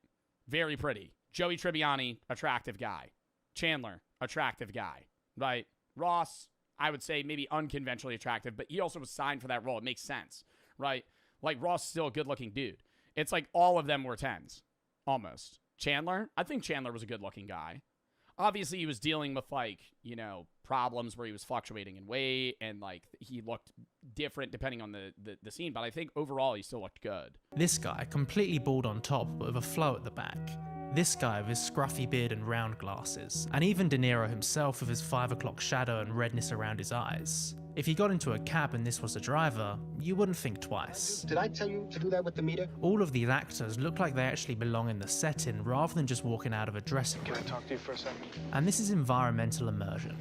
Very pretty. Joey Tribbiani, attractive guy. Chandler, attractive guy, right? Ross, I would say maybe unconventionally attractive, but he also was signed for that role. It makes sense, right? Like, Ross is still a good-looking dude. It's like all of them were 10s, almost. Chandler, I think Chandler was a good-looking guy. Obviously, he was dealing with, like, you know, problems where he was fluctuating in weight and, like, he looked different depending on the scene. But I think overall, he still looked good. This guy, completely bald on top, but with a flow at the back. This guy with his scruffy beard and round glasses. And even De Niro himself with his 5 o'clock shadow and redness around his eyes. If you got into a cab and this was the driver, you wouldn't think twice. Did I tell you to do that with the meter? All of these actors look like they actually belong in the setting rather than just walking out of a dressing room. Can I talk to you for a second? And this is environmental immersion.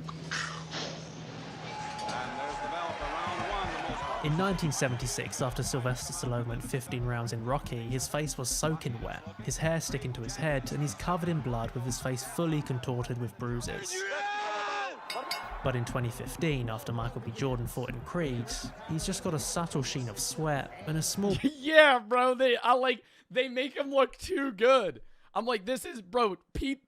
In 1976, after Sylvester Stallone went 15 rounds in Rocky, his face was soaking wet, his hair sticking to his head, and he's covered in blood with his face fully contorted with bruises. But in 2015, after Michael B. Jordan fought in Creed, he's just got a subtle sheen of sweat and a small... Yeah, bro, they make him look too good. I'm like, this is, bro,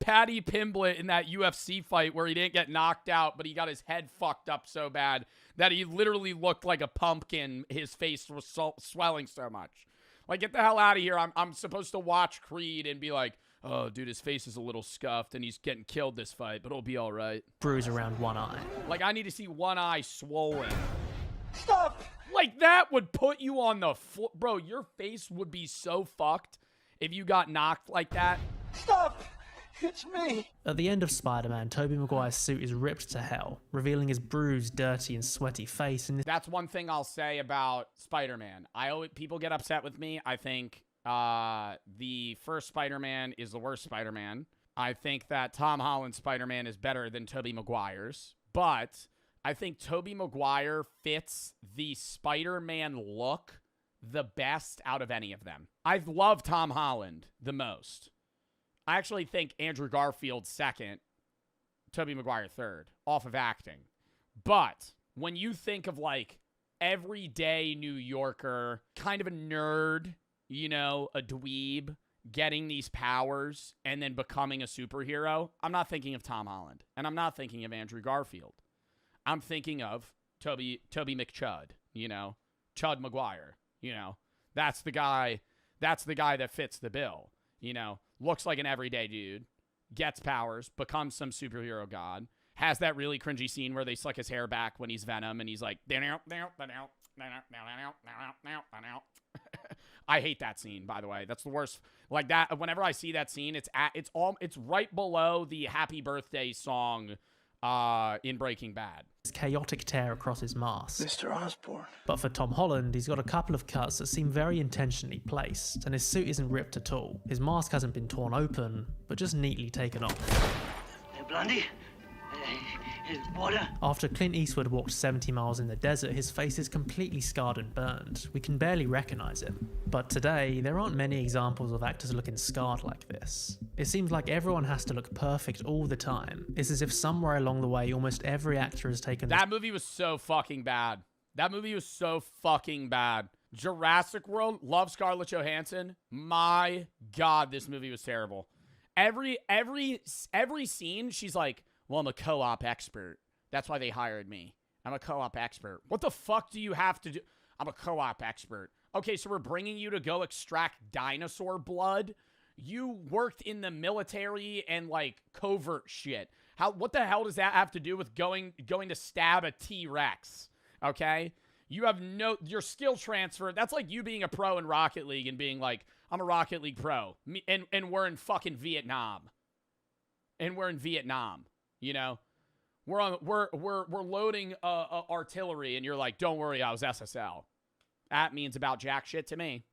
Paddy Pimblett in that UFC fight where he didn't get knocked out, but he got his head fucked up so bad that he literally looked like a pumpkin. His face was swelling so much. Like, get the hell out of here. I'm supposed to watch Creed and be like, oh, dude, his face is a little scuffed and he's getting killed this fight, but it'll be all right. Bruise around one eye. Like, I need to see one eye swollen. Stop! Like, that would put you on the floor. Bro, your face would be so fucked if you got knocked like that. Stop! It's me! At the end of Spider-Man, Tobey Maguire's suit is ripped to hell, revealing his bruised, dirty, and sweaty face. And that's one thing I'll say about Spider-Man. People get upset with me. I think the first Spider-Man is the worst Spider-Man. I think that Tom Holland's Spider-Man is better than Tobey Maguire's, but I think Tobey Maguire fits the Spider-Man look the best out of any of them. I've loved Tom Holland the most. I actually think Andrew Garfield second, Tobey Maguire third, off of acting. But when you think of, like, everyday New Yorker, kind of a nerd, you know, a dweeb, getting these powers and then becoming a superhero, I'm not thinking of Tom Holland. And I'm not thinking of Andrew Garfield. I'm thinking of Toby McChud, you know, Chud Maguire, you know. That's the guy that fits the bill, you know. Looks like an everyday dude, gets powers, becomes some superhero god, has that really cringy scene where they slick his hair back when he's Venom and he's like, I hate that scene, by the way. That's the worst. Like that, whenever I see that scene, it's right below the Happy Birthday song in Breaking Bad. Chaotic tear across his mask. Mr. Osborn. But for Tom Holland, he's got a couple of cuts that seem very intentionally placed, and his suit isn't ripped at all. His mask hasn't been torn open, but just neatly taken off. Hey, Blondie. his water? After Clint Eastwood walked 70 miles in the desert, his face is completely scarred and burned. We can barely recognize it. But today, there aren't many examples of actors looking scarred like this. It seems like everyone has to look perfect all the time. It's as if somewhere along the way, almost every actor has taken... That movie was so fucking bad. That movie was so fucking bad. Jurassic World, love Scarlett Johansson. My God, this movie was terrible. Every scene, she's like, well, I'm a co-op expert. That's why they hired me. I'm a co-op expert. What the fuck do you have to do? I'm a co-op expert. Okay, so we're bringing you to go extract dinosaur blood? You worked in the military and, like, covert shit. What the hell does that have to do with going to stab a T-Rex? Okay? You have your skill transfer. That's like you being a pro in Rocket League and being like, I'm a Rocket League pro. And we're in fucking Vietnam. And we're in Vietnam, you know? We're loading artillery and you're like, don't worry, I was SSL. That means about jack shit to me.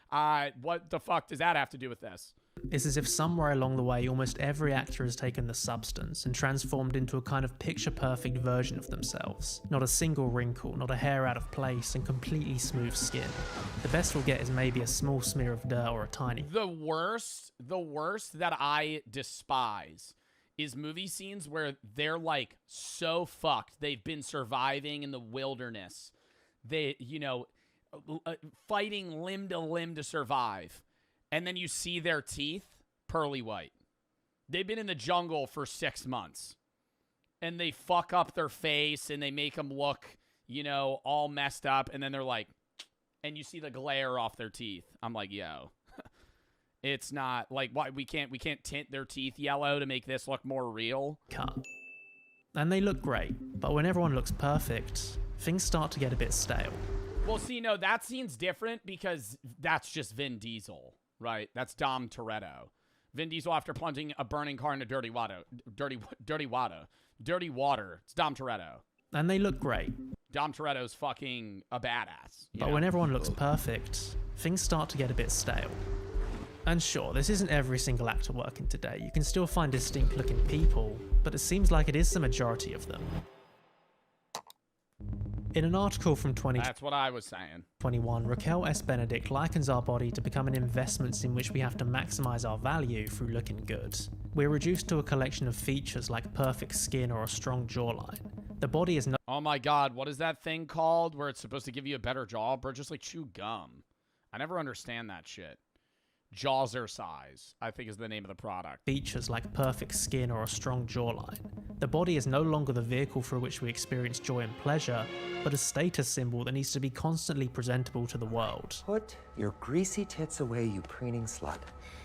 What the fuck does that have to do with this? It's as if somewhere along the way, almost every actor has taken the substance and transformed into a kind of picture-perfect version of themselves. Not a single wrinkle, not a hair out of place, and completely smooth skin. The best we'll get is maybe a small smear of dirt or a tiny... The worst that I despise is movie scenes where they're like so fucked. They've been surviving in the wilderness. They, you know, fighting limb to limb to survive. And then you see their teeth, pearly white. They've been in the jungle for 6 months. And they fuck up their face and they make them look, you know, all messed up. And then they're like, and you see the glare off their teeth. I'm like, yo, it's not like, why we can't tint their teeth yellow to make this look more real. Cut. And they look great, but when everyone looks perfect, things start to get a bit stale. Well, see, no, that scene's different because that's just Vin Diesel. Right, that's Dom Toretto. Vin Diesel after plunging a burning car into dirty water. It's Dom Toretto. And they look great. Dom Toretto's fucking a badass. But when everyone looks perfect, things start to get a bit stale. And sure, this isn't every single actor working today. You can still find distinct looking people, but it seems like it is the majority of them. In an article from That's what I was saying. 2021, Raquel S. Benedict likens our body to becoming investments in which we have to maximize our value through looking good. We're reduced to a collection of features like perfect skin or a strong jawline. The body is no— Oh my God, what is that thing called where it's supposed to give you a better jaw? Bro, just like chew gum. I never understand that shit. Jawzercise, I think is the name of the product. Features like perfect skin or a strong jawline. The body is no longer the vehicle through which we experience joy and pleasure, but a status symbol that needs to be constantly presentable to the world. Put your greasy tits away, you preening slut.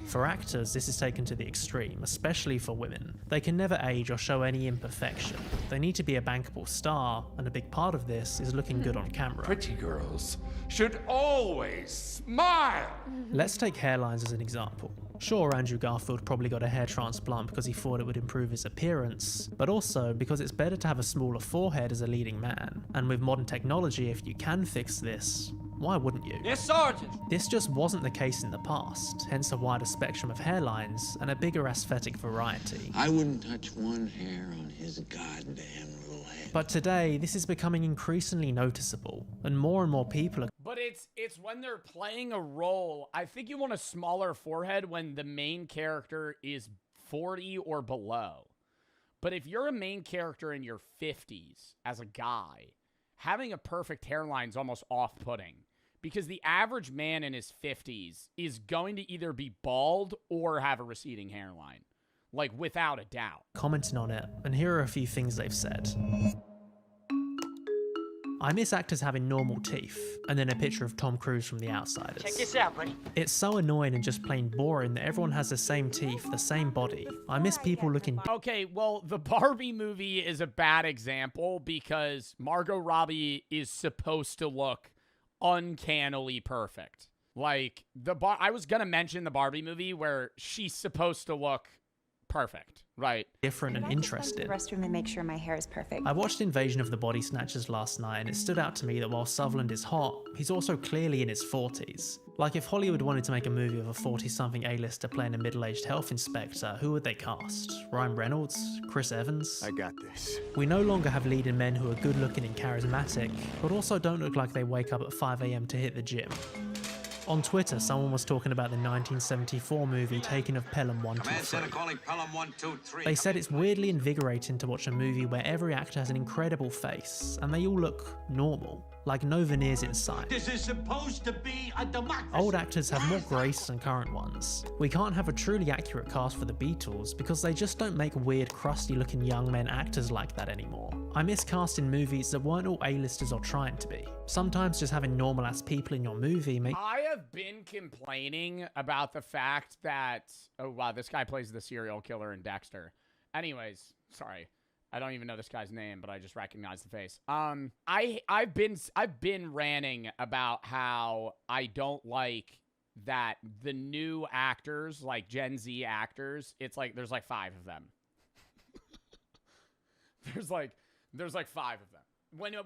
For actors, this is taken to the extreme, especially for women. They can never age or show any imperfection. They need to be a bankable star, and a big part of this is looking good on camera. Pretty girls should always smile! Let's take hairlines as an example. Sure, Andrew Garfield probably got a hair transplant because he thought it would improve his appearance, but also because it's better to have a smaller forehead as a leading man. And with modern technology, if you can fix this, why wouldn't you? Yes, Sergeant! This just wasn't the case in the past, hence a wider spectrum of hairlines and a bigger aesthetic variety. I wouldn't touch one hair on his goddamn little head. But today, this is becoming increasingly noticeable, and more people are— But it's when they're playing a role. I think you want a smaller forehead when the main character is 40 or below. But if you're a main character in your 50s as a guy, having a perfect hairline is almost off-putting. Because the average man in his 50s is going to either be bald or have a receding hairline. Like, without a doubt. Commenting on it, and here are a few things they've said. I miss actors having normal teeth, and then a picture of Tom Cruise from The Outsiders. Check this out, buddy. It's so annoying and just plain boring that everyone has the same teeth, the same body. I miss people looking— Okay, well, the Barbie movie is a bad example because Margot Robbie is supposed to look uncannily perfect. Like, I was gonna mention the Barbie movie where she's supposed to look perfect, right? Different and interesting. Restroom and make sure my hair is perfect. I watched Invasion of the Body Snatchers last night, and it stood out to me that while Sutherland is hot, he's also clearly in his 40s. Like, if Hollywood wanted to make a movie of a 40-something A-lister playing a middle-aged health inspector, who would they cast? Ryan Reynolds? Chris Evans? I got this. We no longer have leading men who are good-looking and charismatic, but also don't look like they wake up at 5 AM to hit the gym. On Twitter, someone was talking about the 1974 movie Taking of Pelham 123. They said it's weirdly invigorating to watch a movie where every actor has an incredible face, and they all look normal, like no veneers in sight. This is supposed to be a democracy. Old actors have more grace than current ones. We can't have a truly accurate cast for the Beatles because they just don't make weird, crusty-looking young men actors like that anymore. I miss casting movies that weren't all A-listers or trying to be. Sometimes just having normal-ass people in your movie make... I have been complaining about the fact that... Oh, wow, this guy plays the serial killer in Dexter. Anyways, sorry. I don't even know this guy's name, but I just recognize the face. I've been ranting about how I don't like that the new actors, like Gen Z actors, it's like there's like 5 of them. there's like 5 of them.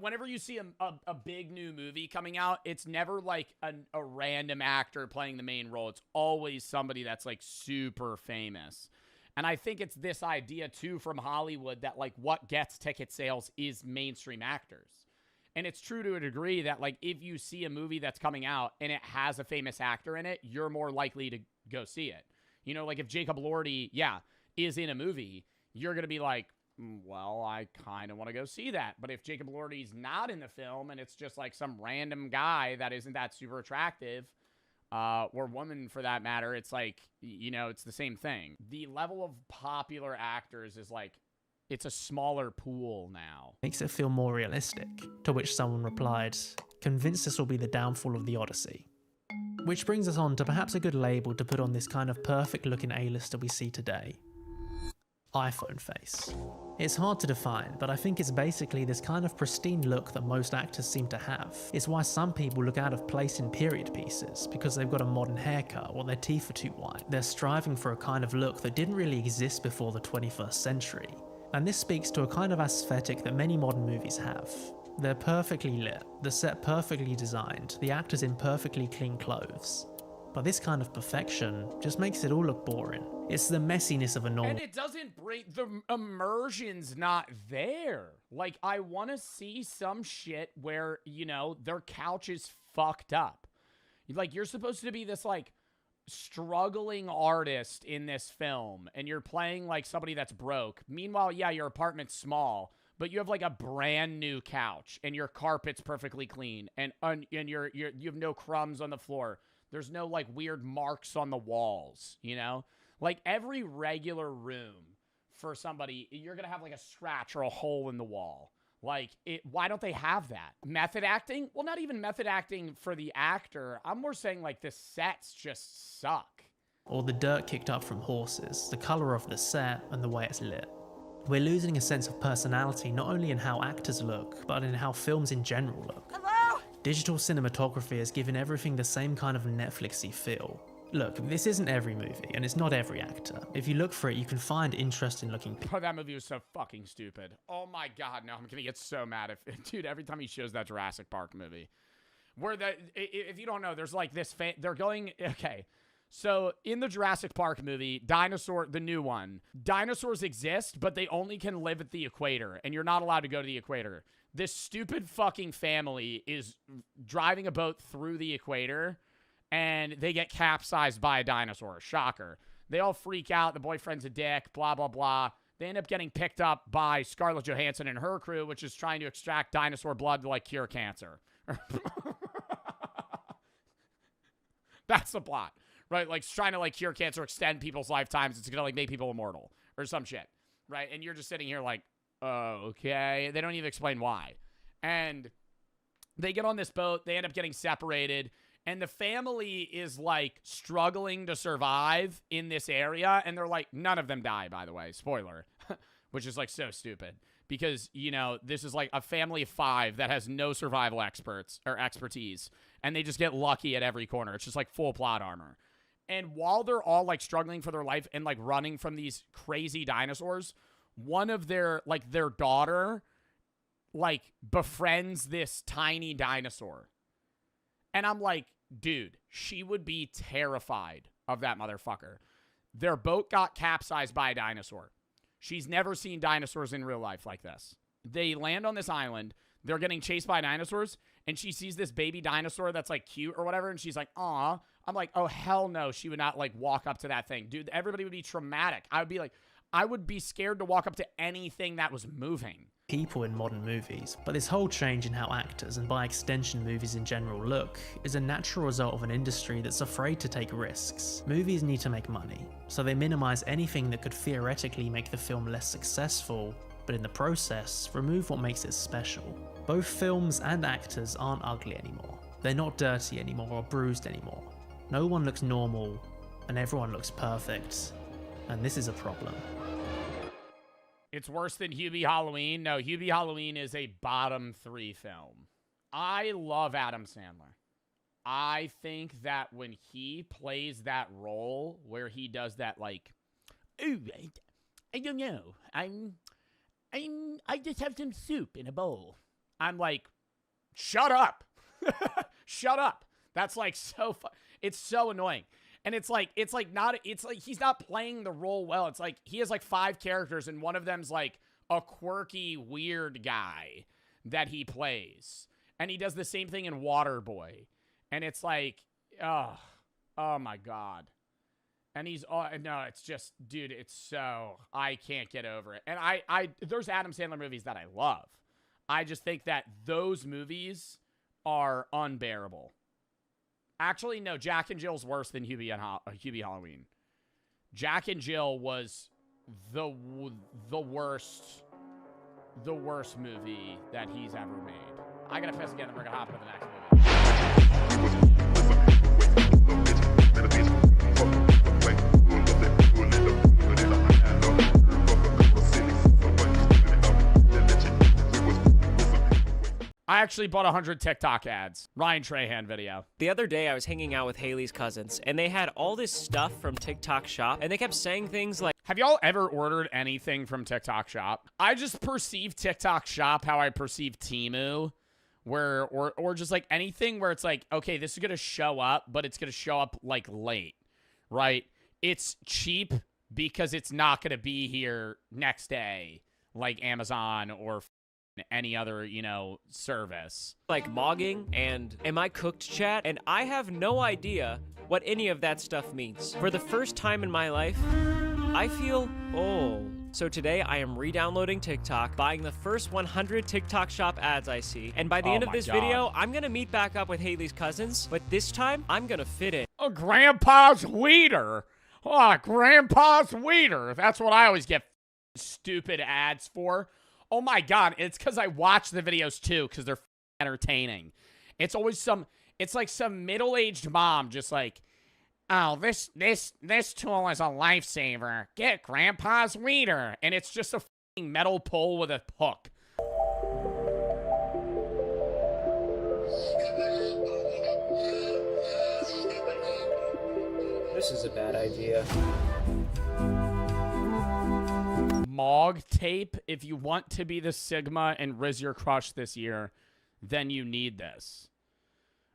Whenever you see a big new movie coming out, it's never like a random actor playing the main role. It's always somebody that's like super famous. And I think it's this idea too from Hollywood that like what gets ticket sales is mainstream actors. And it's true to a degree that like if you see a movie that's coming out and it has a famous actor in it, you're more likely to go see it. You know, like if Jacob Elordi, is in a movie, you're going to be like, well, I kind of want to go see that. But if Jacob Elordi's not in the film and it's just like some random guy that isn't that super attractive, or woman for that matter, it's like, you know, it's the same thing. The level of popular actors is like, it's a smaller pool now. Makes it feel more realistic. To which someone replied, convinced this will be the downfall of the Odyssey. Which brings us on to perhaps a good label to put on this kind of perfect looking A-lister we see today. iPhone face. It's hard to define, but I think it's basically this kind of pristine look that most actors seem to have. It's why some people look out of place in period pieces, because they've got a modern haircut or their teeth are too white. They're striving for a kind of look that didn't really exist before the 21st century. And this speaks to a kind of aesthetic that many modern movies have. They're perfectly lit, the set perfectly designed, the actors in perfectly clean clothes. But this kind of perfection just makes it all look boring. It's the messiness of a normal... And it doesn't bring... The immersion's not there. Like, I want to see some shit where, you know, their couch is fucked up. Like, you're supposed to be this, like, struggling artist in this film, and you're playing, like, somebody that's broke. Meanwhile, yeah, your apartment's small, but you have, like, a brand new couch, and your carpet's perfectly clean, and you have no crumbs on the floor. There's no, like, weird marks on the walls, you know? Like, every regular room for somebody, you're going to have, like, a scratch or a hole in the wall. Like, why don't they have that? Method acting? Well, not even method acting for the actor. I'm more saying, like, the sets just suck. Or the dirt kicked up from horses, the colour of the set, and the way it's lit. We're losing a sense of personality not only in how actors look, but in how films in general look. Hello? Digital cinematography has given everything the same kind of Netflixy feel. Look, this isn't every movie, and it's not every actor. If you look for it, you can find interesting looking people. Oh, that movie was so fucking stupid. Oh my god, no, I'm gonna get so mad if... Dude, every time he shows that Jurassic Park movie. Where if you don't know, there's like this... They're going... Okay. So, in the Jurassic Park movie, the new one, dinosaurs exist, but they only can live at the equator, and you're not allowed to go to the equator. This stupid fucking family is driving a boat through the equator, and they get capsized by a dinosaur. Shocker. They all freak out. The boyfriend's a dick, blah, blah, blah. They end up getting picked up by Scarlett Johansson and her crew, which is trying to extract dinosaur blood to, like, cure cancer. That's the plot. Right, like, it's trying to, like, cure cancer, extend people's lifetimes. It's gonna, like, make people immortal or some shit, right? And you're just sitting here like, oh, okay. They don't even explain why. And they get on this boat. They end up getting separated. And the family is, like, struggling to survive in this area. And they're like, none of them die, by the way. Spoiler. Which is, like, so stupid. Because, you know, this is, like, a family of 5 that has no survival expertise. And they just get lucky at every corner. It's just, like, full plot armor. And while they're all like struggling for their life and like running from these crazy dinosaurs, one of their daughter like befriends this tiny dinosaur. And I'm like, dude, she would be terrified of that motherfucker. Their boat got capsized by a dinosaur. She's never seen dinosaurs in real life like this. They land on this island. They're getting chased by dinosaurs, and she sees this baby dinosaur that's like cute or whatever, and she's like, aw. I'm like, oh, hell no. She would not like walk up to that thing. Dude, everybody would be traumatic. I would be scared to walk up to anything that was moving. People in modern movies, but this whole change in how actors, and by extension movies in general, look is a natural result of an industry that's afraid to take risks. Movies need to make money, so they minimize anything that could theoretically make the film less successful, but in the process, remove what makes it special. Both films and actors aren't ugly anymore. They're not dirty anymore or bruised anymore. No one looks normal, and everyone looks perfect. And this is a problem. It's worse than Hubie Halloween. No, Hubie Halloween is a bottom 3 film. I love Adam Sandler. I think that when he plays that role where he does that like, ooh, I don't know. I just have some soup in a bowl. I'm like, shut up. Shut up. That's like so it's so annoying. And it's like he's not playing the role well. It's like he has like 5 characters and one of them's like a quirky, weird guy that he plays. And he does the same thing in Waterboy. And it's like, oh my God. And he's, no, it's just, dude, it's so, I can't get over it. And there's Adam Sandler movies that I love. I just think that those movies are unbearable. Actually, no, Jack and Jill's worse than Hubie Halloween. Jack and Jill was the worst movie that he's ever made. I gotta piss again, then we're gonna hop into the next movie. I actually bought 100 TikTok ads. Ryan Trahan video. The other day, I was hanging out with Haley's cousins, and they had all this stuff from TikTok Shop, and they kept saying things like, have y'all ever ordered anything from TikTok Shop? I just perceive TikTok Shop how I perceive Temu, where, or just like anything where it's like, okay, this is going to show up, but it's going to show up like late, right? It's cheap because it's not going to be here next day like Amazon or any other, service. Like mogging and Am I Cooked chat, and I have no idea what any of that stuff means. For the first time in my life, I feel old. So today I am re-downloading TikTok, buying the first 100 TikTok Shop ads I see, and by the end of this video, I'm gonna meet back up with Haley's cousins, but this time, I'm gonna fit in. Oh, Grandpa's Weeder. Oh, Grandpa's Weeder. That's what I always get stupid ads for. Oh my God, it's because I watch the videos too, because they're entertaining. It's always it's like some middle-aged mom just like, oh, this tool is a lifesaver. Get Grandpa's Weeder. And it's just a metal pole with a hook. This is a bad idea. Mog tape. If you want to be the Sigma and Riz Your Crush this year, then you need this.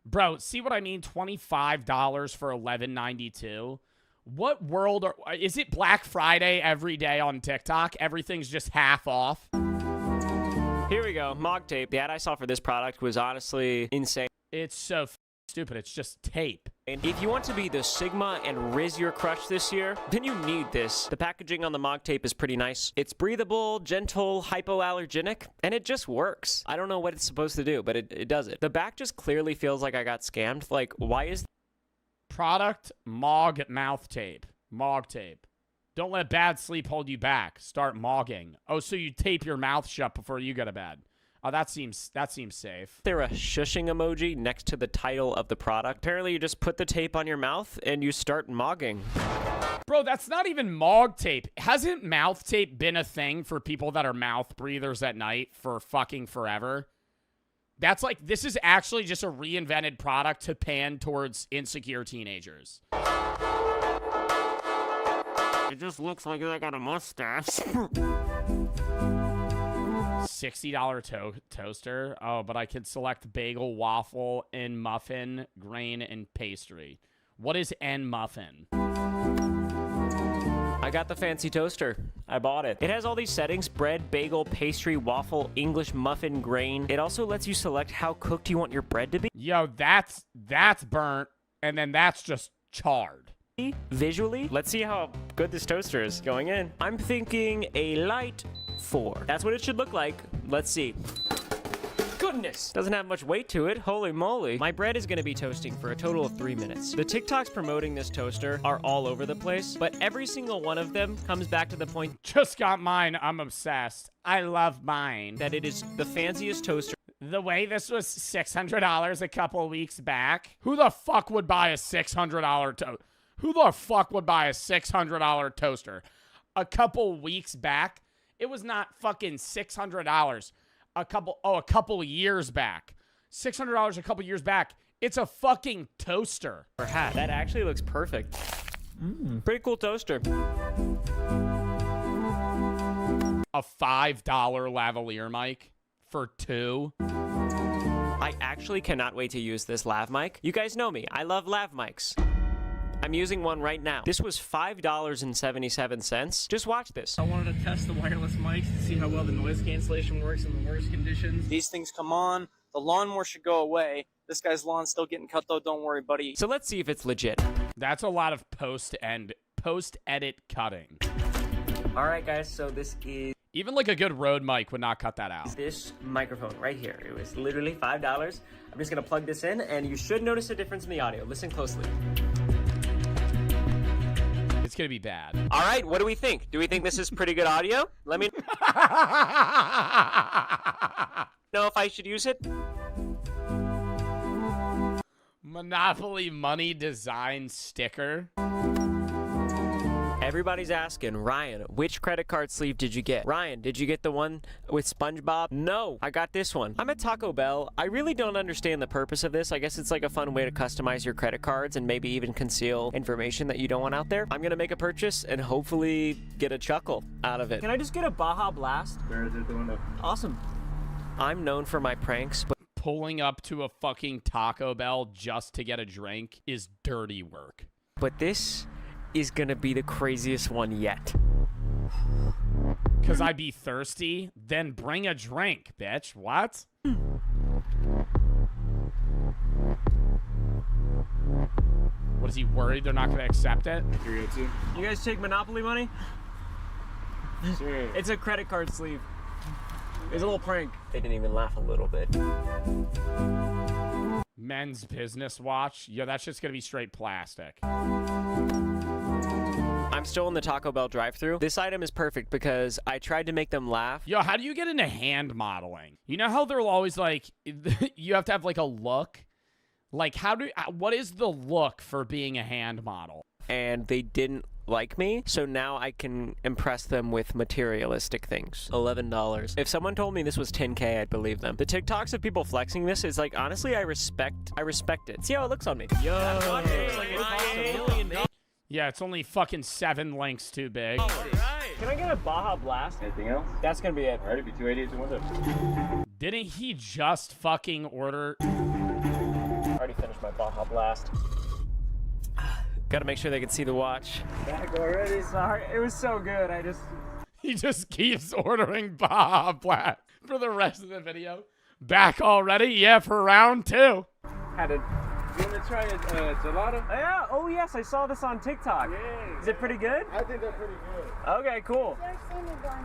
Bro, see what I mean? $25 for $11.92. What world is it Black Friday every day on TikTok? Everything's just half off. Here we go. Mog tape. The ad I saw for this product was honestly insane. It's so stupid. It's just tape. And if you want to be the Sigma and Riz Your Crush this year, then you need this. The packaging on the Mog tape is pretty nice. It's breathable, gentle, hypoallergenic, and it just works. I don't know what it's supposed to do, but it does it. The back just clearly feels like I got scammed. Like, why is... Product Mog mouth tape. Mog tape. Don't let bad sleep hold you back. Start mogging. Oh, so you tape your mouth shut before you go to bed. Oh, that seems safe. There a shushing emoji next to the title of the product. Apparently, you just put the tape on your mouth and you start mogging. Bro, that's not even Mog tape. Hasn't mouth tape been a thing for people that are mouth breathers at night for fucking forever? That's like, this is actually just a reinvented product to pan towards insecure teenagers. It just looks like I got a mustache. $60 toaster. Oh, but I could select bagel, waffle, and muffin, grain, and pastry. What is and muffin? I got the fancy toaster. I bought it. It has all these settings: bread, bagel, pastry, waffle, English muffin, grain. It also lets you select how cooked you want your bread to be. Yo, that's burnt, and then that's just charred. Visually, let's see how good this toaster is going in. I'm thinking a light 4. That's what it should look like. Let's see. Goodness! Doesn't have much weight to it. Holy moly. My bread is going to be toasting for a total of 3 minutes. The TikToks promoting this toaster are all over the place, but every single one of them comes back to the point. Just got mine. I'm obsessed. I love mine. That it is the fanciest toaster. The way this was $600 a couple weeks back. Who the fuck would buy a $600 toaster? Who the fuck would buy a $600 toaster? A couple weeks back, it was not fucking $600. A couple years back. $600 a couple years back. It's a fucking toaster. Or hat. That actually looks perfect. Pretty cool toaster. A $5 lavalier mic for 2. I actually cannot wait to use this lav mic. You guys know me. I love lav mics. I'm using one right now. This was $5.77. Just watch this. I wanted to test the wireless mics to see how well the noise cancellation works in the worst conditions. These things come on. The lawnmower should go away. This guy's lawn's still getting cut though. Don't worry, buddy. So let's see if it's legit. That's a lot of post-edit cutting. All right, guys. So this is... Even like a good Rode mic would not cut that out. This microphone right here. It was literally $5. I'm just going to plug this in, and you should notice a difference in the audio. Listen closely. It's gonna be bad. All right, what do we think? Do we think this is pretty good audio? Let me know if I should use it. Monopoly Money design sticker. Everybody's asking, Ryan, which credit card sleeve did you get? Ryan, did you get the one with SpongeBob? No, I got this one. I'm at Taco Bell. I really don't understand the purpose of this. I guess it's like a fun way to customize your credit cards and maybe even conceal information that you don't want out there. I'm gonna make a purchase and hopefully get a chuckle out of it. Can I just get a Baja Blast? There it is at the window. Awesome. I'm known for my pranks, but pulling up to a fucking Taco Bell just to get a drink is dirty work. But this is gonna be the craziest one yet. Cause I be thirsty? Then bring a drink, bitch. What? What, is he worried they're not gonna accept it? You guys take Monopoly money? Sure. It's a credit card sleeve. It's a little prank. They didn't even laugh a little bit. Men's business watch? Yo, that's just gonna be straight plastic. I'm still in the Taco Bell drive-thru. This item is perfect because I tried to make them laugh. Yo, how do you get into hand modeling? You know how they're always like, you have to have like a look? Like, what is the look for being a hand model? And they didn't like me, so now I can impress them with materialistic things. $11. If someone told me this was $10K, I'd believe them. The TikToks of people flexing this is like, honestly, I respect it. See how it looks on me. Yo, yeah, it's only fucking 7 links too big. Can I get a Baja Blast? Anything else? That's gonna be it. Alright, it'd be 280 at the window. Didn't he just fucking order? Already finished my Baja Blast. Gotta make sure they can see the watch. Back already? Sorry, it was so good. He just keeps ordering Baja Blast for the rest of the video. Back already? Yeah, for round 2. Had to. You want to try a gelato? Yeah. Oh yes, I saw this on TikTok. Yeah. Is it pretty good? I think they're pretty good. Okay, cool.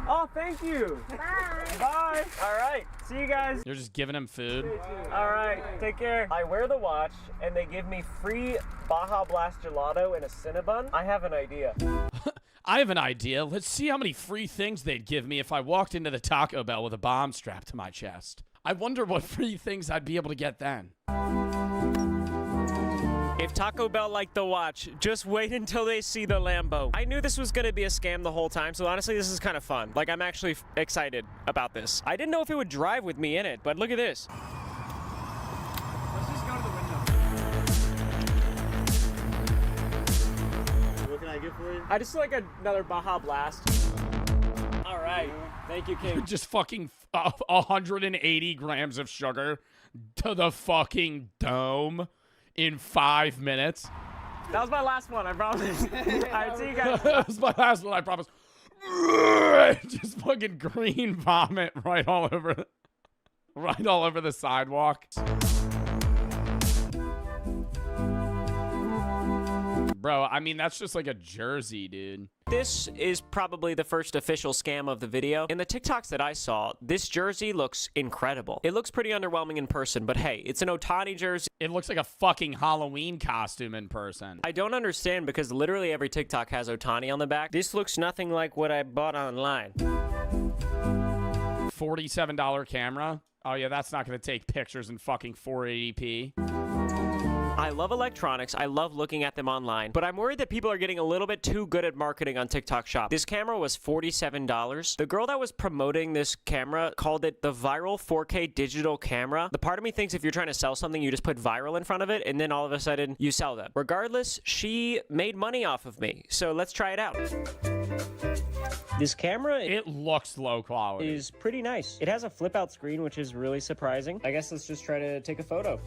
Oh, thank you. Bye. Bye. All right. See you guys. You're just giving him food. All right. Take care. I wear the watch, and they give me free Baja Blast gelato and a Cinnabon. I have an idea. I have an idea. Let's see how many free things they'd give me if I walked into the Taco Bell with a bomb strapped to my chest. I wonder what free things I'd be able to get then. If Taco Bell liked the watch, just wait until they see the Lambo. I knew this was going to be a scam the whole time, so honestly, this is kind of fun. Like, I'm actually excited about this. I didn't know if it would drive with me in it, but look at this. Let's just go to the window. Looking I get for you? I just like another Baja Blast. All right. Thank you, King. Just fucking 180 grams of sugar to the fucking dome in 5 minutes. That was my last one, I promise. All right, see you guys. That was my last one, I promise. Just fucking green vomit right all over the sidewalk. Bro, I mean, that's just like a jersey, dude. This is probably the first official scam of the video. In the TikToks that I saw, this jersey looks incredible. It looks pretty underwhelming in person, but hey, it's an Ohtani jersey. It looks like a fucking Halloween costume in person. I don't understand because literally every TikTok has Ohtani on the back. This looks nothing like what I bought online. $47 camera? Oh yeah, that's not gonna take pictures in fucking 480p. I love electronics. I love looking at them online, but I'm worried that people are getting a little bit too good at marketing on TikTok Shop. This camera was $47. The girl that was promoting this camera called it the viral 4K digital camera. The part of me thinks if you're trying to sell something, you just put viral in front of it, and then all of a sudden you sell them. Regardless, she made money off of me. So let's try it out. This camera, it looks low quality. Is pretty nice. It has a flip out screen, which is really surprising. I guess let's just try to take a photo.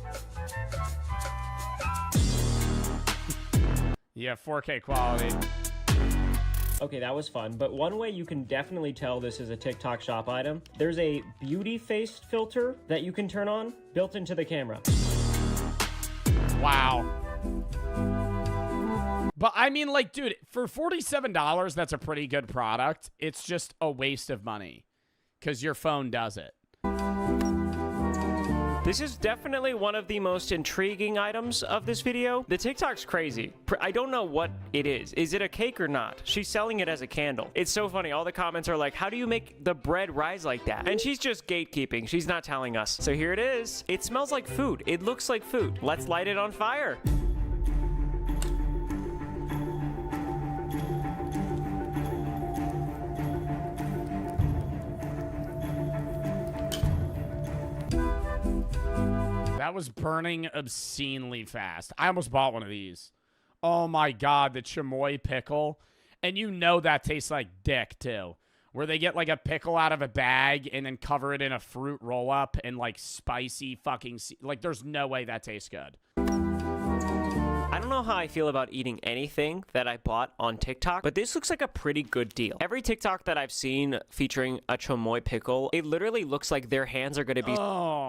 Yeah, 4K quality. Okay, that was fun, but one way you can definitely tell this is a TikTok Shop item, there's a beauty face filter that you can turn on built into the camera. Wow. But I mean, like, dude, for $47, that's a pretty good product. It's just a waste of money because your phone does it. This is definitely one of the most intriguing items of this video. The TikTok's crazy. I don't know what it is. Is it a cake or not? She's selling it as a candle. It's so funny. All the comments are like, how do you make the bread rise like that? And she's just gatekeeping. She's not telling us. So here it is. It smells like food. It looks like food. Let's light it on fire. That was burning obscenely fast. I almost bought one of these. Oh my God, the chamoy pickle. And you know that tastes like dick too. Where they get like a pickle out of a bag and then cover it in a fruit roll up and like spicy fucking, like there's no way that tastes good. I don't know how I feel about eating anything that I bought on TikTok, but this looks like a pretty good deal. Every TikTok that I've seen featuring a chamoy pickle, it literally looks like their hands are going to be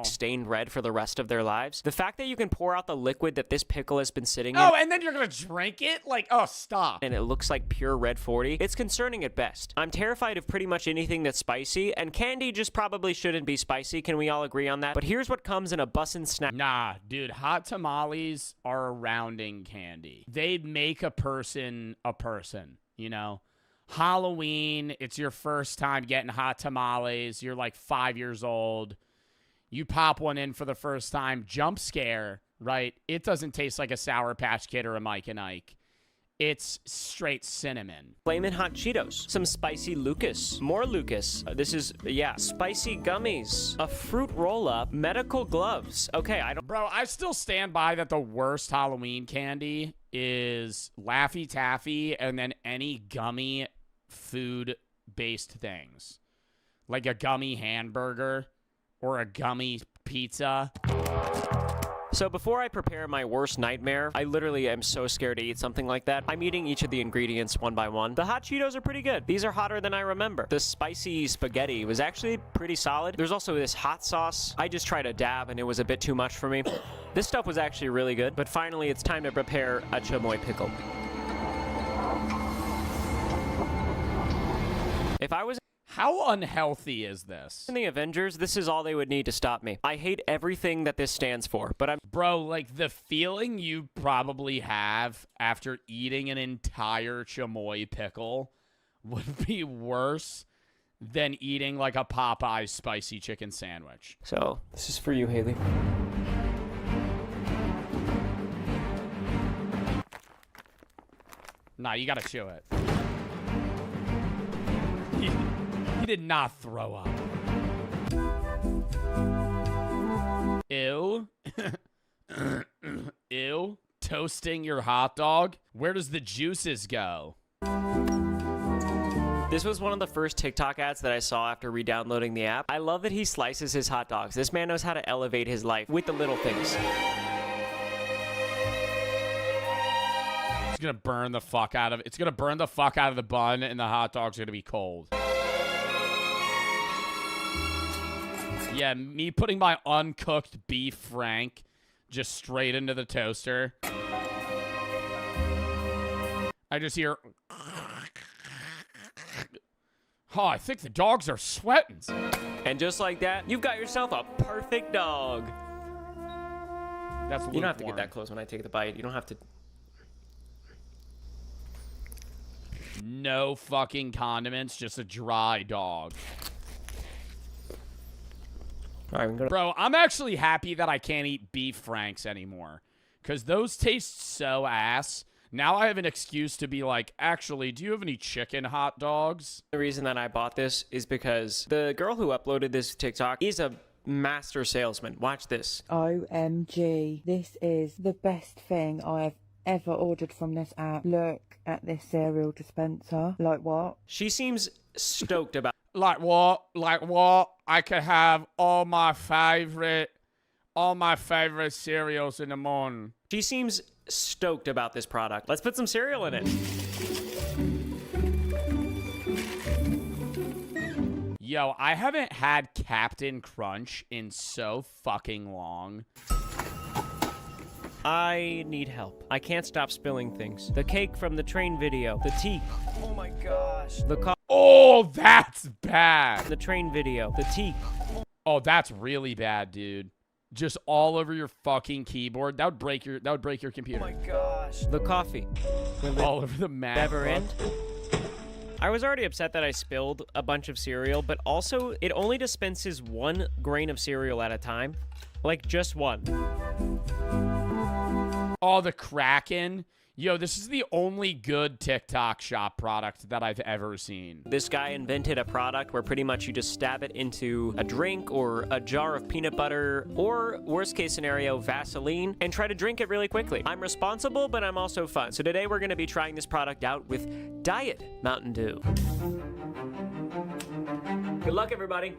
stained red for the rest of their lives. The fact that you can pour out the liquid that this pickle has been sitting in. Oh, and then you're going to drink it? Like, oh, stop. And it looks like pure red 40. It's concerning at best. I'm terrified of pretty much anything that's spicy, and candy just probably shouldn't be spicy. Can we all agree on that? But here's what comes in a bussin' snack. Nah, dude, hot tamales are a rounding candy. They'd make a person, you know? Halloween, it's your first time getting hot tamales. You're like 5 years old. You pop one in for the first time. Jump scare, right? It doesn't taste like a Sour Patch Kid or a Mike and Ike. It's straight cinnamon. Flamin' Hot Cheetos. Some spicy Lucas. More Lucas. This is, yeah, spicy gummies. A fruit roll-up. Medical gloves. Okay, Bro, I still stand by that the worst Halloween candy is Laffy Taffy and then any gummy food-based things. Like a gummy hamburger or a gummy pizza. So before I prepare my worst nightmare, I literally am so scared to eat something like that. I'm eating each of the ingredients one by one. The hot Cheetos are pretty good. These are hotter than I remember. The spicy spaghetti was actually pretty solid. There's also this hot sauce. I just tried a dab and it was a bit too much for me. This stuff was actually really good, but finally it's time to prepare a chamoy pickle. If I was How unhealthy is this? in the Avengers, this is all they would need to stop me. I hate everything that this stands for, but I'm... Bro, like, the feeling you probably have after eating an entire chamoy pickle would be worse than eating, like, a Popeye spicy chicken sandwich. So, this is for you, Haley. Nah, you gotta chew it. He did not throw up. Ew. Ew. toasting your hot dog? Where does the juices go? This was one of the first TikTok ads that I saw after re-downloading the app. I love that he slices his hot dogs. This man knows how to elevate his life with the little things. It's gonna burn the fuck out of it. It's gonna burn the fuck out of the bun, and the hot dog's gonna be cold. Yeah, me putting my uncooked beef frank just straight into the toaster. I just hear... Oh, I think the dogs are sweating. And just like that, you've got yourself a perfect dog. That's You don't have to get that close when I take the bite. You don't have to... No fucking condiments, just a dry dog. All right, Bro, I'm actually happy that I can't eat beef franks anymore. Because those taste so ass. Now I have an excuse to be like, actually, do you have any chicken hot dogs? The reason that I bought this is because the girl who uploaded this TikTok is a master salesman. Watch this. OMG. This is the best thing I have ever ordered from this app. Look at this cereal dispenser. Like what? She seems stoked about... Like what? Like what? I could have all my favorite cereals in the morning. She seems stoked about this product. Let's put some cereal in it. Yo, I haven't had Captain Crunch in so fucking long. I need help. I can't stop spilling things. The cake from the train video. The tea. Oh my gosh. The Oh, that's bad. The train video. The tea. Oh, that's really bad, dude. Just all over your fucking keyboard. That would break your computer. Oh my gosh. The coffee. All over the map. Never end. I was already upset that I spilled a bunch of cereal, but also it only dispenses 1 grain of cereal at a time. Like just 1. Oh, the Kraken. Yo, this is the only good TikTok shop product that I've ever seen. This guy invented a product where pretty much you just stab it into a drink or a jar of peanut butter or, worst case scenario, Vaseline and try to drink it really quickly. I'm responsible, but I'm also fun. So today we're going to be trying this product out with Diet Mountain Dew. Good luck, everybody.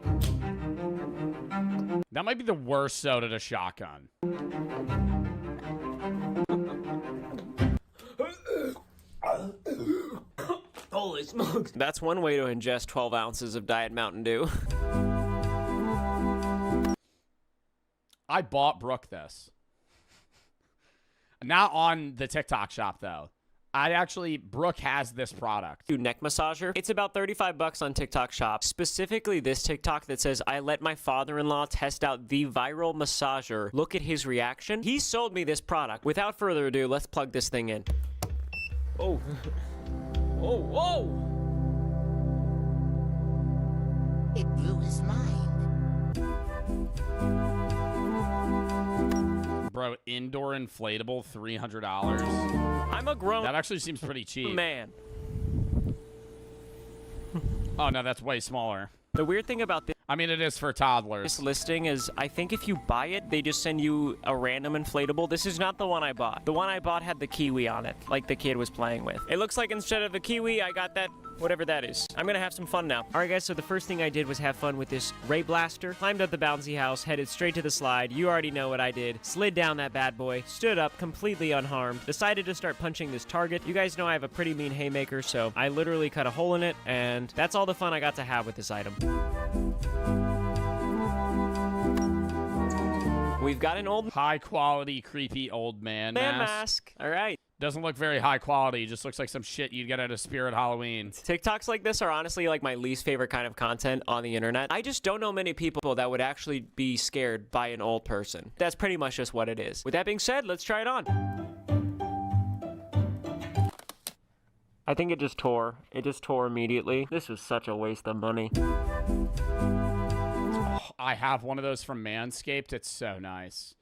That might be the worst soda to shotgun. Holy smokes. That's one way to ingest 12 ounces of Diet Mountain Dew. I bought Brooke this. Not on the TikTok shop, though. Brooke has this product. Neck massager. It's about 35 bucks on TikTok shop. Specifically this TikTok that says, I let my father-in-law test out the viral massager. Look at his reaction. He sold me this product. Without further ado, let's plug this thing in. Oh. Oh, whoa! It blew his mind. Bro, indoor inflatable, $300. I'm a grown... That actually seems pretty cheap. Man. Oh, no, that's way smaller. The weird thing about this... I mean, it is for toddlers. This listing is, I think if you buy it, they just send you a random inflatable. This is not the one I bought. The one I bought had the kiwi on it, like the kid was playing with. It looks like instead of a kiwi, I got that, whatever that is. I'm gonna have some fun now. All right, guys, so the first thing I did was have fun with this Ray Blaster. Climbed up the bouncy house, headed straight to the slide. You already know what I did. Slid down that bad boy, stood up completely unharmed, decided to start punching this target. You guys know I have a pretty mean haymaker, so I literally cut a hole in it, and that's all the fun I got to have with this item. We've got an old... High-quality, creepy old man mask. All right. Doesn't look very high quality. Just looks like some shit you'd get at a Spirit Halloween. TikToks like this are honestly like my least favorite kind of content on the internet. I just don't know many people that would actually be scared by an old person. That's pretty much just what it is. With that being said, let's try it on. I think it just tore. It just tore immediately. This was such a waste of money. I have one of those from Manscaped. It's so nice.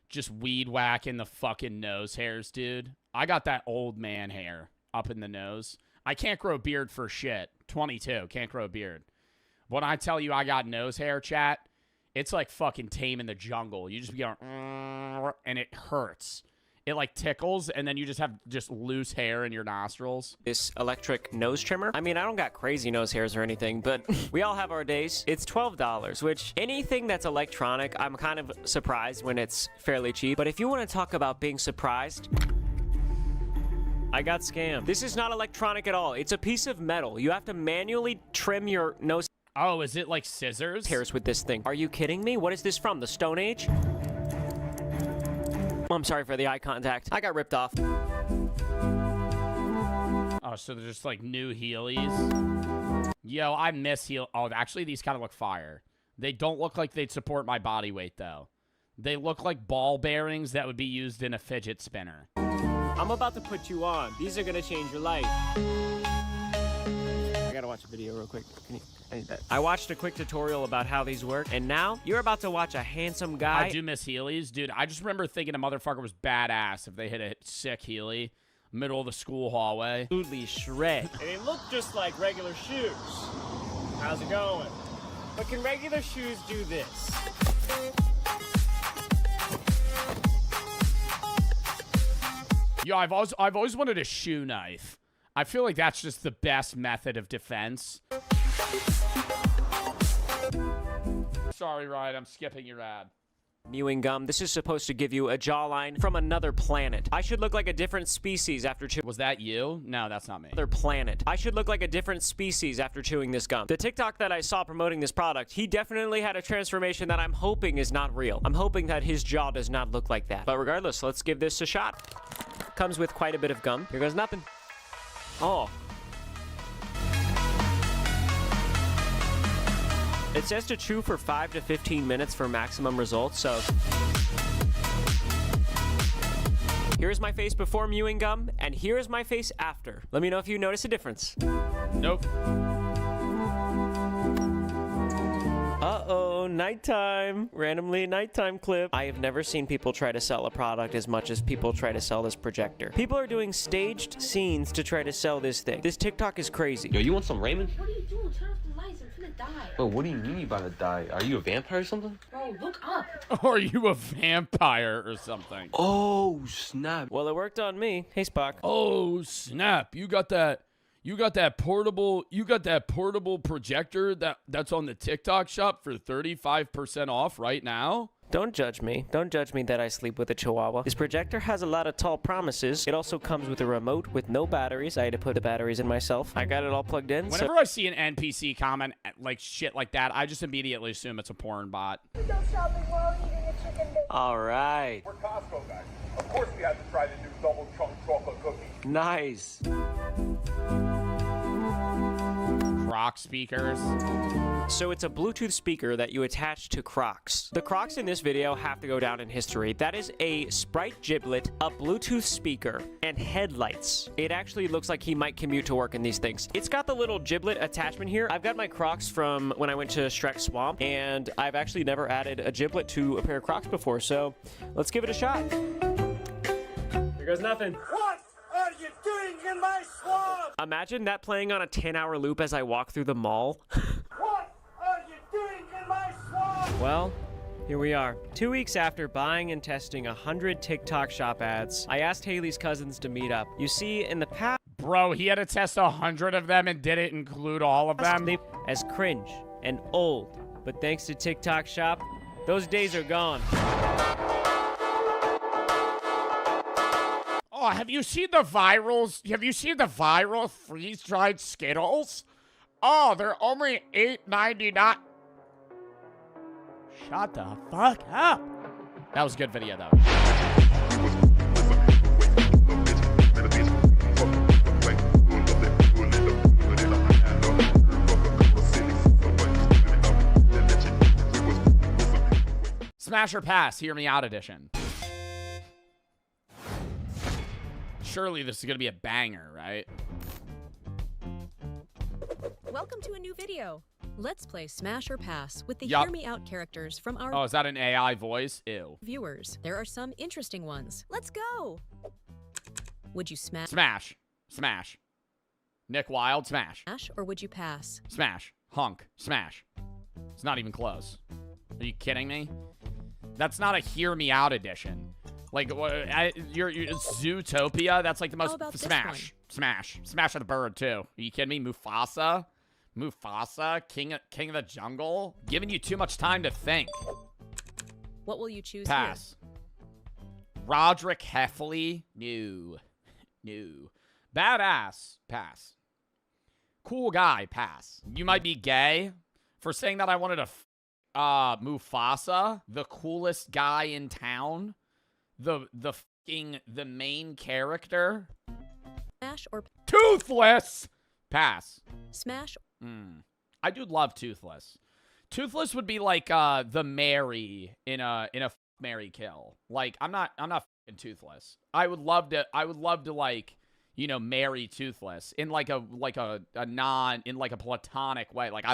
Just weed whacking the fucking nose hairs, dude. I got that old man hair up in the nose. I can't grow a beard for shit. 22, can't grow a beard. When I tell you I got nose hair, chat, it's like fucking Tame in the Jungle. You just be going, and it hurts. it like tickles, and then you just have just loose hair in your nostrils. This electric nose trimmer. I mean, I don't got crazy nose hairs or anything, but we all have our days. It's $12, which anything that's electronic, I'm kind of surprised when it's fairly cheap. But if you want to talk about being surprised, I got scammed. This is not electronic at all. It's a piece of metal. You have to manually trim your nose. Oh, is it like scissors? Hairs with this thing. Are you kidding me? What is this from? The Stone Age? I'm sorry for the eye contact. I got ripped off. Oh, so they're just like new Heelys. Yo, I miss heel. Oh, actually, these kind of look fire. They don't look like they'd support my body weight, though. They look like ball bearings that would be used in a fidget spinner. I'm about to put you on. These are gonna change your life. I gotta watch a video real quick. I need that. I watched a quick tutorial about how these work, and now you're about to watch a handsome guy. I do miss Heelys. Dude, I just remember thinking a motherfucker was badass if they hit a sick Heely. Middle of the school hallway. Absolutely shred. And they look just like regular shoes. How's it going? But can regular shoes do this? Yo, I've always wanted a shoe knife. I feel like that's just the best method of defense. Sorry, Ryan, I'm skipping your ad. Mewing gum. This is supposed to give you a jawline from another planet. I should look like a different species after chewing. Was that you? No, that's not me. Another planet. I should look like a different species after chewing this gum. The TikTok that I saw promoting this product, he definitely had a transformation that I'm hoping is not real. I'm hoping that his jaw does not look like that. But regardless, let's give this a shot. Comes with quite a bit of gum. Here goes nothing. Oh. It says to chew for 5 to 15 minutes for maximum results, so... Here's my face before mewing gum, and here's my face after. Let me know if you notice a difference. Nope. Uh-oh, nighttime. Randomly nighttime clip. I have never seen people try to sell a product as much as people try to sell this projector. People are doing staged scenes to try to sell this thing. This TikTok is crazy. Yo, you want some ramen? What are you doing? Turn off the lights. I'm finna die. Bro, what do you mean you about to die? Are you a vampire or something? Bro, look up. Are you a vampire or something? Oh, snap. Well, it worked on me. Hey, Spock. Oh, snap. You got that portable projector that's on the TikTok shop for 35% off right now? Don't judge me. Don't judge me that I sleep with a chihuahua. This projector has a lot of tall promises. It also comes with a remote with no batteries. I had to put the batteries in myself. I got it all plugged in. Whenever I see an NPC comment like shit like that, I just immediately assume it's a porn bot. All right. We're Costco guys. Of course we had to try the new double chunk chocolate cookie. Nice. Croc speakers. So it's a Bluetooth speaker that you attach to Crocs. The Crocs in this video have to go down in history. That is a Sprite giblet, a Bluetooth speaker, and headlights. It actually looks like he might commute to work in these things. It's got the little giblet attachment here. I've got my Crocs from when I went to Shrek Swamp, and I've actually never added a giblet to a pair of Crocs before, so let's give it a shot. Here goes nothing. What are you doing in my swamp? Imagine that playing on a 10-hour loop as I walk through the mall. What are you doing in my swamp? Well, here we are. 2 weeks after buying and testing 100 TikTok shop ads, I asked Haley's cousins to meet up. You see, in the past... Bro, he had to test 100 of them and didn't include all of them? As cringe and old. But thanks to TikTok shop, those days are gone. Oh, have you seen the virals? Have you seen the viral freeze-dried Skittles? Oh, they're only $8.99. Shut the fuck up. That was a good video, though. Smash or pass, hear me out edition. Surely this is going to be a banger, right? Welcome to a new video. Let's play Smash or Pass with the Yup. Hear Me Out characters from our Oh, is that an AI voice? Ew. viewers. There are some interesting ones. Let's go. Would you smash? Smash. Smash. Nick Wilde, smash. Smash or would you pass? Smash. Hunk. Smash. It's not even close. Are you kidding me? That's not a Hear Me Out edition. Like, you're Zootopia? That's like the most... about this Smash. Smash. Smash of the Bird, too. Are you kidding me? Mufasa? Mufasa? King of the Jungle? Giving you too much time to think. What will you choose Pass. Roderick Heffley? No. No. Badass? Pass. Cool guy? Pass. You might be gay for saying that I wanted to Mufasa, the coolest guy in town, the main character. Smash or Toothless. Pass. Smash. I do love Toothless. Toothless would be like the Mary in a Mary kill. Like I'm not f***ing Toothless. I would love to like, you know, marry Toothless in like a platonic way. Like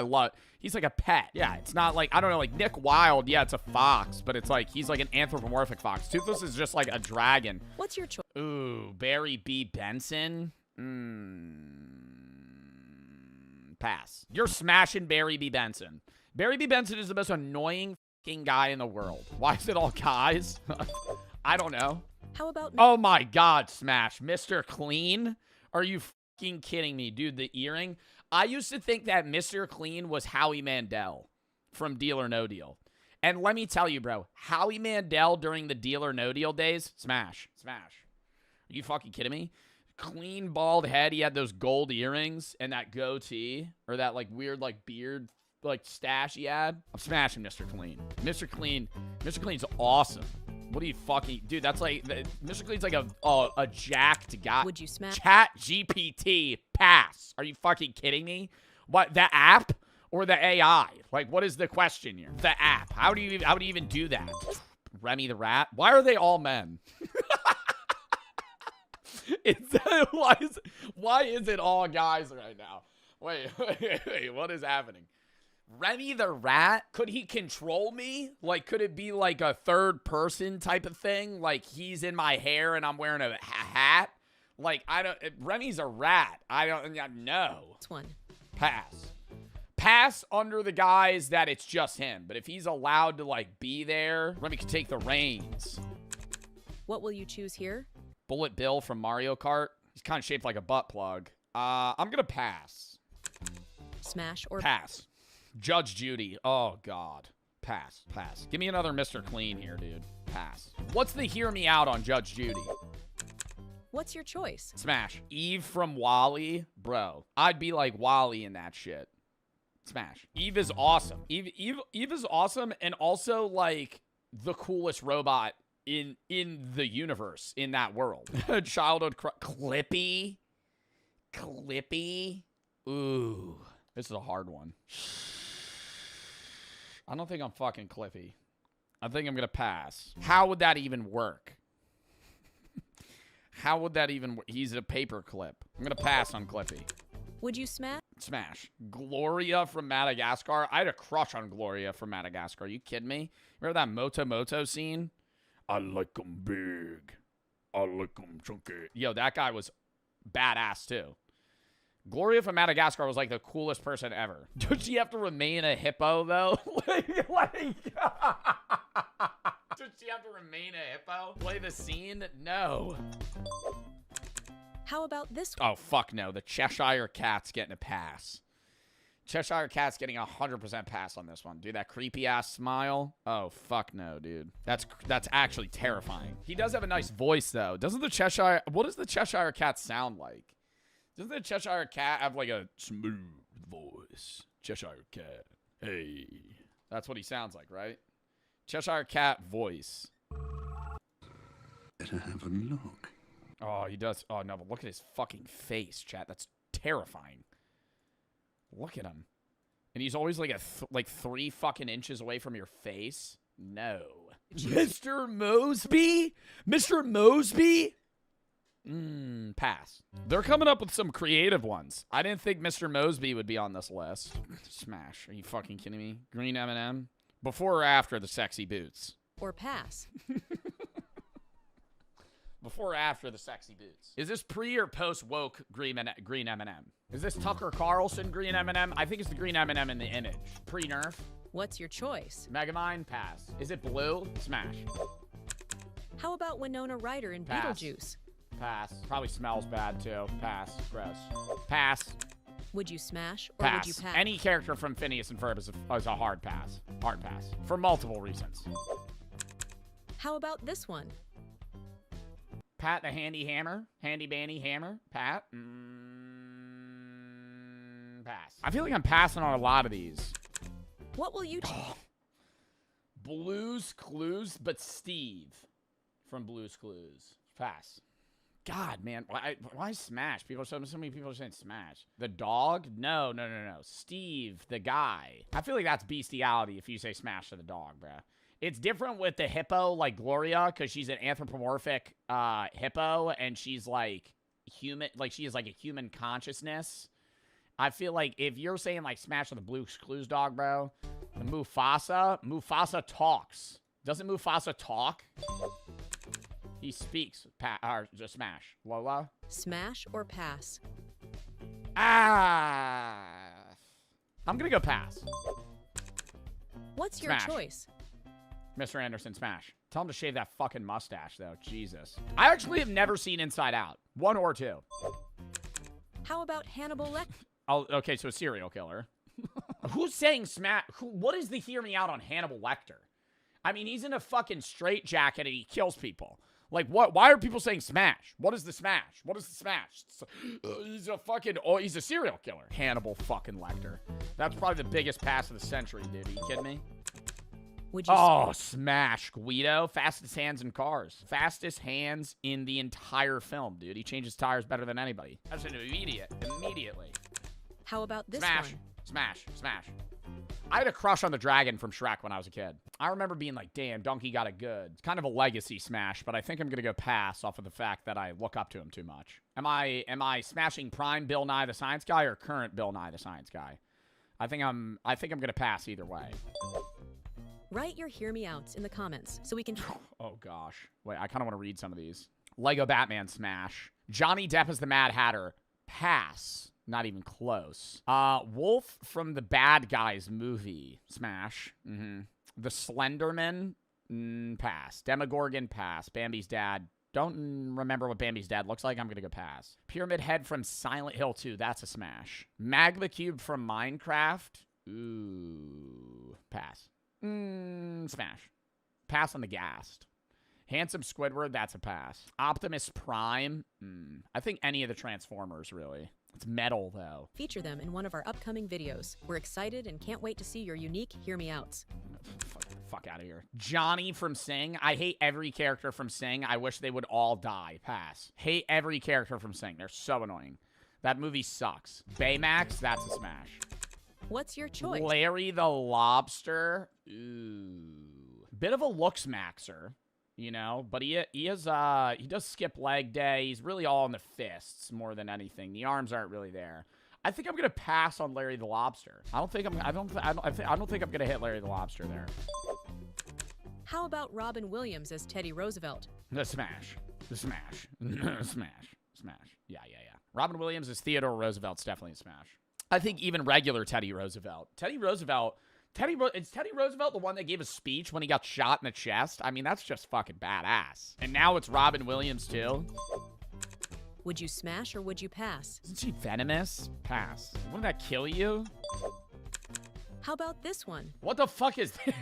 he's like a pet. Yeah, it's not like, I don't know, like Nick Wilde, yeah, it's a fox, but it's like he's like an anthropomorphic fox. Toothless is just like a dragon. What's your choice? Ooh, Barry B. Benson? Pass. You're smashing Barry B. Benson. Barry B. Benson is the most annoying fucking guy in the world. Why is it all guys? I don't know. How about... Oh my God, Smash. Mr. Clean? Are you fucking kidding me, dude? The earring? I used to think that Mr. Clean was Howie Mandel from Deal or No Deal. And let me tell you, bro, Howie Mandel during the Deal or No Deal days, smash. Smash. Are you fucking kidding me? Clean, bald head. He had those gold earrings and that goatee. Or that, like, weird, like, beard, like, stash he had. I'm smashing Mr. Clean. Mr. Clean's awesome. What are you fucking... Dude, that's like... Mr. Clean's like a jacked guy. Would you smash... Chat GPT. Pass. Are you fucking kidding me? What, the app or the AI? Like, what is the question here? The app. How do you even do that? Remy the Rat? Why are they all men? Why is it all guys right now? Wait, what is happening? Remy the Rat? Could he control me? Like, could it be like a third person type of thing? Like, he's in my hair and I'm wearing a hat? Like, Remy's a rat. I don't know. This one. Pass. Pass under the guise that it's just him. But if he's allowed to, like, be there, Remy can take the reins. What will you choose here? Bullet Bill from Mario Kart. He's kind of shaped like a butt plug. I'm gonna pass. Smash or... Pass. Judge Judy. Oh, God. Pass. Pass. Give me another Mr. Clean here, dude. Pass. What's the hear me out on Judge Judy? What's your choice? Smash. Eve from Wall-E. Bro, I'd be like Wall-E in that shit. Smash. Eve is awesome. Eve is awesome and also, like, the coolest robot in the universe, in that world. Childhood Clippy. Clippy. Ooh. This is a hard one. I don't think I'm fucking Cliffy. I think I'm going to pass. How would that even work? How would that even work? He's a paper clip. I'm going to pass on Cliffy. Would you smash? Smash. Gloria from Madagascar. I had a crush on Gloria from Madagascar. Are you kidding me? Remember that Moto Moto scene? I like them big. I like them chunky. Yo, that guy was badass too. Gloria from Madagascar was like the coolest person ever. Does she have to remain a hippo though? Does she have to remain a hippo? Play the scene? No. How about this? Oh, fuck no. The Cheshire Cat's getting a pass. Cheshire Cat's getting 100% pass on this one. Dude, that creepy-ass smile. Oh, fuck no, dude. That's actually terrifying. He does have a nice voice, though. Doesn't the Cheshire... What does the Cheshire Cat sound like? Doesn't the Cheshire Cat have, like, a smooth voice? Cheshire Cat. Hey. That's what he sounds like, right? Cheshire Cat voice. Better have a look. Oh, he does. Oh, no, but look at his fucking face, chat. That's terrifying. Look at him. And he's always like like 3 fucking inches away from your face. No. Mr. Mosby? Mr. Mosby? Pass. They're coming up with some creative ones. I didn't think Mr. Mosby would be on this list. Smash. Are you fucking kidding me? Green M&M? Before or after the sexy boots? Or pass. Before or after the sexy boots? Is this pre or post woke green M&M? Is this Tucker Carlson green M&M? I think it's the green M&M in the image. Pre-nerf. What's your choice? Megamind? Pass. Is it blue? Smash. How about Winona Ryder in Pass. Beetlejuice? Pass. Probably smells bad too. Pass. Gross. Pass. Would you smash or Pass. would you pass? Any character from Phineas and Ferb is a hard pass. Hard pass. For multiple reasons. How about this one? Pat the Handy Hammer. Handy Bandy Hammer. Pat. Pass. I feel like I'm passing on a lot of these. What will you choose? Blue's Clues, but Steve from Blue's Clues. Pass. God, man. Why Smash? So many people are saying Smash. The dog? No. Steve, the guy. I feel like that's bestiality if you say Smash to the dog, bruh. It's different with the hippo, like Gloria, because she's an anthropomorphic hippo, and she's like human, like she is like a human consciousness. I feel like if you're saying like Smash with the Blue's Clues dog, bro, the Mufasa talks. Doesn't Mufasa talk? He speaks. Or just Smash. Lola? Smash or pass? I'm gonna go pass. What's your Smash. choice? Mr. Anderson, Smash. Tell him to shave that fucking mustache, though. Jesus. I actually have never seen Inside Out. 1 or 2. How about Hannibal Lecter? Oh, okay, so a serial killer. Who's saying Smash? What is the hear me out on Hannibal Lecter? I mean, he's in a fucking straitjacket and he kills people. Like, what? Why are people saying Smash? What is the Smash? What is the Smash? He's a fucking, he's a serial killer. Hannibal fucking Lecter. That's probably the biggest pass of the century, dude. Are you kidding me? Would you Smash. Guido. Fastest hands in cars. Fastest hands in the entire film, dude. He changes tires better than anybody. That's an immediately. How about this Smash. one? Smash. I had a crush on the dragon from Shrek when I was a kid. I remember being like, damn, Donkey got it good. It's kind of a legacy Smash, but I think I'm going to go pass off of the fact that I look up to him too much. Am I smashing prime Bill Nye the Science Guy or current Bill Nye the Science Guy? I think I'm going to pass either way. Write your hear me outs in the comments so we can. Oh gosh. Wait, I kind of want to read some of these. Lego Batman Smash. Johnny Depp as the Mad Hatter. Pass. Not even close. Wolf from the Bad Guys movie. Smash. The Slenderman. Pass. Demogorgon. Pass. Bambi's dad. Don't remember what Bambi's dad looks like. I'm going to go pass. Pyramid Head from Silent Hill 2. That's a smash. Magma Cube from Minecraft. Ooh. Pass. Smash. Pass on the Ghast. Handsome Squidward, that's a pass. Optimus Prime, I think any of the Transformers, really. It's metal, though. Feature them in one of our upcoming videos. We're excited and can't wait to see your unique hear me outs. Fuck out of here. Johnny from Sing. I hate every character from Sing. I wish they would all die. Pass. Hate every character from Sing. They're so annoying. That movie sucks. Baymax, that's a smash. What's your choice? Larry the Lobster. Ooh. Bit of a looks maxer, you know, but he does skip leg day. He's really all in the fists more than anything. The arms aren't really there. I think I'm gonna pass on Larry the Lobster. I don't think I'm gonna hit Larry the Lobster there. How about Robin Williams as Teddy Roosevelt? The smash. Yeah. Robin Williams as Theodore Roosevelt's definitely a smash. I think even regular Teddy Roosevelt. Is Teddy Roosevelt the one that gave a speech when he got shot in the chest? I mean, that's just fucking badass. And now it's Robin Williams, too. Would you smash or would you pass? Isn't she venomous? Pass. Wouldn't that kill you? How about this one? What the fuck is this?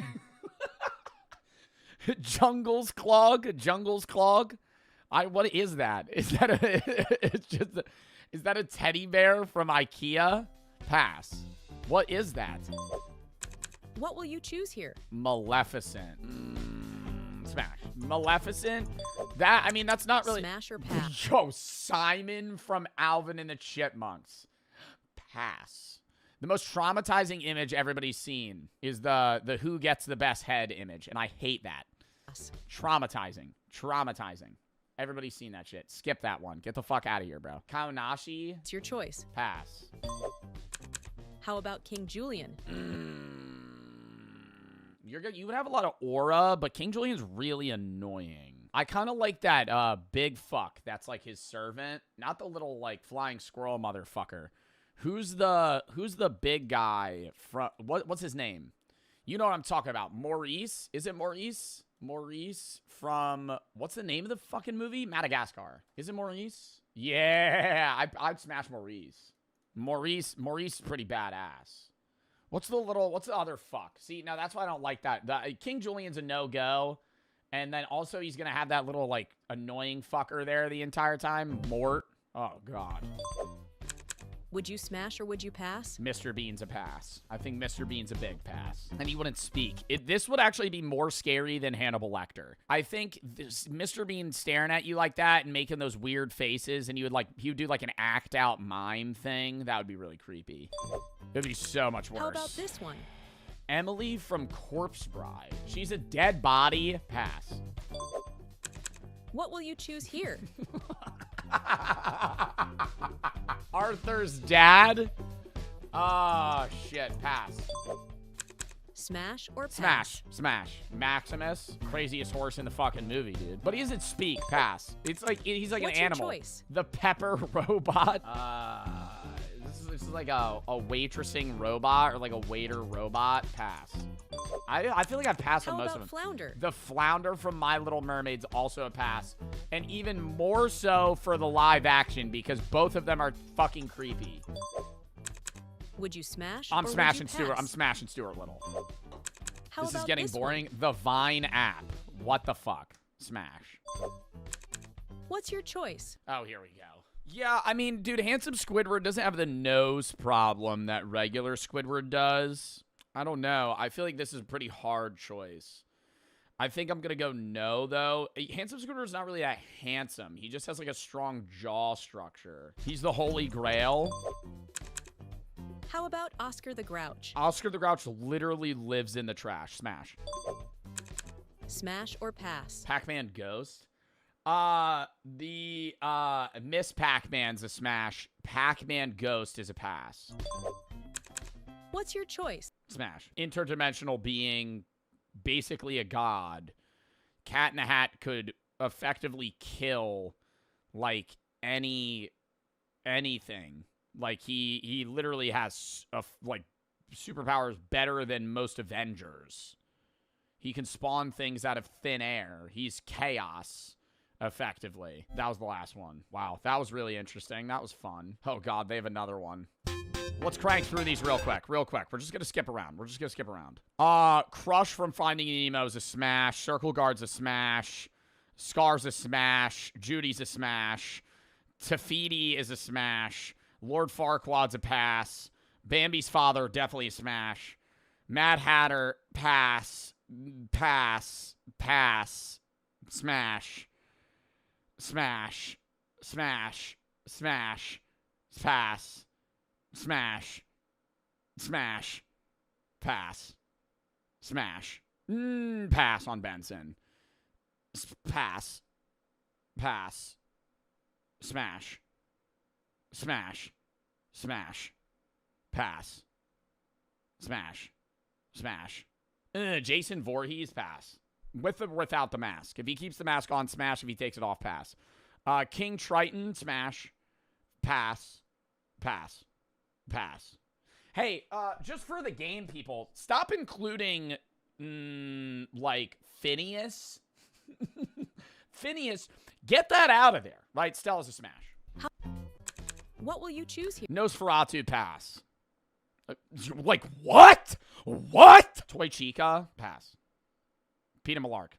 Jungle's Clog? What is that? Is that a teddy bear from IKEA? Pass. What is that? What will you choose here? Maleficent. Smash. Maleficent? That's not really... Smash or pass? Yo, Simon from Alvin and the Chipmunks. Pass. The most traumatizing image everybody's seen is the who gets the best head image, and I hate that. Pass. Traumatizing. Everybody's seen that shit. Skip that one. Get the fuck out of here, bro. Kaonashi? It's your choice. Pass. How about King Julian? You would have a lot of aura, but King Julian's really annoying. I kind of like that big fuck that's like his servant. Not the little like flying squirrel motherfucker. Who's the big guy from what's his name? You know what I'm talking about. Maurice? Is it Maurice? Maurice from, what's the name of the fucking movie? Madagascar. Is it Maurice? Yeah, I'd smash Maurice. Maurice is pretty badass. What's the other fuck? See, now that's why I don't like that. King Julian's a no-go. And then also he's going to have that little, like, annoying fucker there the entire time. Mort. Oh, God. Would you smash or would you pass? Mr. Bean's a pass. I think Mr. Bean's a big pass. And he wouldn't speak. This would actually be more scary than Hannibal Lecter. I think Mr. Bean staring at you like that and making those weird faces, and he would do like an act out mime thing. That would be really creepy. It would be so much worse. How about this one? Emily from Corpse Bride. She's a dead body. Pass. What will you choose here? Arthur's dad? Oh, shit. Pass. Smash or pass? Smash. Maximus, craziest horse in the fucking movie, dude. But he doesn't speak. Pass. It's like he's like What's an your animal. choice? The pepper robot. This is like a waitressing robot or like a waiter robot. Pass. I feel like I've passed on most of them. How about Flounder? The Flounder from My Little Mermaid's also a pass. And even more so for the live action because both of them are fucking creepy. Would you smash? I'm or smashing would you Stuart. pass? I'm smashing Stuart Little. How This is about getting this boring. one? The Vine app. What the fuck? Smash. What's your choice? Oh, here we go. Yeah, I mean, dude, handsome Squidward doesn't have the nose problem that regular Squidward does. I don't know. I feel like this is a pretty hard choice. I think I'm going to go no, though. Handsome Squidward's not really that handsome. He just has, like, a strong jaw structure. He's the Holy Grail. How about Oscar the Grouch? Oscar the Grouch literally lives in the trash. Smash. Smash or pass? Pac-Man Ghost. Miss Pac-Man's a smash. Pac-Man Ghost is a pass. What's your choice? Smash. Interdimensional being, basically a god. Cat in a Hat could effectively kill, like, anything. Like, he literally has, like, superpowers better than most Avengers. He can spawn things out of thin air. He's chaos, effectively. That was the last one. Wow, that was really interesting. That was fun. Oh, God, they have another one. Let's crank through these real quick. We're just going to skip around. Crush from Finding Nemo is a smash. Circle Guard's a smash. Scar's a smash. Judy's a smash. Tafiti is a smash. Lord Farquaad's a pass. Bambi's father, definitely a smash. Mad Hatter, pass. Pass. Smash. Smash. Pass. Smash. Pass. Smash. Pass on Benson. Pass. Smash. Pass. Smash. Jason Voorhees, pass. With or without the mask. If he keeps the mask on, smash. If he takes it off, pass. King Triton, smash. Pass. Hey, just for the game, people, stop including, like, Phineas. Phineas, get that out of there. Right, Stella's a smash. What will you choose here? Nosferatu, pass. Like, what? What? Toy Chica, pass. Peter Malark.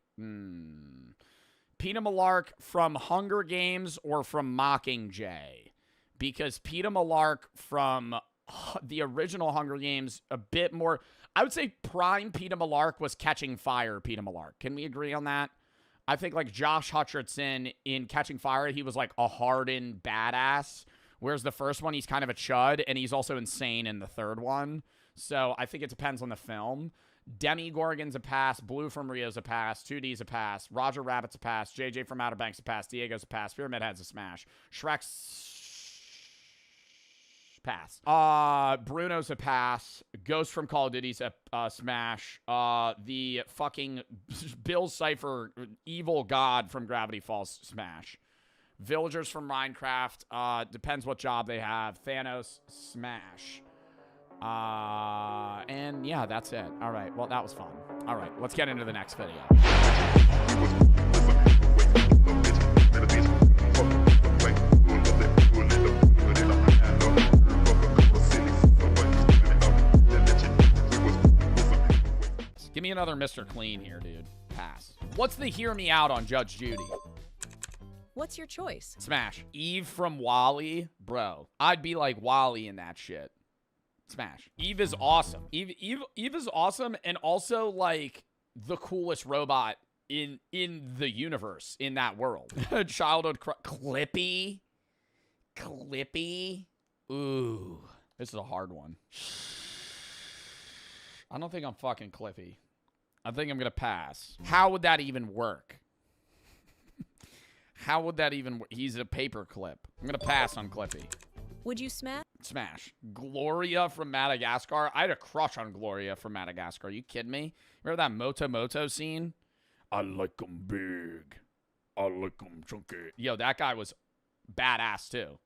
Peter Malark from Hunger Games or from Mockingjay? Because Peter Malark from the original Hunger Games, a bit more... I would say prime Peter Malark was Catching Fire Peter Malark. Can we agree on that? I think, like, Josh Hutcherson in Catching Fire, he was, like, a hardened badass. Whereas the first one, he's kind of a chud, and he's also insane in the third one. So I think it depends on the film. Demi Gorgon's a pass. Blue from Rio's a pass. 2D's a pass. Roger Rabbit's a pass. JJ from Outer Banks a pass. Diego's a pass. Pyramid Head's a smash. Shrek's pass. Bruno's a pass. Ghost from Call of Duty's a smash. The fucking Bill Cipher, evil god from Gravity Falls, smash. Villagers from Minecraft, depends what job they have. Thanos, smash. And yeah, that's it. All right, well, that was fun. All right, let's get into the next video. Give me another Mr. Clean here, dude. Pass. What's the hear me out on Judge Judy? What's your choice? Smash. Eve from Wall-E. Bro, I'd be like Wall-E in that shit. Smash. Eve is awesome. Eve is awesome and also like the coolest robot in the universe, in that world. Childhood Clippy. Clippy. Ooh. This is a hard one. I don't think I'm fucking Clippy. I think I'm going to pass. How would that even work? How would that even work? He's a paper clip. I'm going to pass on Clippy. Would you smash? Smash. Gloria from Madagascar. I had a crush on Gloria from Madagascar. Are you kidding me? Remember that Moto Moto scene? I like them big. I like them chunky. Yo, that guy was badass too.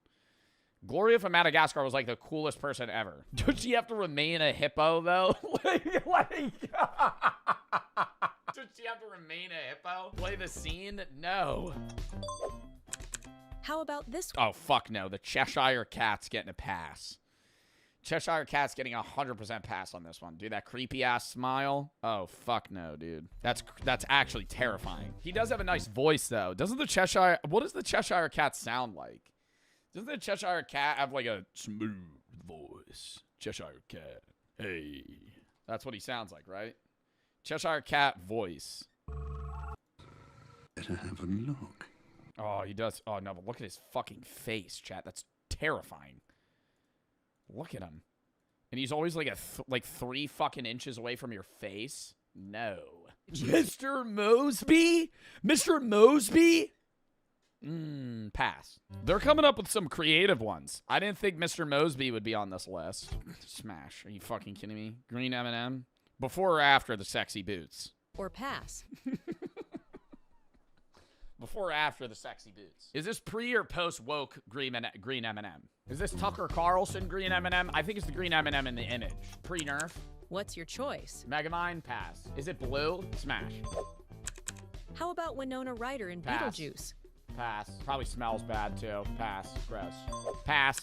Gloria from Madagascar was like the coolest person ever. Does she have to remain a hippo though? Does she have to remain a hippo? Play the scene? No. How about this one? Oh, fuck no. The Cheshire Cat's getting a pass. Cheshire Cat's getting 100% pass on this one. Dude, that creepy-ass smile. Oh, fuck no, dude. That's actually terrifying. He does have a nice voice, though. Doesn't the Cheshire... What does the Cheshire Cat sound like? Doesn't the Cheshire Cat have, like, a smooth voice? Cheshire Cat. Hey. That's what he sounds like, right? Cheshire Cat voice. Better have a look. Oh, he does. Oh, no, but look at his fucking face, chat. That's terrifying. Look at him. And he's always like like 3 fucking inches away from your face. No. Mr. Mosby? Mr. Mosby? Pass. They're coming up with some creative ones. I didn't think Mr. Mosby would be on this list. Smash. Are you fucking kidding me? Green M&M? Before or after the sexy boots? Or pass? Before or after the sexy boots? Is this pre or post woke green M&M? Is this Tucker Carlson green M&M? I think it's the green M&M in the image. Pre-nerf? What's your choice? Megamind? Pass. Is it blue? Smash. How about Winona Ryder in Pass. Beetlejuice? Pass. Probably smells bad too. Pass. Gross. Pass.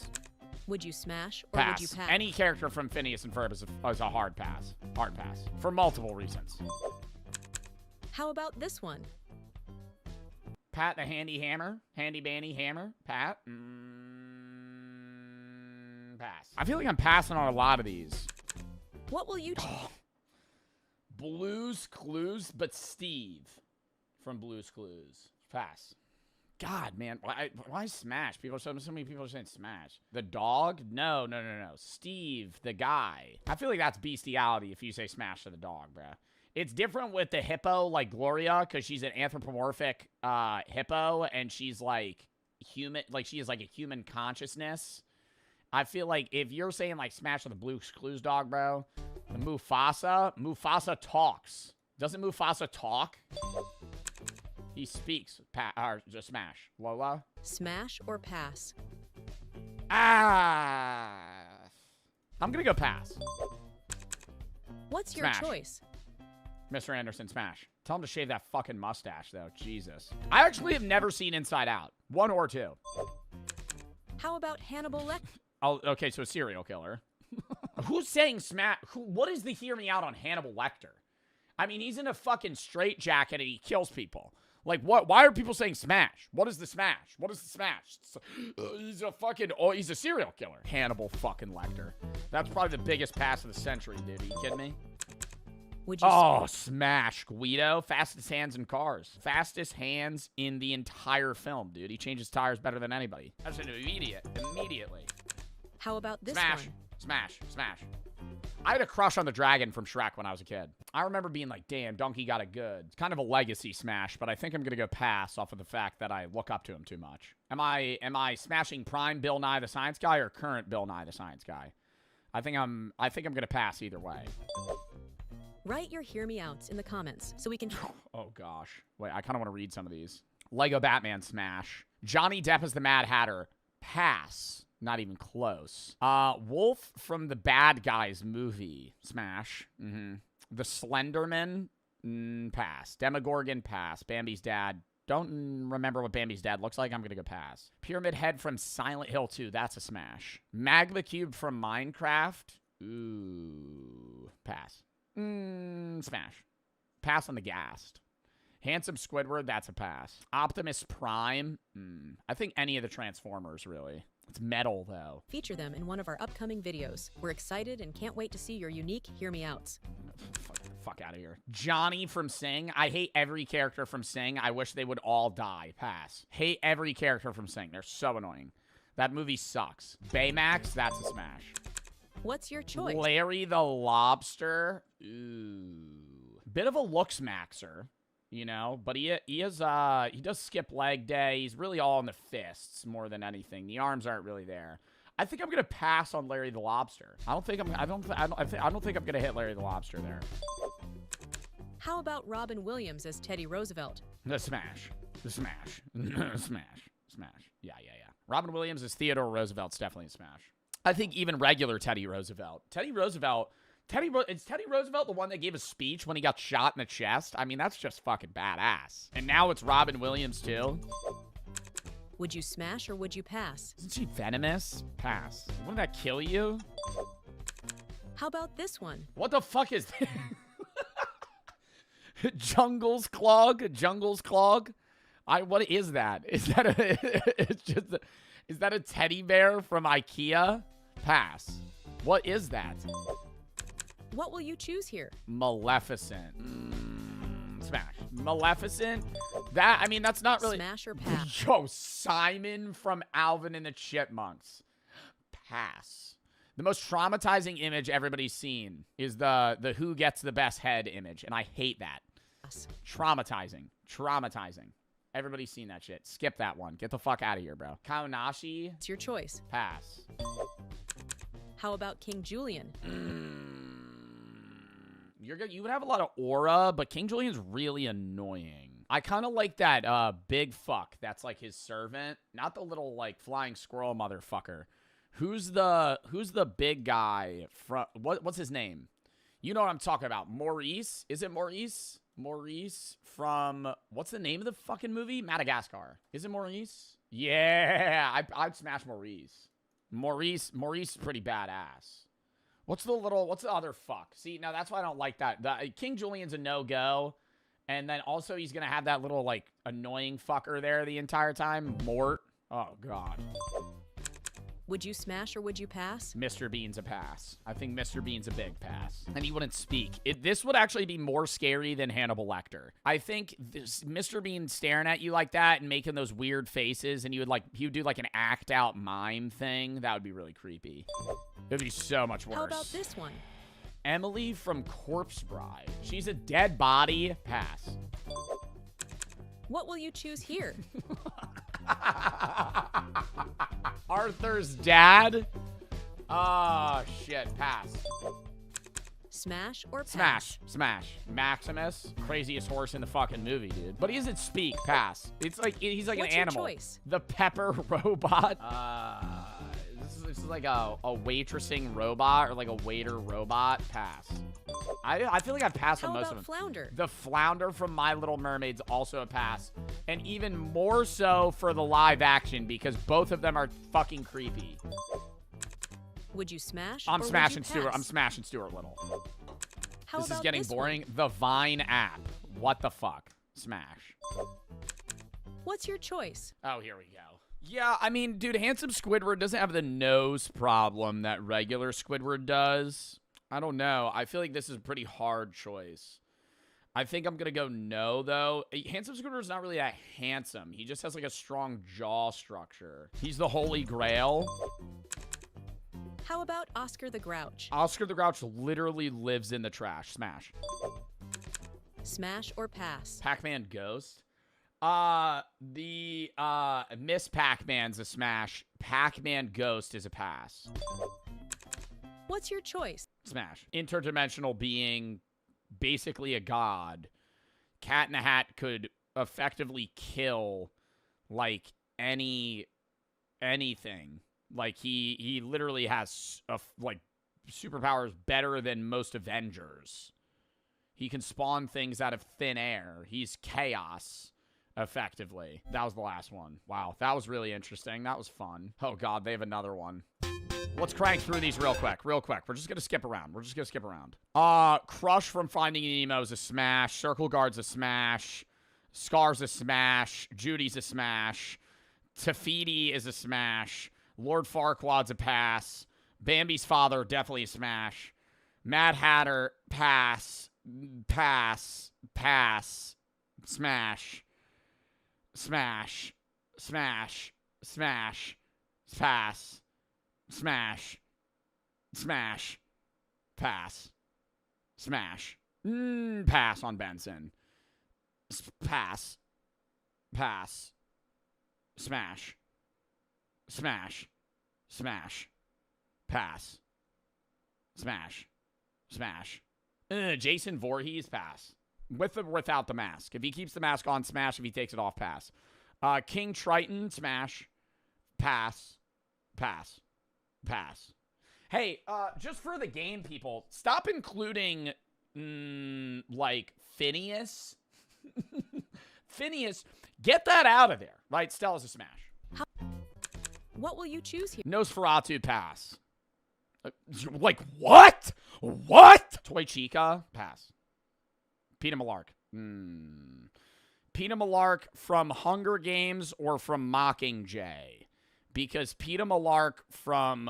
Would you smash or Pass. would you pass? Any character from Phineas and Ferb is a hard pass. Hard pass. For multiple reasons. How about this one? Pat the Handy Hammer. Handy Bandy Hammer. Pat. Pass. I feel like I'm passing on a lot of these. What will you... Blue's Clues, but Steve from Blue's Clues. Pass. God, man. Why Smash? So many people are saying Smash. The dog? No. Steve, the guy. I feel like that's bestiality if you say Smash to the dog, bruh. It's different with the hippo, like Gloria, because she's an anthropomorphic hippo, and she's like human, like she is like a human consciousness. I feel like if you're saying like Smash with the Blue's Clues dog, bro, the Mufasa talks. Doesn't Mufasa talk? He speaks. Just Smash. Lola? Smash or pass? I'm gonna go pass. What's your Smash. choice? Mr. Anderson, Smash. Tell him to shave that fucking mustache, though. Jesus. I actually have never seen Inside Out. 1 or 2. How about Hannibal Lecter? Oh, okay, so a serial killer. Who's saying Smash? What is the hear me out on Hannibal Lecter? I mean, he's in a fucking straitjacket and he kills people. Like, what? Why are people saying Smash? What is the Smash? What is the Smash? He's a fucking... Oh, he's a serial killer. Hannibal fucking Lecter. That's probably the biggest pass of the century, dude. Are you kidding me? Would you Smash. Guido. Fastest hands in cars. Fastest hands in the entire film, dude. He changes tires better than anybody. That's an immediately. How about this Smash. one? Smash. I had a crush on the dragon from Shrek when I was a kid. I remember being like, damn, Donkey got it good. It's kind of a legacy Smash, but I think I'm going to go pass off of the fact that I look up to him too much. Am I smashing prime Bill Nye the Science Guy or current Bill Nye the Science Guy? I think I'm going to pass either way. Write your hear me outs in the comments so we can... Oh, gosh. Wait, I kind of want to read some of these. Lego Batman Smash. Johnny Depp as the Mad Hatter. Pass. Not even close. Wolf from the Bad Guys movie. Smash. The Slenderman. Pass. Demogorgon. Pass. Bambi's dad. Don't remember what Bambi's dad looks like. I'm going to go pass. Pyramid Head from Silent Hill 2. That's a smash. Magma Cube from Minecraft. Ooh. Pass. Smash. Pass on the Ghast. Handsome Squidward. That's a pass. Optimus Prime. I think any of the Transformers, really. It's metal, though. Feature them in one of our upcoming videos. We're excited and can't wait to see your unique Hear Me Outs. Fuck out of here. Johnny from Sing. I hate every character from Sing. I wish they would all die. Pass. Hate every character from Sing. They're so annoying. That movie sucks. Baymax. That's a smash. What's your choice? Larry the Lobster. Ooh. Bit of a looks maxer. You know, but he does skip leg day. He's really all in the fists more than anything. The arms aren't really there. I think I'm gonna pass on Larry the Lobster. I don't think I'm gonna hit Larry the Lobster there. How about Robin Williams as Teddy Roosevelt? The smash. The smash. Smash. Smash. Yeah. Robin Williams as Theodore Roosevelt's definitely a smash. I think even regular Teddy Roosevelt. Is Teddy Roosevelt the one that gave a speech when he got shot in the chest? I mean, that's just fucking badass. And now it's Robin Williams, too. Would you smash or would you pass? Isn't she venomous? Pass. Wouldn't that kill you? How about this one? What the fuck is this? Jungle's Clog? Jungle's Clog? What is that? Is that a teddy bear from IKEA? Pass. What is that? What will you choose here? Maleficent. Smash. Maleficent? That's not really... Smash or pass? Yo, Simon from Alvin and the Chipmunks. Pass. The most traumatizing image everybody's seen is the who gets the best head image, and I hate that. Pass. Traumatizing. Everybody's seen that shit. Skip that one. Get the fuck out of here, bro. Kaonashi? It's your choice. Pass. How about King Julian? You would have a lot of aura, but King Julian's really annoying. I kind of like that big fuck that's like his servant, not the little like flying squirrel motherfucker. Who's the big guy from what's his name? You know what I'm talking about. Maurice? Is it Maurice? Maurice from what's the name of the fucking movie? Madagascar. Is it Maurice? Yeah, I'd smash Maurice. Maurice is pretty badass. What's the other fuck? See, now that's why I don't like that. King Julian's a no-go. And then also he's going to have that little, like, annoying fucker there the entire time. Mort. Oh, God. Would you smash or would you pass? Mr. Bean's a pass. I think Mr. Bean's a big pass. And he wouldn't speak. This would actually be more scary than Hannibal Lecter. I think Mr. Bean staring at you like that and making those weird faces, and he would do like an act-out mime thing. That would be really creepy. It would be so much worse. How about this one? Emily from Corpse Bride. She's a dead body. Pass. What will you choose here? Arthur's dad? Oh, shit. Pass. Smash or pass? Smash. Maximus, craziest horse in the fucking movie, dude. But he doesn't speak. Pass. It's like he's like What's an animal. Your choice? The pepper robot. This is like a waitressing robot or like a waiter robot. Pass. I feel like I've passed on most of them. Flounder? The Flounder from My Little Mermaid's also a pass. And even more so for the live action because both of them are fucking creepy. Would you smash? I'm smashing Stuart. I'm smashing Stuart Little. This is getting boring. One? The Vine app. What the fuck? Smash. What's your choice? Oh, here we go. Yeah, I mean, dude, Handsome Squidward doesn't have the nose problem that regular Squidward does. I don't know. I feel like this is a pretty hard choice. I think I'm going to go no, though. Handsome Squidward is not really that handsome. He just has, like, a strong jaw structure. He's the Holy Grail. How about Oscar the Grouch? Oscar the Grouch literally lives in the trash. Smash. Smash or pass? Pac-Man Ghost? Miss Pac-Man's a smash. Pac-Man Ghost is a pass. What's your choice? Smash. Interdimensional being basically a god. Cat in a Hat could effectively kill, like, anything. Like, he literally has, like, superpowers better than most Avengers. He can spawn things out of thin air. He's chaos, effectively. That was the last one. Wow, that was really interesting. That was fun. Oh, God, they have another one. Let's crank through these real quick. We're just going to skip around. Crush from Finding Nemo is a smash. Circle Guard's a smash. Scar's a smash. Judy's a smash. Tafiti is a smash. Lord Farquaad's a pass. Bambi's father, definitely a smash. Mad Hatter, pass. Pass. Pass. Smash. Smash. Smash. Smash. Pass. Smash. Smash. Pass. Smash. Pass on Benson. Pass. Pass. Smash. Smash. Smash. Pass. Smash. Smash. Jason Voorhees, pass. With or without the mask. If he keeps the mask on, smash. If he takes it off, pass. King Triton, smash. Pass. Pass. Pass. Hey, just for the game, people, stop including, like, Phineas. Phineas, get that out of there. Right? Stella's a smash. What will you choose here? Nosferatu, pass. Like, what? What? Toy Chica, pass. Peeta Malark. Peeta Malark from Hunger Games or from Mockingjay? Because Peeta Malark from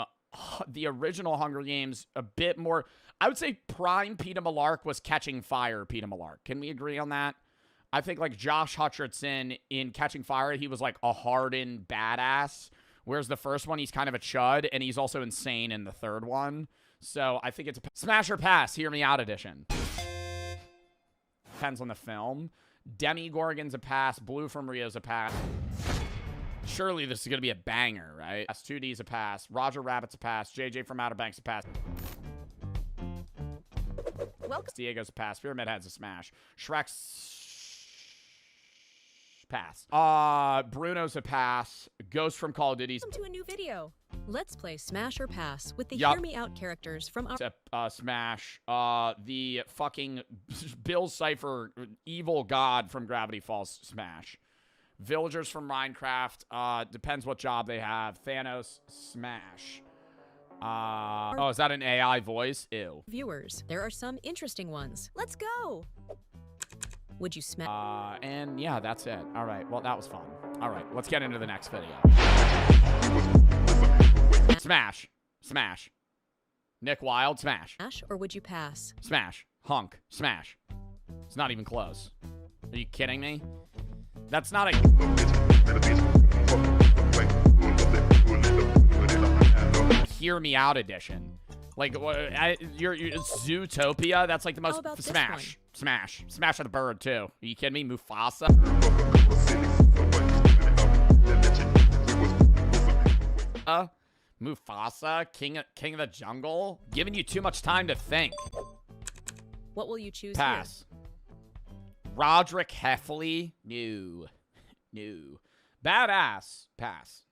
the original Hunger Games, a bit more... I would say prime Peeta Malark was Catching Fire Peeta Malark. Can we agree on that? I think, like, Josh Hutcherson in Catching Fire, he was, like, a hardened badass. Whereas the first one, he's kind of a chud, and he's also insane in the third one. So I think it's a smash or pass, hear me out edition. Depends on the film. Demigorgon's a pass. Blue from Rio's a pass. Surely this is going to be a banger, right? S2D's a pass. Roger Rabbit's a pass. JJ from Outer Banks a pass. Welcome. Diego's a pass. Pyramid Head's a smash. Shrek's pass. Bruno's a pass. Ghost from Call of Duty's Welcome to a new video. Let's play Smash or Pass with the Hear Me Out characters from our smash. The fucking Bill Cipher evil god from Gravity Falls, smash. Villagers from Minecraft, depends what job they have. Thanos, smash. Oh, is that an AI voice? Ew. Viewers, there are some interesting ones. Let's go. Would you smash? And yeah, that's it. All right, well, that was fun. All right, let's get into the next video. Smash. Smash. Nick Wilde, smash. Smash, or would you pass? Smash. Hunk. Smash. It's not even close. Are you kidding me? That's not a... Hear Me Out edition. Like, you're Zootopia? That's like the most... Smash. Smash. Smash of the Bird, too. Are you kidding me? Mufasa? Mufasa? King of the Jungle? Giving you too much time to think. What will you choose Pass. Roderick Heffley? No. No. Badass? Pass.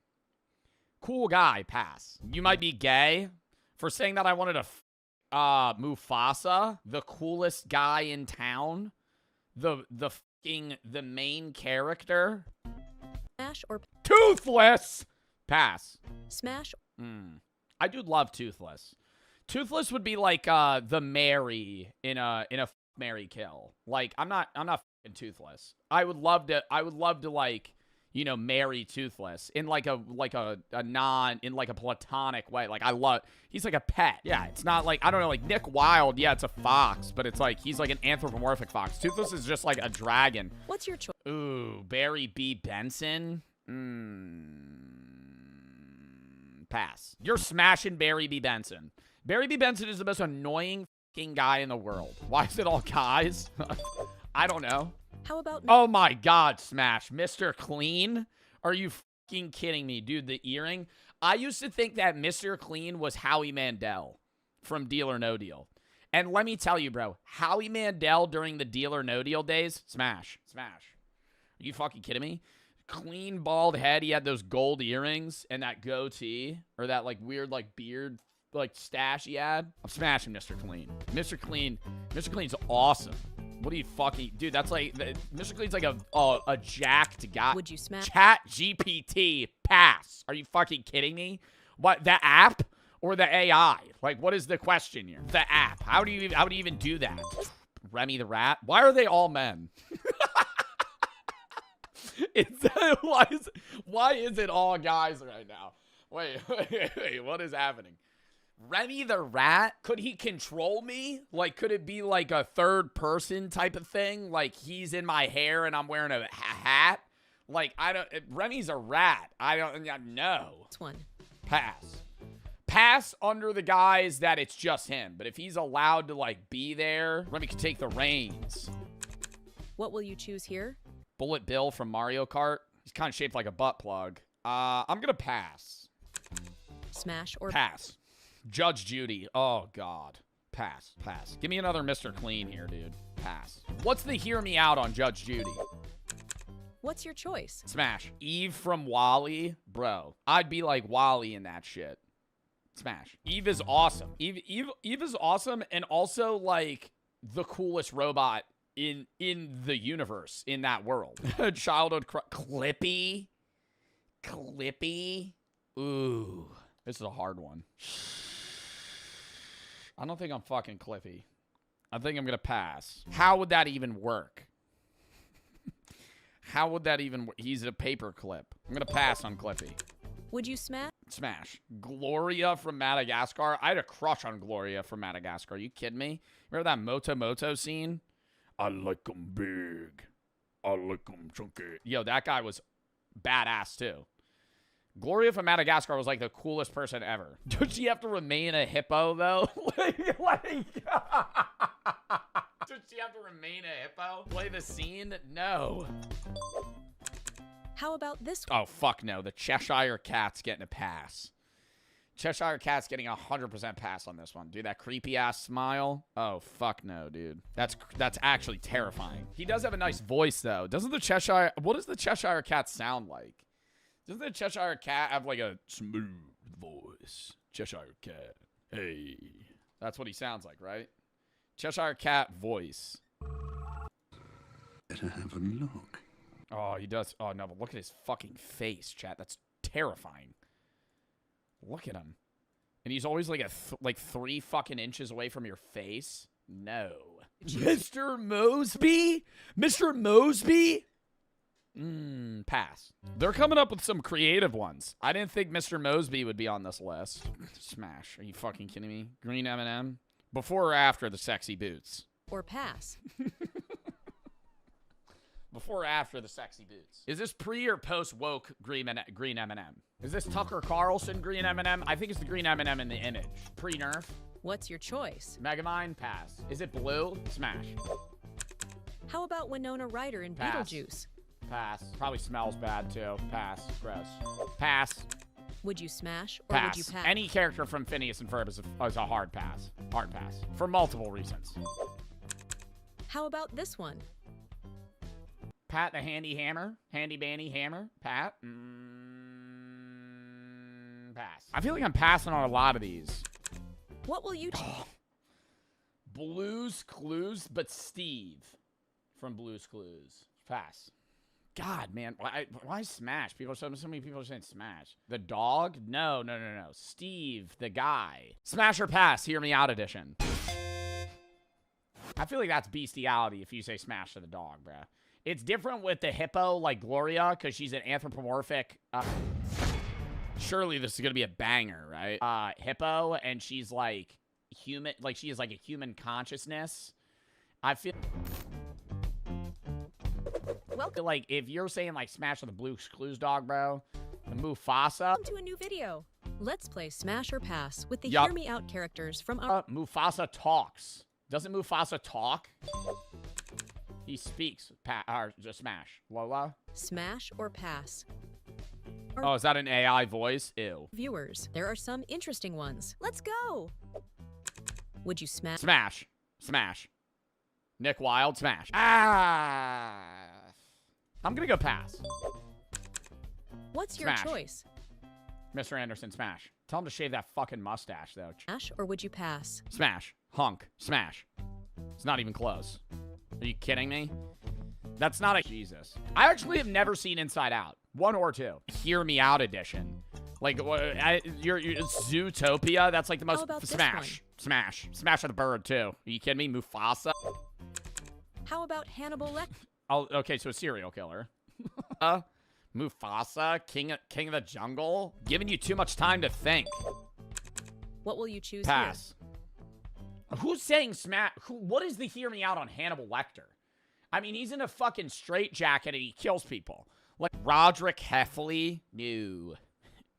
Cool guy? Pass. You might be gay for saying that I wanted to Mufasa, the coolest guy in town, the main character. Smash or Toothless. Pass. Smash. I do love Toothless. Toothless would be like the Mary in a Mary Kill. Like I'm not fucking Toothless. I would love to like, you know, marry Toothless in like a platonic way. Like he's like a pet. Yeah, it's not like, I don't know, like Nick Wilde, yeah, it's a fox, but it's like he's like an anthropomorphic fox. Toothless is just like a dragon. What's your choice? Ooh, Barry B. Benson? Pass. You're smashing Barry B. Benson. Barry B. Benson is the most annoying fucking guy in the world. Why is it all guys? I don't know. How about... Oh my God, smash. Mr. Clean? Are you fucking kidding me, dude? The earring? I used to think that Mr. Clean was Howie Mandel from Deal or No Deal. And let me tell you, bro, Howie Mandel during the Deal or No Deal days, smash. Smash. Are you fucking kidding me? clean bald head. He had those gold earrings and that goatee, or that like weird like beard like stash he had. I'm smashing Mr. Clean. Mr. Clean's awesome. What are you fucking, dude? That's like Mr. Clean's like a jacked guy. Would you smash? Chat GPT pass? Are you fucking kidding me? What, the app or the AI? Like, what is the question here? The app. How do you even do that? Remy the Rat. Why are they all men? Why is it all guys right now? Wait, what is happening? Remy the Rat? Could he control me? Like, could it be like a third person type of thing? Like, he's in my hair and I'm wearing a hat? Like, Remy's a rat. I don't know. This one. Pass. Pass under the guise that it's just him. But if he's allowed to, like, be there, Remy can take the reins. What will you choose here? Bullet Bill from Mario Kart. He's kind of shaped like a butt plug. I'm going to pass. Smash or pass. Judge Judy. Oh, God. Pass. Pass. Give me another Mr. Clean here, dude. Pass. What's the hear me out on Judge Judy? What's your choice? Smash. Eve from Wall-E. Bro, I'd be like Wall-E in that shit. Smash. Eve is awesome. Eve is awesome and also like the coolest robot in the universe, in that world. Childhood Clippy. Clippy. Ooh. This is a hard one. I don't think I'm fucking Clippy. I think I'm going to pass. How would that even work? How would that even work? He's a paper clip. I'm going to pass on Clippy. Would you smash? Smash. Gloria from Madagascar. I had a crush on Gloria from Madagascar. Are you kidding me? Remember that Moto Moto scene? I like them big. I like them chunky. Yo, that guy was badass too. Gloria from Madagascar was like the coolest person ever. Does she have to remain a hippo though? Does she have to remain a hippo? Play the scene? No. How about this? Oh, fuck no. The Cheshire Cat's getting a pass. Cheshire Cat's getting 100% pass on this one. Dude, that creepy-ass smile. Oh, fuck no, dude. That's actually terrifying. He does have a nice voice, though. Doesn't the Cheshire... What does the Cheshire Cat sound like? Doesn't the Cheshire Cat have, like, a smooth voice? Cheshire Cat. Hey. That's what he sounds like, right? Cheshire Cat voice. Better have a look. Oh, he does. Oh, no, but look at his fucking face, chat. That's terrifying. Look at him. And he's always like like 3 fucking inches away from your face. No. Mr. Mosby? Mr. Mosby? Pass. They're coming up with some creative ones. I didn't think Mr. Mosby would be on this list. Smash. Are you fucking kidding me? Green M&M? Before or after the sexy boots? Or pass. Before or after the sexy boots? Is this pre or post woke green M&M? Is this Tucker Carlson green M&M? I think it's the green M&M in the image. Pre-nerf? What's your choice? Megamind? Pass. Is it blue? Smash. How about Winona Ryder in Pass. Beetlejuice? Pass. Probably smells bad too. Pass. Gross. Pass. Would you smash or Pass. would you pass? Any character from Phineas and Ferb is a hard pass. Hard pass. For multiple reasons. How about this one? Pat the Handy Hammer. Handy Bandy Hammer. Pat. Pass. I feel like I'm passing on a lot of these. What will you... Blue's Clues, but Steve from Blue's Clues. Pass. God, man. Why Smash? So many people are saying Smash. The dog? No. Steve, the guy. Smash or pass, hear me out edition. I feel like that's bestiality if you say Smash to the dog, bruh. It's different with the hippo, like Gloria, because she's an anthropomorphic. Surely this is going to be a banger, right? Hippo, and she's like human, like she is like a human consciousness. I feel like if you're saying like Smash with the Blue's Clues dog, bro, the Mufasa. Welcome to a new video. Let's play Smash or Pass with the Hear Me Out characters from our... Mufasa talks. Doesn't Mufasa talk? He speaks. Just Smash. Lola? Smash or pass? Oh, is that an AI voice? Ew. Viewers, there are some interesting ones. Let's go. Would you smash? Smash. Smash. Nick Wilde, smash. I'm gonna go pass. What's your Smash. choice? Mr. Anderson, smash. Tell him to shave that fucking mustache, though. Smash or would you pass? Smash. Hunk. Smash. It's not even close. Are you kidding me? That's not a... Jesus. I actually have never seen Inside Out. 1 or 2. Hear Me Out edition. Like, your Zootopia? That's like the most... Smash. Smash. Smash of the Bird, too. Are you kidding me? Mufasa? How about Hannibal Lecter? Oh, okay, so a serial killer. Mufasa? King of the Jungle? Giving you too much time to think. What will you choose Pass. Who's saying smash? What is the hear me out on Hannibal Lecter? I mean, he's in a fucking straitjacket and he kills people. Like Roderick Heffley? No.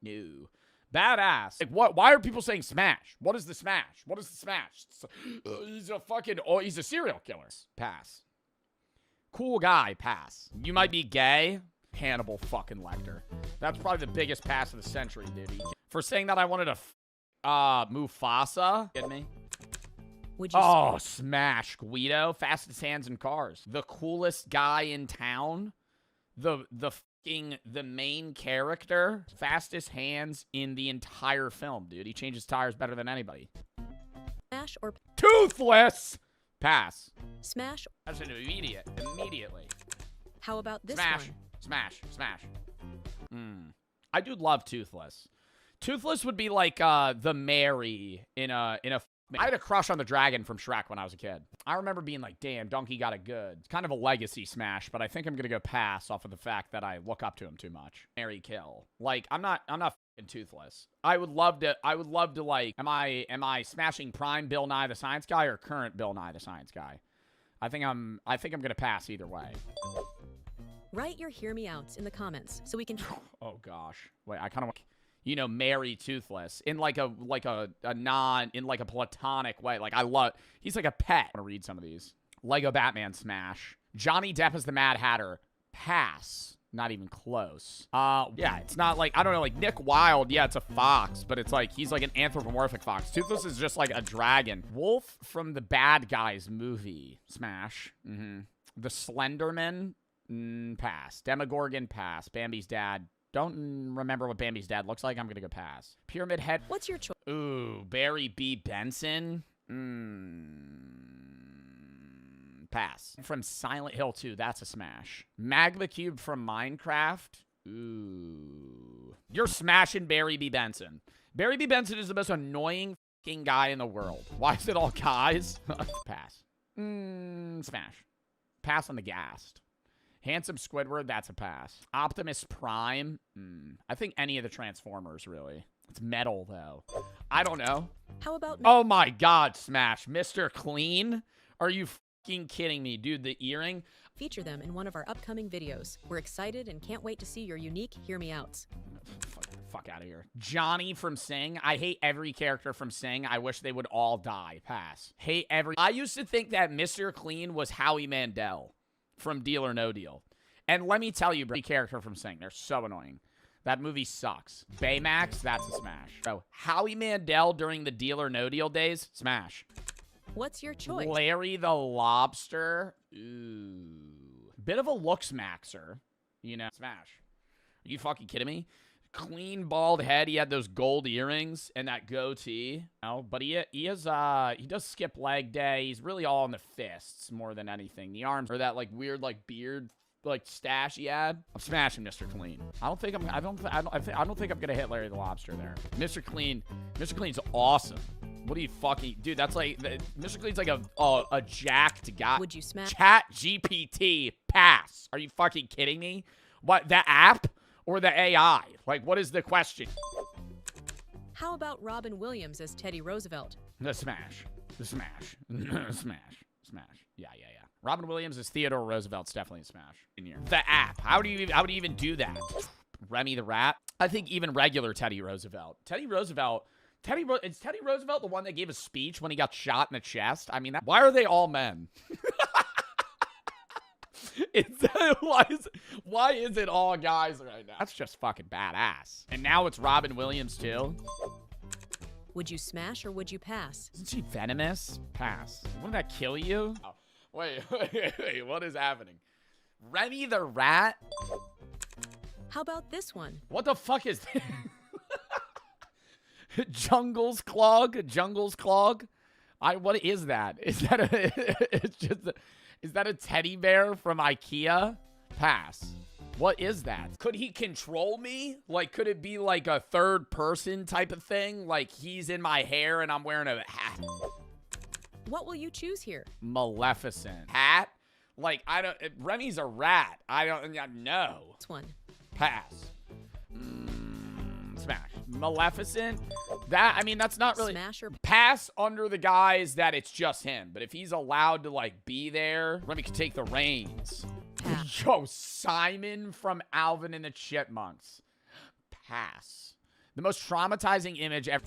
No. Badass. Like, what? Why are people saying smash? What is the smash? What is the smash? He's a fucking... Oh, he's a serial killer. Pass. Cool guy. Pass. You might be gay. Hannibal fucking Lecter. That's probably the biggest pass of the century, dude. For saying that I wanted a Mufasa. Kidding me? Would you smash Guido. Fastest hands in cars. The coolest guy in town. The main character. Fastest hands in the entire film, dude. He changes tires better than anybody. Smash or... Toothless! Pass. Smash. That's an immediately. How about this Smash. one? Smash. Smash. I do love Toothless. Toothless would be like the Mary in a I had a crush on the dragon from Shrek when I was a kid. I remember being like, damn, Donkey got it good. It's kind of a legacy smash, but I think I'm gonna go pass off of the fact that I look up to him too much. Marry, kill. Like, I'm not fucking Toothless. I would love to like, am I smashing prime Bill Nye the Science Guy or current Bill Nye the Science Guy? I think I'm gonna pass either way. Write your hear me outs in the comments so we can... Oh gosh. Wait, I kind of want, marry Toothless in like a platonic way. Like he's like a pet. I want to read some of these. Lego Batman smash. Johnny Depp as the Mad Hatter. Pass. Not even close. Yeah, it's not like, I don't know, like Nick Wilde, yeah, it's a fox, but it's like, he's like an anthropomorphic fox. Toothless is just like a dragon. Wolf from the Bad Guys movie. Smash. The Slenderman. Pass. Demogorgon, pass. Bambi's dad. Don't remember what Bambi's dad looks like. I'm gonna go pass. Pyramid Head. What's your choice? Ooh, Barry B. Benson. Pass. From Silent Hill 2, that's a smash. Magma Cube from Minecraft. Ooh. You're smashing Barry B. Benson. Barry B. Benson is the most annoying fucking guy in the world. Why is it all guys? Pass. Smash. Pass on the Gassed. Handsome Squidward, that's a pass. Optimus Prime, I think any of the Transformers, really. It's metal, though. I don't know. How about... Oh my god, smash. Mr. Clean? Are you fucking kidding me? Dude, the earring? Feature them in one of our upcoming videos. We're excited and can't wait to see your unique hear me outs. Fuck out of here. Johnny from Sing. I hate every character from Sing. I wish they would all die. Pass. Hate every... I used to think that Mr. Clean was Howie Mandel from Deal or No Deal. And let me tell you, every character from Sing, they're so annoying. That movie sucks. Baymax, that's a smash. So, Howie Mandel during the Deal or No Deal days, smash. What's your choice? Larry the Lobster, ooh. Bit of a looks maxer, smash. Are you fucking kidding me? Clean bald head, he had those gold earrings and that goatee. No, but he does skip leg day. He's really all in the fists more than anything. The arms, or that like weird like beard like stash he had. I'm smashing Mr. Clean. I don't think I'm gonna hit Larry the Lobster there. Mr. Clean's awesome. What are you fucking, dude? That's like Mr. Clean's like a jacked guy. Would you smash? Chat GPT pass? Are you fucking kidding me? What, the app or the AI? Like, what is the question? How about Robin Williams as Teddy Roosevelt? The smash. Smash. Yeah. Robin Williams as Theodore Roosevelt's definitely a smash in here. The app. How do you even do that? Remy the Rat. I think even regular Teddy Roosevelt. Is Teddy Roosevelt the one that gave a speech when he got shot in the chest? I mean, why are they all men? Why is it all guys right now? That's just fucking badass. And now it's Robin Williams too. Would you smash or would you pass? Isn't she venomous? Pass. Wouldn't that kill you? Oh, wait, what is happening? Remy the Rat? How about this one? What the fuck is this? Jungle's Clog? Jungle's Clog? What is that? Is that is that a teddy bear from IKEA? Pass. What is that? Could he control me? Like, could it be like a third person type of thing? Like he's in my hair and I'm wearing a hat. What will you choose here? Maleficent. Hat? Like, Remy's a rat. I don't know. This one. Pass. Smash. Maleficent? That's not really... Smash or... Pass under the guise that it's just him. But if he's allowed to, like, be there, Remy can take the reins. Pass. Yo, Simon from Alvin and the Chipmunks. Pass. The most traumatizing image ever.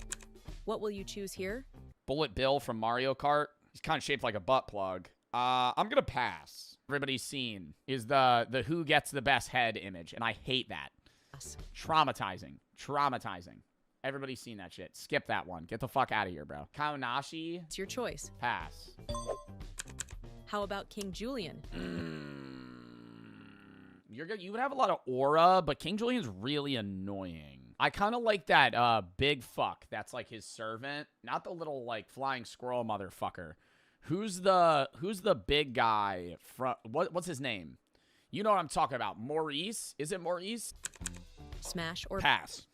What will you choose here? Bullet Bill from Mario Kart. He's kind of shaped like a butt plug. I'm gonna pass. Everybody's seen is the who gets the best head image, and I hate that. Pass. Traumatizing. Traumatizing. Everybody's seen that shit. Skip that one. Get the fuck out of here, bro. Kaonashi. It's your choice. Pass. How about King Julian? You would have a lot of aura, but King Julian's really annoying. I kind of like that big fuck that's like his servant, not the little like flying squirrel motherfucker. Who's the big guy from what's his name? You know what I'm talking about. Maurice? Is it Maurice? Smash or pass.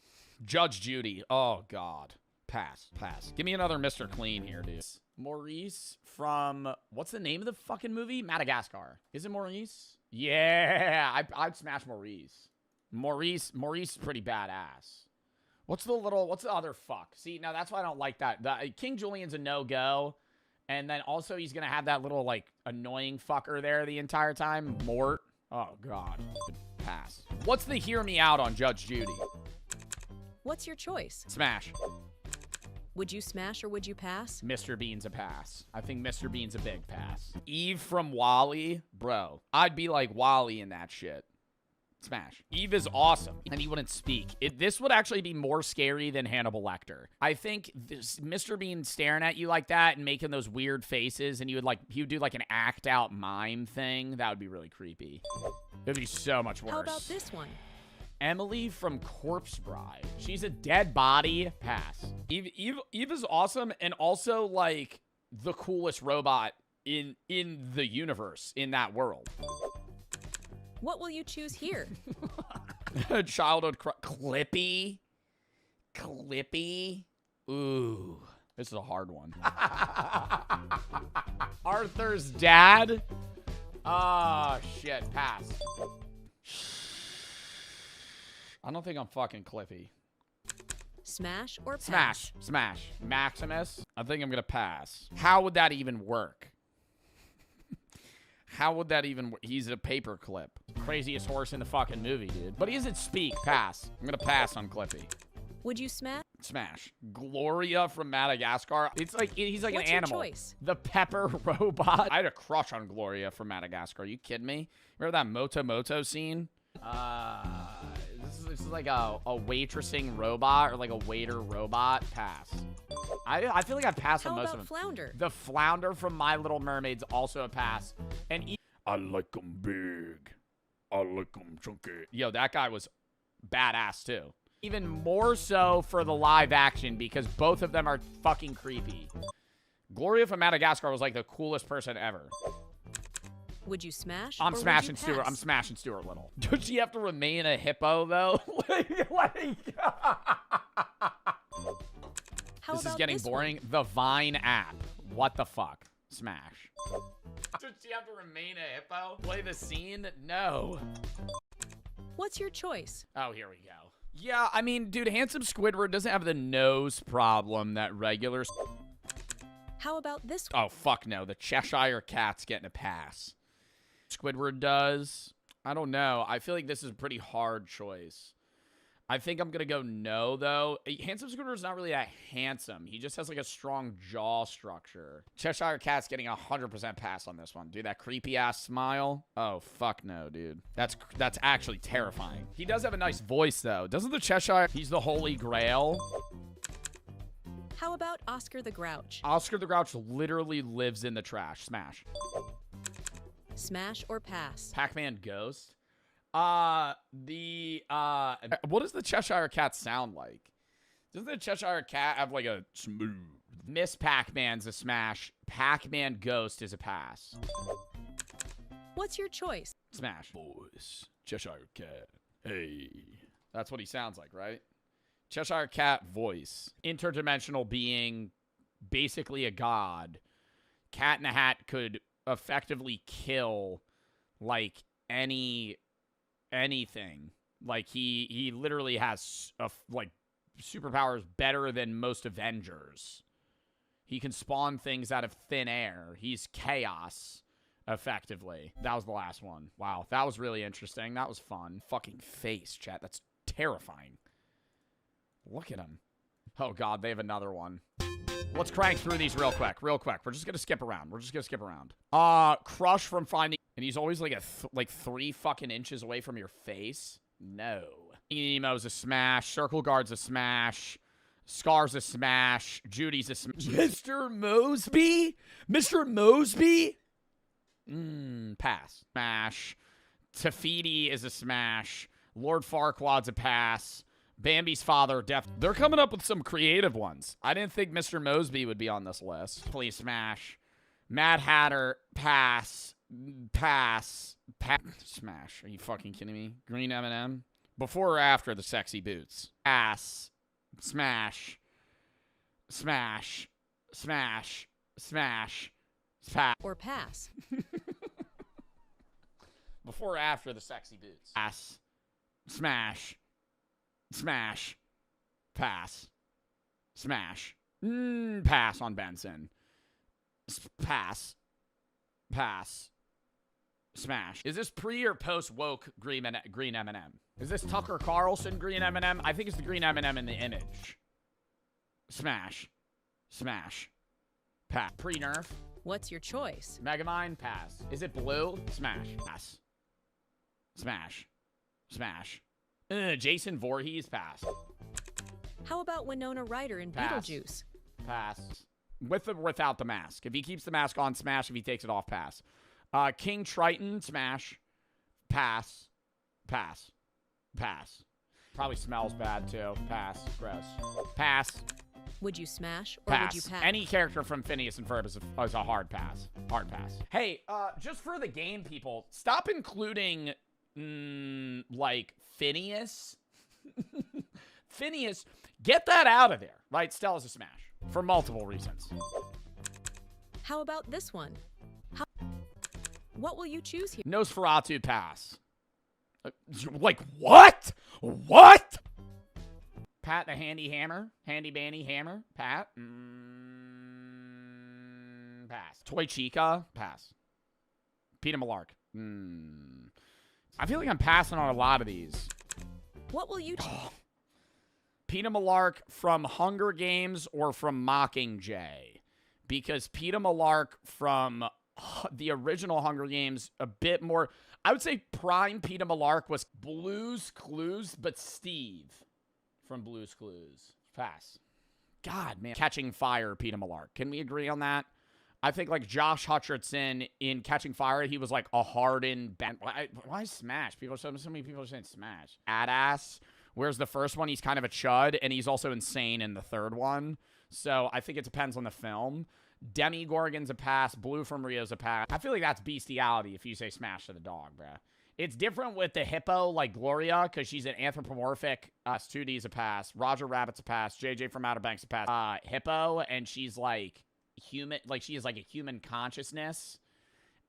Judge Judy. Oh god. Pass. Pass. Give me another Mr. Clean here, dude. Maurice from what's the name of the fucking movie? Madagascar. Is it Maurice? Yeah, I'd smash Maurice. Maurice is pretty badass. What's the other fuck? See, now that's why I don't like that. King Julian's a no-go. And then also he's going to have that little, like, annoying fucker there the entire time. Mort. Oh, God. Pass. What's the hear me out on Judge Judy? What's your choice? Smash. Would you smash or would you pass? Mr. Bean's a pass. I think Mr. Bean's a big pass. Eve from WALL-E. Bro, I'd be like WALL-E in that shit. Smash. Eve is awesome. And he wouldn't speak. This would actually be more scary than Hannibal Lecter. I think Mr. Bean staring at you like that and making those weird faces, and he would do like an act out mime thing. That would be really creepy. It would be so much worse. How about this one? Emily from Corpse Bride. She's a dead body. Pass. Eve is awesome and also like the coolest robot in the universe, in that world. What will you choose here? Childhood Clippy. Clippy. Ooh. This is a hard one. Arthur's dad. Oh, shit. Pass. I don't think I'm fucking Clippy. Smash or pass? Smash. Smash. Maximus. I think I'm going to pass. How would that even work? How would that even work? He's a paperclip. Craziest horse in the fucking movie, dude. But he doesn't speak. Pass. I'm going to pass on Clippy. Would you smash? Smash. Gloria from Madagascar. It's like he's like What's an animal. Your choice? The pepper robot. I had a crush on Gloria from Madagascar. Are you kidding me? Remember that Moto scene? This is like a waitressing robot or like a waiter robot. Pass. I feel like I've passed on most of them. Flounder? The Flounder from My Little Mermaid's also a pass. And I like them big. I like them chunky. Yo, that guy was badass too. Even more so for the live action because both of them are fucking creepy. Gloria from Madagascar was like the coolest person ever. Would you smash? I'm smashing Stuart. I'm smashing Stuart Little. Does she have to remain a hippo though? This is getting boring. One? The Vine app. What the fuck? Smash. Does she have to remain a hippo? Play the scene? No. What's your choice? Oh, here we go. Yeah, I mean, dude, handsome Squidward doesn't have the nose problem that regular. How about this one? Oh, fuck no. The Cheshire Cat's getting a pass. Squidward does. I don't know. I feel like this is a pretty hard choice. I think I'm going to go no, though. Handsome Squidward's not really that handsome. He just has, like, a strong jaw structure. Cheshire Cat's getting a 100% pass on this one. Dude, that creepy-ass smile. Oh, fuck no, dude. That's actually terrifying. He does have a nice voice, though. Doesn't the Cheshire... He's the Holy Grail. How about Oscar the Grouch? Oscar the Grouch literally lives in the trash. Smash. Smash or pass? Pac-Man Ghost. What does the Cheshire Cat sound like? Doesn't the Cheshire Cat have like a smooth? Miss Pac-Man's a smash. Pac-Man Ghost is a pass. What's your choice? Smash. Boys. Cheshire Cat. Hey. That's what he sounds like, right? Cheshire Cat voice. Interdimensional being, basically a god. Cat in a Hat could effectively kill, like, anything. Like, he literally has, like, superpowers better than most Avengers. He can spawn things out of thin air. He's chaos, effectively. That was the last one. Wow, that was really interesting. That was fun. Fucking face, chat. That's terrifying. Look at him. Oh, God, they have another one. Let's crank through these real quick. We're just going to skip around. Crush from Finding... And he's always like like 3 fucking inches away from your face? No. Nemo's a smash. Circle Guard's a smash. Scar's a smash. Judy's a smash. Mr. Mosby? Mr. Mosby? Pass. Smash. Tafiti is a smash. Lord Farquaad's a pass. Bambi's father, They're coming up with some creative ones. I didn't think Mr. Mosby would be on this list. Please smash. Mad Hatter, pass. Pass. Smash. Are you fucking kidding me? Green M&M? Before or after the sexy boots? Pass. Smash. Smash. Smash. Smash. Pass. Or pass. Before or after the sexy boots? Pass. Smash. Smash. Pass. Smash. Pass on Benson. Pass. Pass. Smash. Is this pre or post woke green M&M? Is this Tucker Carlson green M&M? I think it's the green M&M in the image. Smash. Smash. Pass. Pre-nerf. What's your choice? Megamind. Pass. Is it blue? Smash. Pass. Smash. Smash. Jason Voorhees. Pass. How about Winona Ryder in Pass. Beetlejuice? Pass. With or without the mask. If he keeps the mask on, smash. If he takes it off, pass. King Triton, smash. Pass. Pass. Pass. Probably smells bad, too. Pass. Gross. Pass. Would you smash or Pass. would you pass? Any character from Phineas and Ferb is a hard pass. Hard pass. Hey, just for the game, people, stop including, like, Phineas. Phineas, get that out of there. Right? Stella's a smash. For multiple reasons. How about this one? What will you choose here? Nosferatu, pass. Like, what? What? Pat the Handy Hammer. Handy Bandy Hammer. Pat. Pass. Toy Chica. Pass. Peter Malark. I feel like I'm passing on a lot of these. What will you choose? Peter Malark from Hunger Games or from Mockingjay? Because Peter Malark from the original Hunger Games, a bit more... I would say prime Peter Malark was Blue's Clues, but Steve from Blue's Clues. Pass. God, man. Catching Fire, Peter Malark. Can we agree on that? I think, like, Josh Hutcherson in Catching Fire, he was, like, a hardened... Why Smash? So many people are saying Smash. Badass. Whereas the first one, he's kind of a chud, and he's also insane in the third one. So I think it depends on the film. Demigorgon's a pass. Blue from Rio's a pass. I feel like that's bestiality if you say smash to the dog, bruh. It's different with the hippo, like Gloria, because she's an anthropomorphic. 2D's a pass. Roger Rabbit's a pass. JJ from Outer Banks a pass. Hippo, and she's like human, like she is like a human consciousness.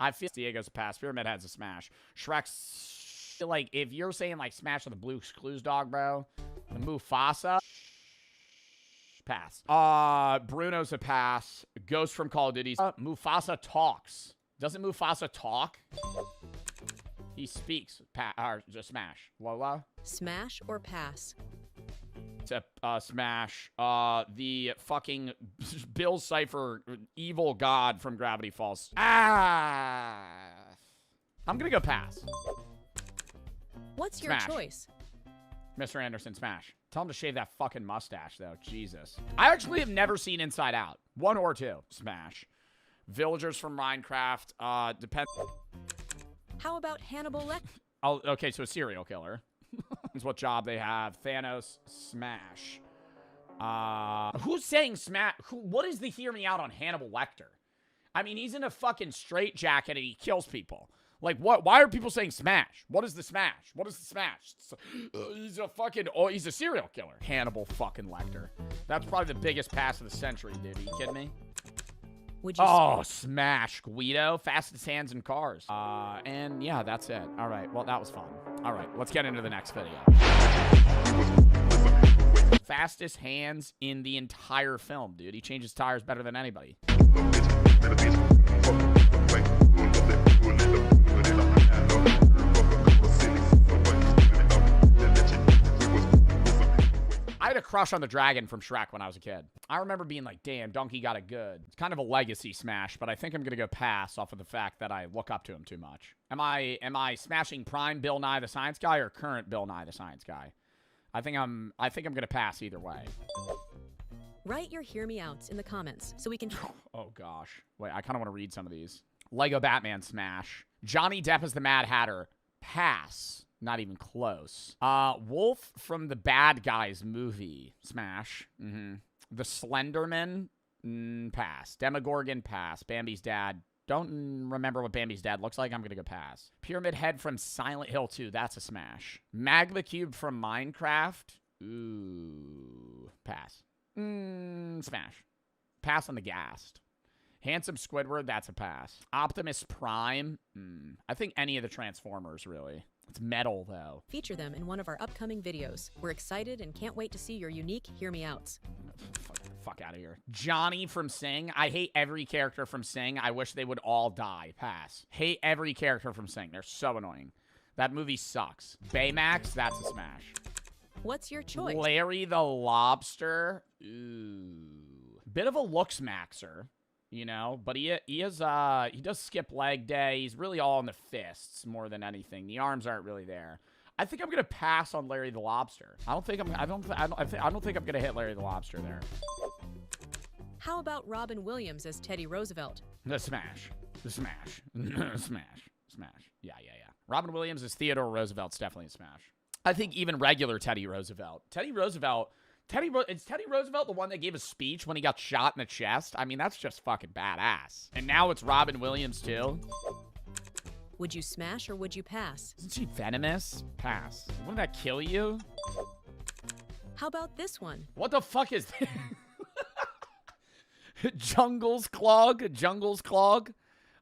I feel Diego's a pass. Pyramid Head's a smash. Shrek's... Like, if you're saying, like, smash with the Blue Clues dog, bro, the Mufasa, pass. Bruno's a pass. Ghost from Call of Duty. Mufasa talks. Doesn't Mufasa talk? He speaks. Just smash. Lola? Smash or pass? It's a smash. The fucking Bill Cipher, evil god from Gravity Falls. I'm gonna go pass. What's your Smash. choice? Mr. Anderson, smash. Tell him to shave that fucking mustache, though. Jesus. I actually have never seen Inside Out. 1 or 2. Smash. Villagers from Minecraft. Depends. How about Hannibal Lecter? Okay, so a serial killer. Is what job they have. Thanos, smash. Who's saying smash? What is the hear me out on Hannibal Lecter? I mean, he's in a fucking straitjacket and he kills people. Like, what? Why are people saying smash? What is the smash? What is the smash? He's a fucking, he's a serial killer. Hannibal fucking Lecter. That's probably the biggest pass of the century, dude. Are you kidding me? Would you smash Guido. Fastest hands in cars. And yeah, that's it. All right, well, that was fun. All right, let's get into the next video. Fastest hands in the entire film, dude. He changes tires better than anybody. I had a crush on the dragon from Shrek when I was a kid. I remember being like, damn, Donkey got it good. It's kind of a legacy smash, but I think I'm going to go pass off of the fact that I look up to him too much. Am I smashing prime Bill Nye the Science Guy or current Bill Nye the Science Guy? I think I'm going to pass either way. Write your hear me outs in the comments so we can... Oh, gosh. Wait, I kind of want to read some of these. Lego Batman smash. Johnny Depp as the Mad Hatter. Pass. Not even close. Wolf from the Bad Guys movie. Smash. The Slenderman. Pass. Demogorgon. Pass. Bambi's dad. Don't remember what Bambi's dad looks like. I'm going to go pass. Pyramid Head from Silent Hill 2. That's a smash. Magma Cube from Minecraft. Ooh. Pass. Smash. Pass on the Ghast. Handsome Squidward. That's a pass. Optimus Prime. I think any of the Transformers, really. It's metal, though. Feature them in one of our upcoming videos. We're excited and can't wait to see your unique hear me outs. Fuck out of here. Johnny from Sing. I hate every character from Sing. I wish they would all die. Pass. Hate every character from Sing. They're so annoying. That movie sucks. Baymax. That's a smash. What's your choice? Larry the Lobster. Ooh. Bit of a looks maxer. You know, but he does skip leg day. He's really all in the fists more than anything. The arms aren't really there. I think I'm gonna pass on Larry the Lobster. I don't think I'm gonna hit Larry the Lobster there. How about Robin Williams as Teddy Roosevelt? The smash. Smash. Yeah. Robin Williams as Theodore Roosevelt's definitely a smash. I think even regular Teddy Roosevelt. Is Teddy Roosevelt the one that gave a speech when he got shot in the chest? I mean, that's just fucking badass. And now it's Robin Williams, too. Would you smash or would you pass? Isn't she venomous? Pass. Wouldn't that kill you? How about this one? What the fuck is this? Jungle's Clog?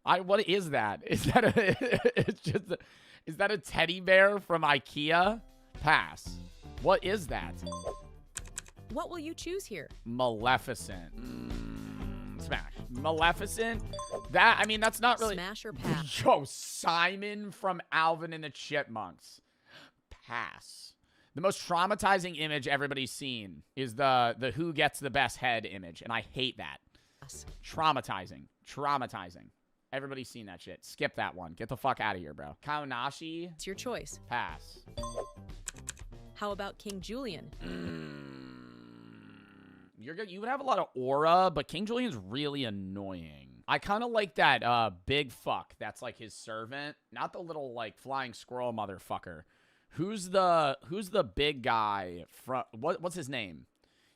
What is that? Is that a teddy bear from IKEA? Pass. What is that? What will you choose here? Maleficent. Smash. Maleficent? That's not really... Smash or pass? Yo, Simon from Alvin and the Chipmunks. Pass. The most traumatizing image everybody's seen is the who gets the best head image, and I hate that. Pass. Traumatizing. Everybody's seen that shit. Skip that one. Get the fuck out of here, bro. Kaonashi? It's your choice. Pass. How about King Julian? You would have a lot of aura, but King Julian's really annoying. I kind of like that big fuck that's like his servant, not the little like flying squirrel motherfucker. Who's the big guy from what's his name?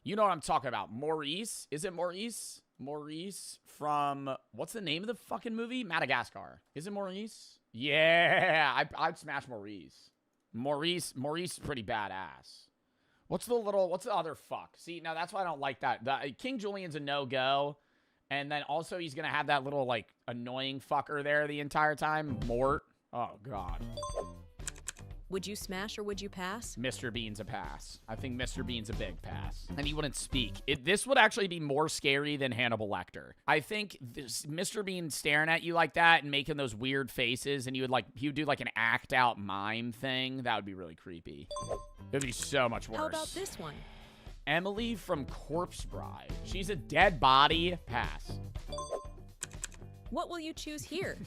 You know what I'm talking about. Maurice? Is it Maurice? Maurice from what's the name of the fucking movie? Madagascar. Is it Maurice? Yeah, I'd smash Maurice. Maurice is pretty badass. What's the other fuck? See, now that's why I don't like that. King Julian's a no-go. And then also he's going to have that little, like, annoying fucker there the entire time. Mort. Oh, God. Would you smash or would you pass? Mr. Bean's a pass. I think Mr. Bean's a big pass. And he wouldn't speak. This would actually be more scary than Hannibal Lecter. I think Mr. Bean staring at you like that and making those weird faces, and he would do like an act out mime thing. That would be really creepy. It would be so much worse. How about this one? Emily from Corpse Bride. She's a dead body. Pass. What will you choose here?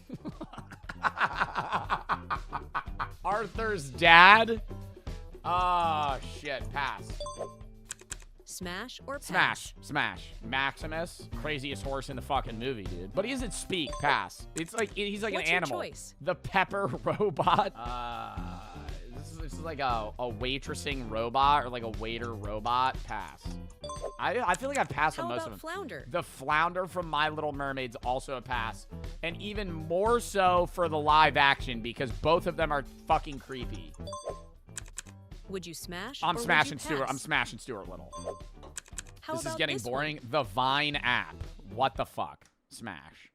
Arthur's dad? Oh, shit. Pass. Smash or pass? Smash. Smash. Maximus, craziest horse in the fucking movie, dude. But he doesn't speak. Pass. It's like he's like What's an animal. Your choice? The pepper robot. This is like a waitressing robot or like a waiter robot. Pass. I feel like I've passed on most of them. Flounder? The flounder from My Little Mermaid's also a pass. And even more so for the live action because both of them are fucking creepy. Would you smash? I'm or smashing would you Stuart. pass? I'm smashing Stuart Little. How this is about getting this boring. one? The Vine app. What the fuck? Smash.